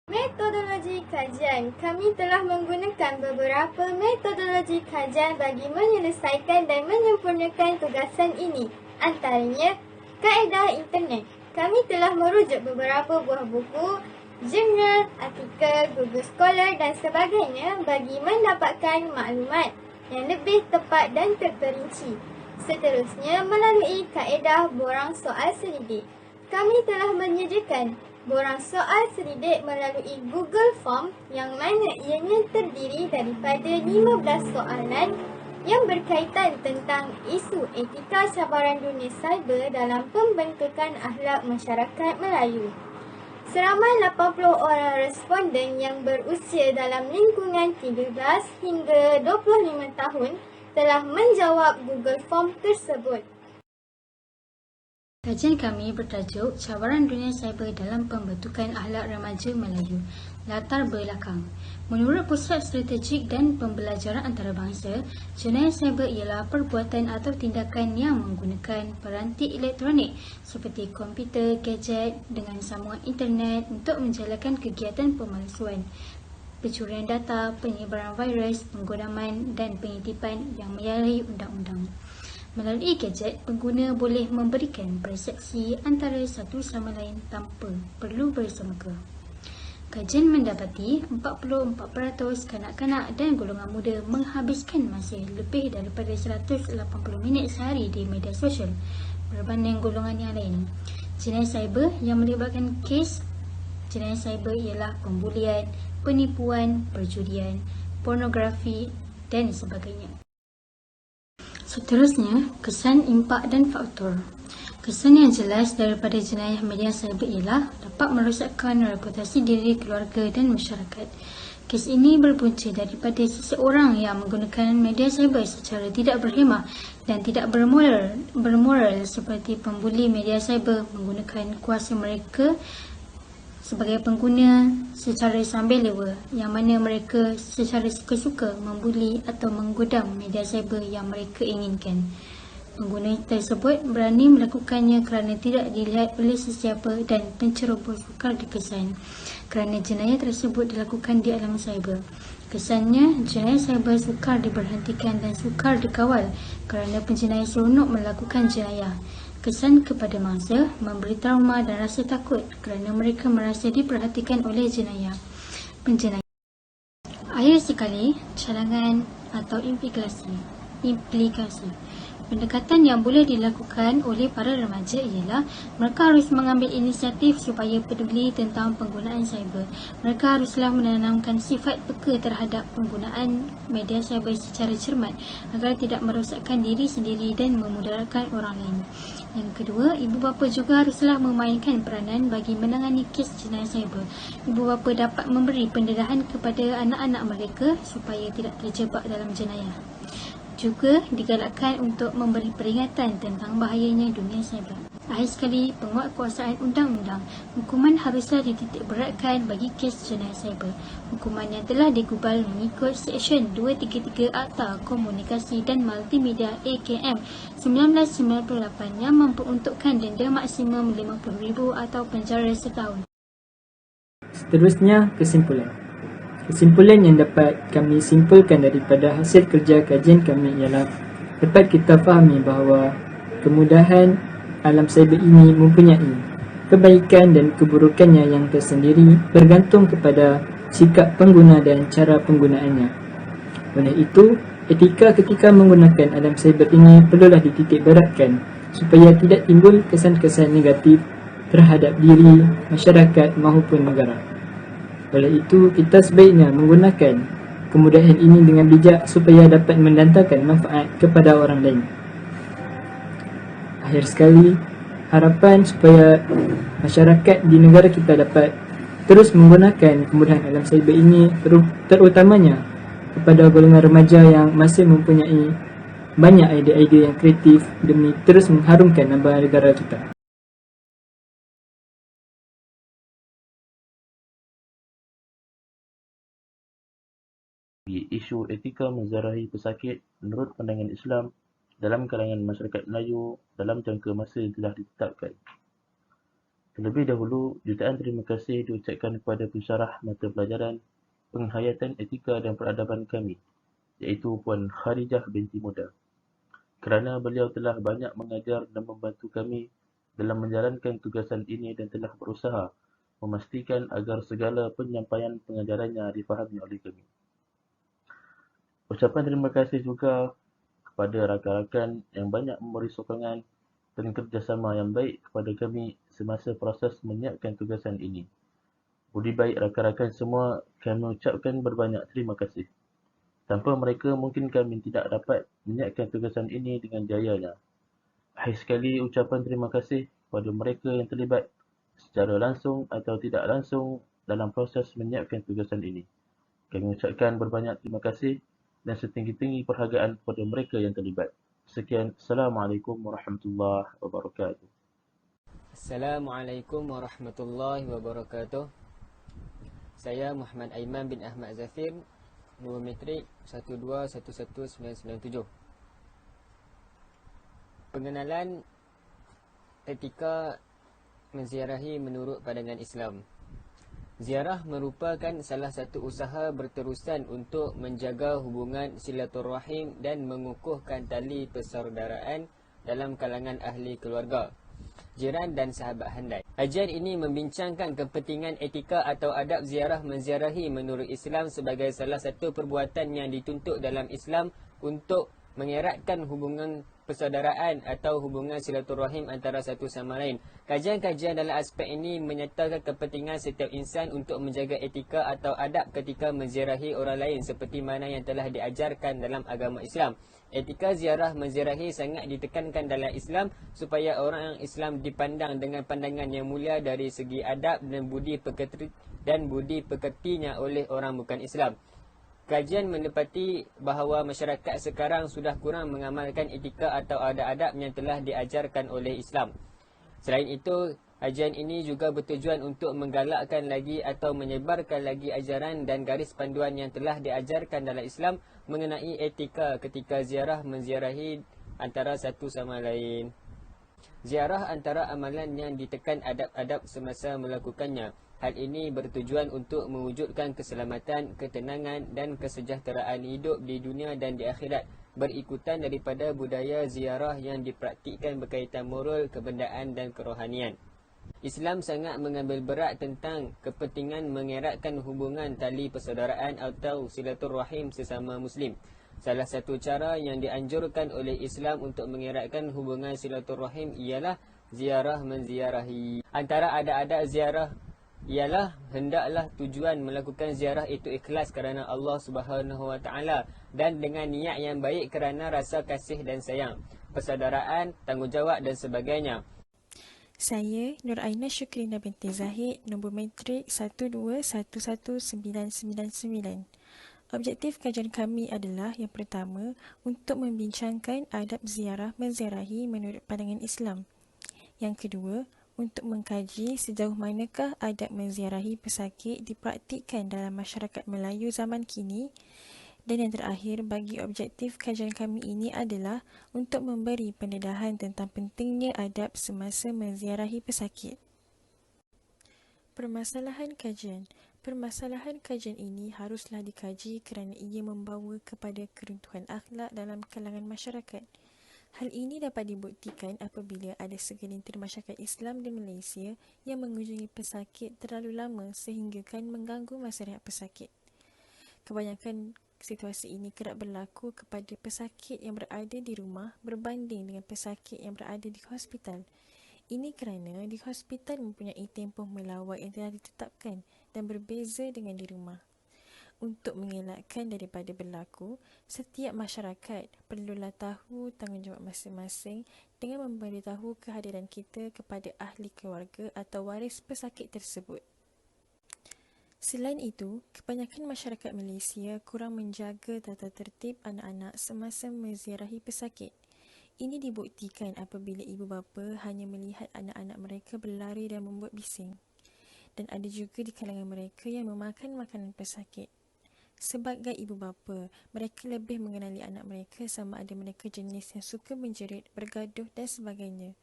Metodologi kajian. Kami telah menggunakan beberapa metodologi kajian bagi menyelesaikan dan menyempurnakan tugasan ini. Antaranya, kaedah internet. Kami telah merujuk beberapa buah buku, jurnal, artikel, Google Scholar dan sebagainya bagi mendapatkan maklumat yang lebih tepat dan terperinci. Seterusnya, melalui kaedah borang soal selidik. Kami telah menyediakan borang soal selidik melalui Google Form, yang mana ianya terdiri daripada 15 soalan yang berkaitan tentang isu etika cabaran dunia cyber dalam pembentukan akhlak masyarakat Melayu. Seramai 80 orang responden yang berusia dalam lingkungan 13 hingga 25 tahun telah menjawab Google Form tersebut. Kajian kami bertajuk Cabaran Dunia Cyber dalam Pembentukan Akhlak Remaja Melayu. Latar belakang. Menurut Pusat Strategik dan Pembelajaran Antarabangsa, jenayah cyber ialah perbuatan atau tindakan yang menggunakan peranti elektronik seperti komputer, gadget dengan sambungan internet untuk menjalankan kegiatan pemalsuan, pencurian data, penyebaran virus, penggodaman dan pengitipan yang menyalahi undang-undang. Melalui gadget, pengguna boleh memberikan persepsi antara satu sama lain tanpa perlu bersangka. Kajian mendapati 44% kanak-kanak dan golongan muda menghabiskan masa lebih daripada 180 minit sehari di media sosial berbanding golongan yang lain. Jenayah cyber yang melibatkan kes jenayah cyber ialah pembulian, penipuan, perjudian, pornografi dan sebagainya. Seterusnya, kesan, impak dan faktor. Kesan yang jelas daripada jenayah media cyber ialah dapat merosakkan reputasi diri, keluarga dan masyarakat. Kes ini berpunca daripada seseorang yang menggunakan media cyber secara tidak berhemah dan tidak bermoral seperti pembuli media cyber menggunakan kuasa mereka sebagai pengguna secara sambil lewa, yang mana mereka secara suka-suka membuli atau menggodam media cyber yang mereka inginkan. Pengguna tersebut berani melakukannya kerana tidak dilihat oleh sesiapa dan pencerobos sukar dikesan kerana jenayah tersebut dilakukan di alam cyber. Kesannya, jenayah cyber sukar diberhentikan dan sukar dikawal kerana penjenayah seronok melakukan jenayah. Kesan kepada mangsa, memberi trauma dan rasa takut kerana mereka merasa diperhatikan oleh penjenayah. Akhir sekali, cadangan atau implikasi. Pendekatan yang boleh dilakukan oleh para remaja ialah mereka harus mengambil inisiatif supaya peduli tentang penggunaan cyber. Mereka haruslah menanamkan sifat peka terhadap penggunaan media cyber secara cermat agar tidak merosakkan diri sendiri dan memudaratkan orang lain. Yang kedua, ibu bapa juga haruslah memainkan peranan bagi menangani kes jenayah cyber. Ibu bapa dapat memberi pendedahan kepada anak-anak mereka supaya tidak terjebak dalam jenayah. Juga digalakkan untuk memberi peringatan tentang bahayanya dunia cyber. Akhir sekali, penguatkuasaan undang-undang. Hukuman haruslah dititikberatkan bagi kes jenayah cyber. Hukuman yang telah digubal mengikut Seksyen 233 Akta Komunikasi dan Multimedia AKM 1998 yang memperuntukkan denda maksimum RM50,000 atau penjara setahun. Seterusnya, kesimpulan. Kesimpulan yang dapat kami simpulkan daripada hasil kerja kajian kami ialah dapat kita fahami bahawa kemudahan alam cyber ini mempunyai kebaikan dan keburukannya yang tersendiri bergantung kepada sikap pengguna dan cara penggunaannya. Oleh itu, etika ketika menggunakan alam cyber ini perlulah dititik beratkan supaya tidak timbul kesan-kesan negatif terhadap diri, masyarakat maupun negara. Oleh itu, kita sebaiknya menggunakan kemudahan ini dengan bijak supaya dapat mendatangkan manfaat kepada orang lain. Akhir sekali, harapan supaya masyarakat di negara kita dapat terus menggunakan kemudahan alam cyber ini, terutamanya kepada golongan remaja yang masih mempunyai banyak idea-idea yang kreatif demi terus mengharumkan nama negara kita. Isu etika menziarahi pesakit menurut pandangan Islam dalam kalangan masyarakat Melayu dalam jangka masa yang telah ditetapkan. Terlebih dahulu, jutaan terima kasih diucapkan kepada pensyarah mata pelajaran Penghayatan Etika dan Peradaban kami, iaitu Puan Kharijah binti Muda, kerana beliau telah banyak mengajar dan membantu kami dalam menjalankan tugasan ini dan telah berusaha memastikan agar segala penyampaian pengajarannya difahami oleh kami. Ucapan terima kasih juga kepada rakan-rakan yang banyak memberi sokongan dan kerjasama yang baik kepada kami semasa proses menyiapkan tugasan ini. Budi baik rakan-rakan semua, kami ucapkan berbanyak terima kasih. Tanpa mereka, mungkin kami tidak dapat menyiapkan tugasan ini dengan jayanya. Akhir sekali, ucapan terima kasih kepada mereka yang terlibat secara langsung atau tidak langsung dalam proses menyiapkan tugasan ini. Kami ucapkan berbanyak terima kasih dan setinggi-tinggi perhargaan kepada mereka yang terlibat. Sekian, Assalamualaikum warahmatullahi wabarakatuh. Assalamualaikum warahmatullahi wabarakatuh. Saya Muhammad Aiman bin Ahmad Zafir, nombor matrik 1211997. Pengenalan etika menziarahi menurut pandangan Islam. Ziarah merupakan salah satu usaha berterusan untuk menjaga hubungan silaturahim dan mengukuhkan tali persaudaraan dalam kalangan ahli keluarga, jiran dan sahabat handai. Kajian ini membincangkan kepentingan etika atau adab ziarah menziarahi menurut Islam sebagai salah satu perbuatan yang dituntut dalam Islam untuk mengeratkan hubungan persaudaraan atau hubungan silaturahim antara satu sama lain. Kajian-kajian dalam aspek ini menyatakan kepentingan setiap insan untuk menjaga etika atau adab ketika menziarahi orang lain seperti mana yang telah diajarkan dalam agama Islam. Etika ziarah menziarahi sangat ditekankan dalam Islam supaya orang Islam dipandang dengan pandangan yang mulia dari segi adab dan budi pekertinya oleh orang bukan Islam. Kajian mendapati bahawa masyarakat sekarang sudah kurang mengamalkan etika atau adab-adab yang telah diajarkan oleh Islam. Selain itu, kajian ini juga bertujuan untuk menggalakkan lagi atau menyebarkan lagi ajaran dan garis panduan yang telah diajarkan dalam Islam mengenai etika ketika ziarah menziarahi antara satu sama lain. Ziarah antara amalan yang ditekan adab-adab semasa melakukannya. Hal ini bertujuan untuk mewujudkan keselamatan, ketenangan dan kesejahteraan hidup di dunia dan di akhirat, berikutan daripada budaya ziarah yang dipraktikkan berkaitan moral, kebendaan dan kerohanian. Islam sangat mengambil berat tentang kepentingan mengeratkan hubungan tali persaudaraan atau silaturahim sesama Muslim. Salah satu cara yang dianjurkan oleh Islam untuk mengeratkan hubungan silaturahim ialah ziarah menziarahi. Antara adab-adab ziarah ialah hendaklah tujuan melakukan ziarah itu ikhlas kerana Allah Subhanahu Wa Taala dan dengan niat yang baik kerana rasa kasih dan sayang, persaudaraan, tanggungjawab dan sebagainya. Saya Nur Aina Syukrina binti Zahid, nombor matrik 1211999. Objektif kajian kami adalah yang pertama, untuk membincangkan adab ziarah menziarahi menurut pandangan Islam. Yang kedua, untuk mengkaji sejauh manakah adab menziarahi pesakit dipraktikkan dalam masyarakat Melayu zaman kini. Dan yang terakhir, bagi objektif kajian kami ini adalah untuk memberi pendedahan tentang pentingnya adab semasa menziarahi pesakit. Permasalahan kajian. Permasalahan kajian ini haruslah dikaji kerana ia membawa kepada keruntuhan akhlak dalam kalangan masyarakat. Hal ini dapat dibuktikan apabila ada segelintir masyarakat Islam di Malaysia yang mengunjungi pesakit terlalu lama sehinggakan mengganggu masa rehat pesakit. Kebanyakan situasi ini kerap berlaku kepada pesakit yang berada di rumah berbanding dengan pesakit yang berada di hospital. Ini kerana di hospital mempunyai tempoh melawat yang telah ditetapkan dan berbeza dengan di rumah. Untuk mengelakkan daripada berlaku, setiap masyarakat perlulah tahu tanggungjawab masing-masing dengan memberitahu kehadiran kita kepada ahli keluarga atau waris pesakit tersebut. Selain itu, kebanyakan masyarakat Malaysia kurang menjaga tata tertib anak-anak semasa menziarahi pesakit. Ini dibuktikan apabila ibu bapa hanya melihat anak-anak mereka berlari dan membuat bising. Dan ada juga di kalangan mereka yang memakan makanan pesakit. Sebagai ibu bapa, mereka lebih mengenali anak mereka sama ada mereka jenis yang suka menjerit, bergaduh dan sebagainya.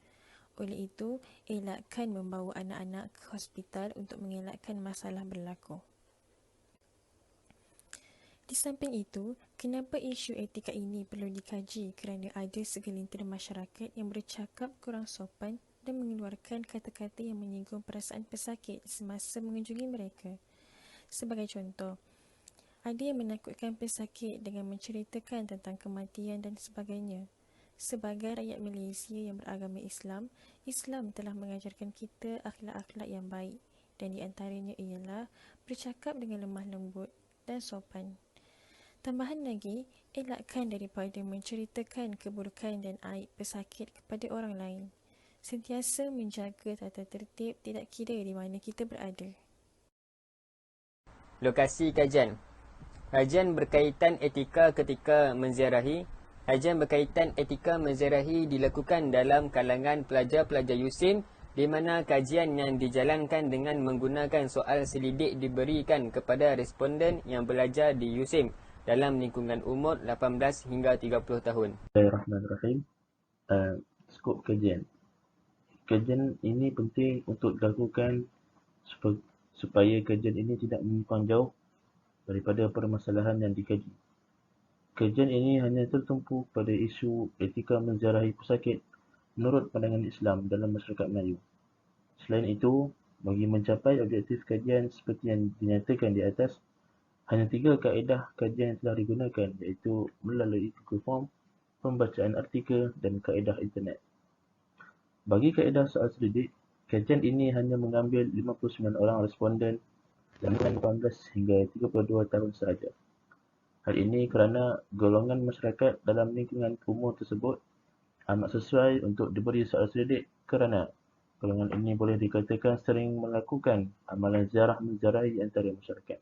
Oleh itu, elakkan membawa anak-anak ke hospital untuk mengelakkan masalah berlaku. Di samping itu, kenapa isu etika ini perlu dikaji kerana ada segelintir masyarakat yang bercakap kurang sopan dan mengeluarkan kata-kata yang menyinggung perasaan pesakit semasa mengunjungi mereka. Sebagai contoh, ada yang menakutkan pesakit dengan menceritakan tentang kematian dan sebagainya. Sebagai rakyat Malaysia yang beragama Islam, Islam telah mengajarkan kita akhlak-akhlak yang baik dan di antaranya ialah bercakap dengan lemah lembut dan sopan. Tambahan lagi, elakkan daripada menceritakan keburukan dan aib pesakit kepada orang lain. Sentiasa menjaga tata tertib tidak kira di mana kita berada. Lokasi kajian. Kajian berkaitan etika ketika menziarahi. Kajian berkaitan etika menziarahi dilakukan dalam kalangan pelajar-pelajar USIM di mana kajian yang dijalankan dengan menggunakan soal selidik diberikan kepada responden yang belajar di USIM dalam lingkungan umur 18 hingga 30 tahun. Bismillahirrahmanirrahim. Skop kajian. Kajian ini penting untuk dilakukan supaya kajian ini tidak menyimpang jauh daripada permasalahan yang dikaji. Kajian ini hanya tertumpu pada isu etika menziarahi pesakit menurut pandangan Islam dalam masyarakat Melayu. Selain itu, bagi mencapai objektif kajian seperti yang dinyatakan di atas, hanya 3 kaedah kajian yang telah digunakan, iaitu melalui Google Form, pembacaan artikel dan kaedah internet. Bagi kaedah soal selidik, kajian ini hanya mengambil 59 orang responden dan 18 hingga 32 tahun sahaja. Hal ini kerana golongan masyarakat dalam lingkungan umur tersebut amat sesuai untuk diberi soal selidik kerana golongan ini boleh dikatakan sering melakukan amalan ziarah menziarahi antara masyarakat.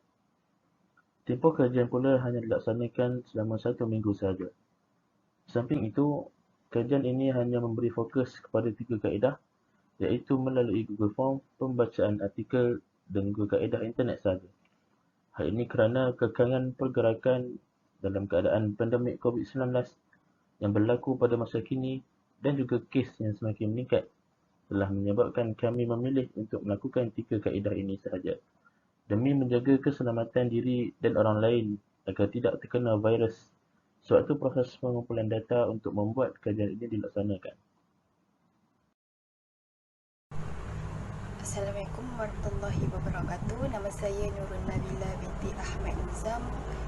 Tempoh kajian pula hanya dilaksanakan selama 1 minggu sahaja. Samping itu, kajian ini hanya memberi fokus kepada 3 kaedah, iaitu melalui Google Form, pembacaan artikel dan juga kaedah internet sahaja. Hal ini kerana kekangan pergerakan dalam keadaan pandemik COVID-19 yang berlaku pada masa kini dan juga kes yang semakin meningkat telah menyebabkan kami memilih untuk melakukan 3 kaedah ini sahaja demi menjaga keselamatan diri dan orang lain agar tidak terkena virus sewaktu proses pengumpulan data untuk membuat kajian ini dilaksanakan. Assalamualaikum warahmatullahi wabarakatuh. Nama saya Nurul Nabila binti Ahmad Nizam.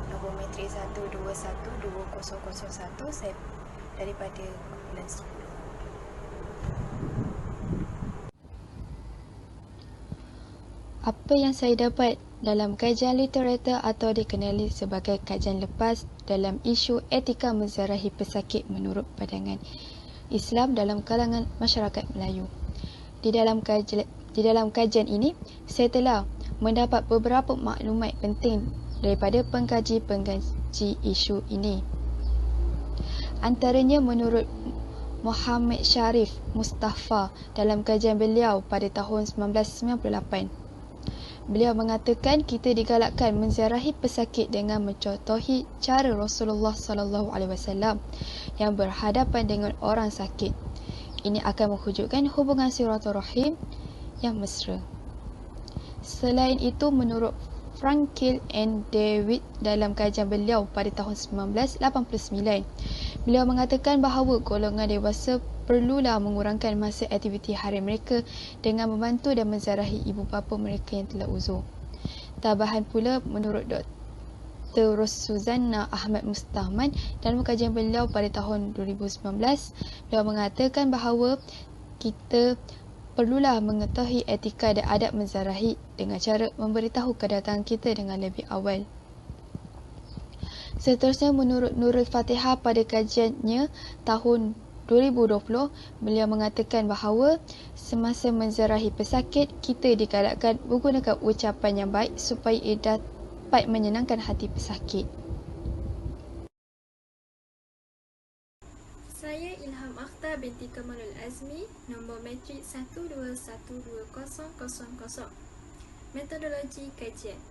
Nombor matrik 1212001. Saya daripada kumpulan 10. Apa yang saya dapat dalam kajian literatur atau dikenali sebagai kajian lepas dalam isu etika menziarahi pesakit menurut pandangan Islam dalam kalangan masyarakat Melayu. Di dalam kajian ini, saya telah mendapat beberapa maklumat penting daripada pengkaji-pengkaji isu ini. Antaranya menurut Muhammad Sharif Mustafa dalam kajian beliau pada tahun 1998. Beliau mengatakan kita digalakkan menziarahi pesakit dengan mencontohi cara Rasulullah SAW yang berhadapan dengan orang sakit. Ini akan menunjukkan hubungan silaturahim yang mesra. Selain itu, menurut Frankel and David dalam kajian beliau pada tahun 1989, beliau mengatakan bahawa golongan dewasa perlulah mengurangkan masa aktiviti harian mereka dengan membantu dan menziarahi ibu bapa mereka yang telah uzur. Tambahan pula, menurut Dr. Suzanna Ahmad Mustahman dalam kajian beliau pada tahun 2019, beliau mengatakan bahawa kita perlulah mengetahui etika dan adab menziarahi dengan cara memberitahu kedatangan kita dengan lebih awal. Seterusnya, menurut Nurul Fatihah pada kajiannya tahun 2020, beliau mengatakan bahawa semasa menziarahi pesakit, kita digalakkan menggunakan ucapan yang baik supaya ia dapat menyenangkan hati pesakit. Saya Ilham Akhtar binti Kamalul Azmi, nombor matrik 1212000. Metodologi kajian.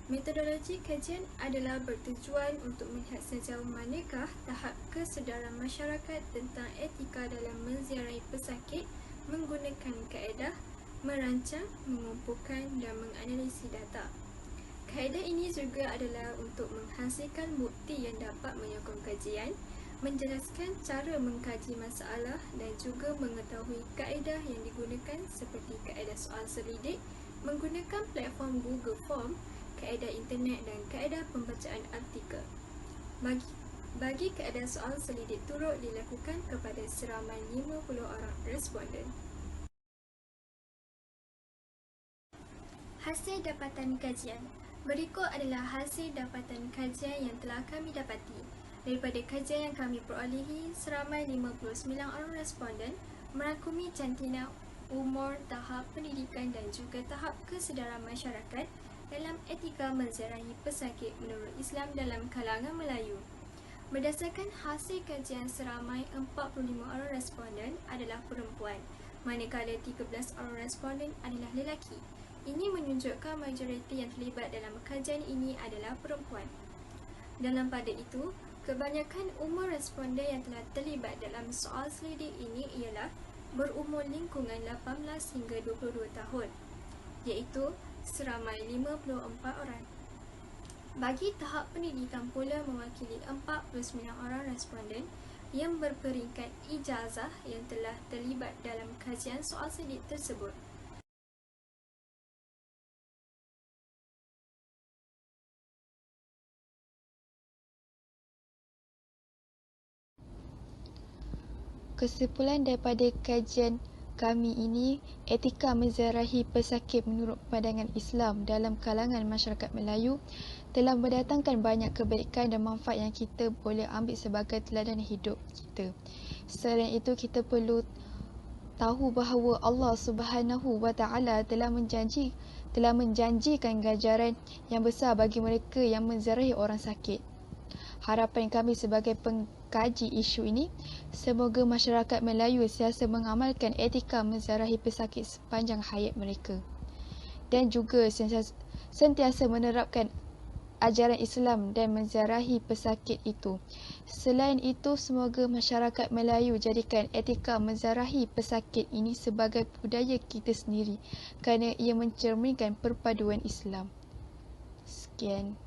Metodologi kajian adalah bertujuan untuk melihat sejauh manakah tahap kesedaran masyarakat tentang etika dalam menziarahi pesakit menggunakan kaedah merancang, mengumpulkan dan menganalisis data. Kaedah ini juga adalah untuk menghasilkan bukti yang dapat menyokong kajian, menjelaskan cara mengkaji masalah dan juga mengetahui kaedah yang digunakan seperti kaedah soal selidik, menggunakan platform Google Form, kaedah internet dan kaedah pembacaan artikel. Bagi kaedah soal selidik turut dilakukan kepada seramai 50 orang responden. Hasil dapatan kajian. Berikut adalah hasil dapatan kajian yang telah kami dapati. Daripada kajian yang kami perolehi, seramai 59 orang responden merangkumi jantina umur, tahap pendidikan dan juga tahap kesedaran masyarakat dalam etika menziarahi pesakit menurut Islam dalam kalangan Melayu. Berdasarkan hasil kajian, seramai 45 orang responden adalah perempuan, manakala 13 orang responden adalah lelaki. Ini menunjukkan majoriti yang terlibat dalam kajian ini adalah perempuan. Dalam pada itu, kebanyakan umur responden yang telah terlibat dalam soal selidik ini ialah berumur lingkungan 18 hingga 22 tahun, iaitu seramai 54 orang. Bagi tahap pendidikan pula mewakili 49 orang responden yang berperingkat ijazah yang telah terlibat dalam kajian soal selidik tersebut. Kesimpulan daripada kajian kami ini, etika menziarahi pesakit menurut pandangan Islam dalam kalangan masyarakat Melayu telah mendatangkan banyak kebaikan dan manfaat yang kita boleh ambil sebagai teladan hidup kita. Selain itu, kita perlu tahu bahawa Allah Subhanahu wa Ta'ala telah menjanjikan ganjaran yang besar bagi mereka yang menziarahi orang sakit. Harapan kami sebagai pengkaji isu ini, semoga masyarakat Melayu sentiasa mengamalkan etika menziarahi pesakit sepanjang hayat mereka dan juga sentiasa menerapkan ajaran Islam dan menziarahi pesakit itu. Selain itu, semoga masyarakat Melayu jadikan etika menziarahi pesakit ini sebagai budaya kita sendiri kerana ia mencerminkan perpaduan Islam. Sekian.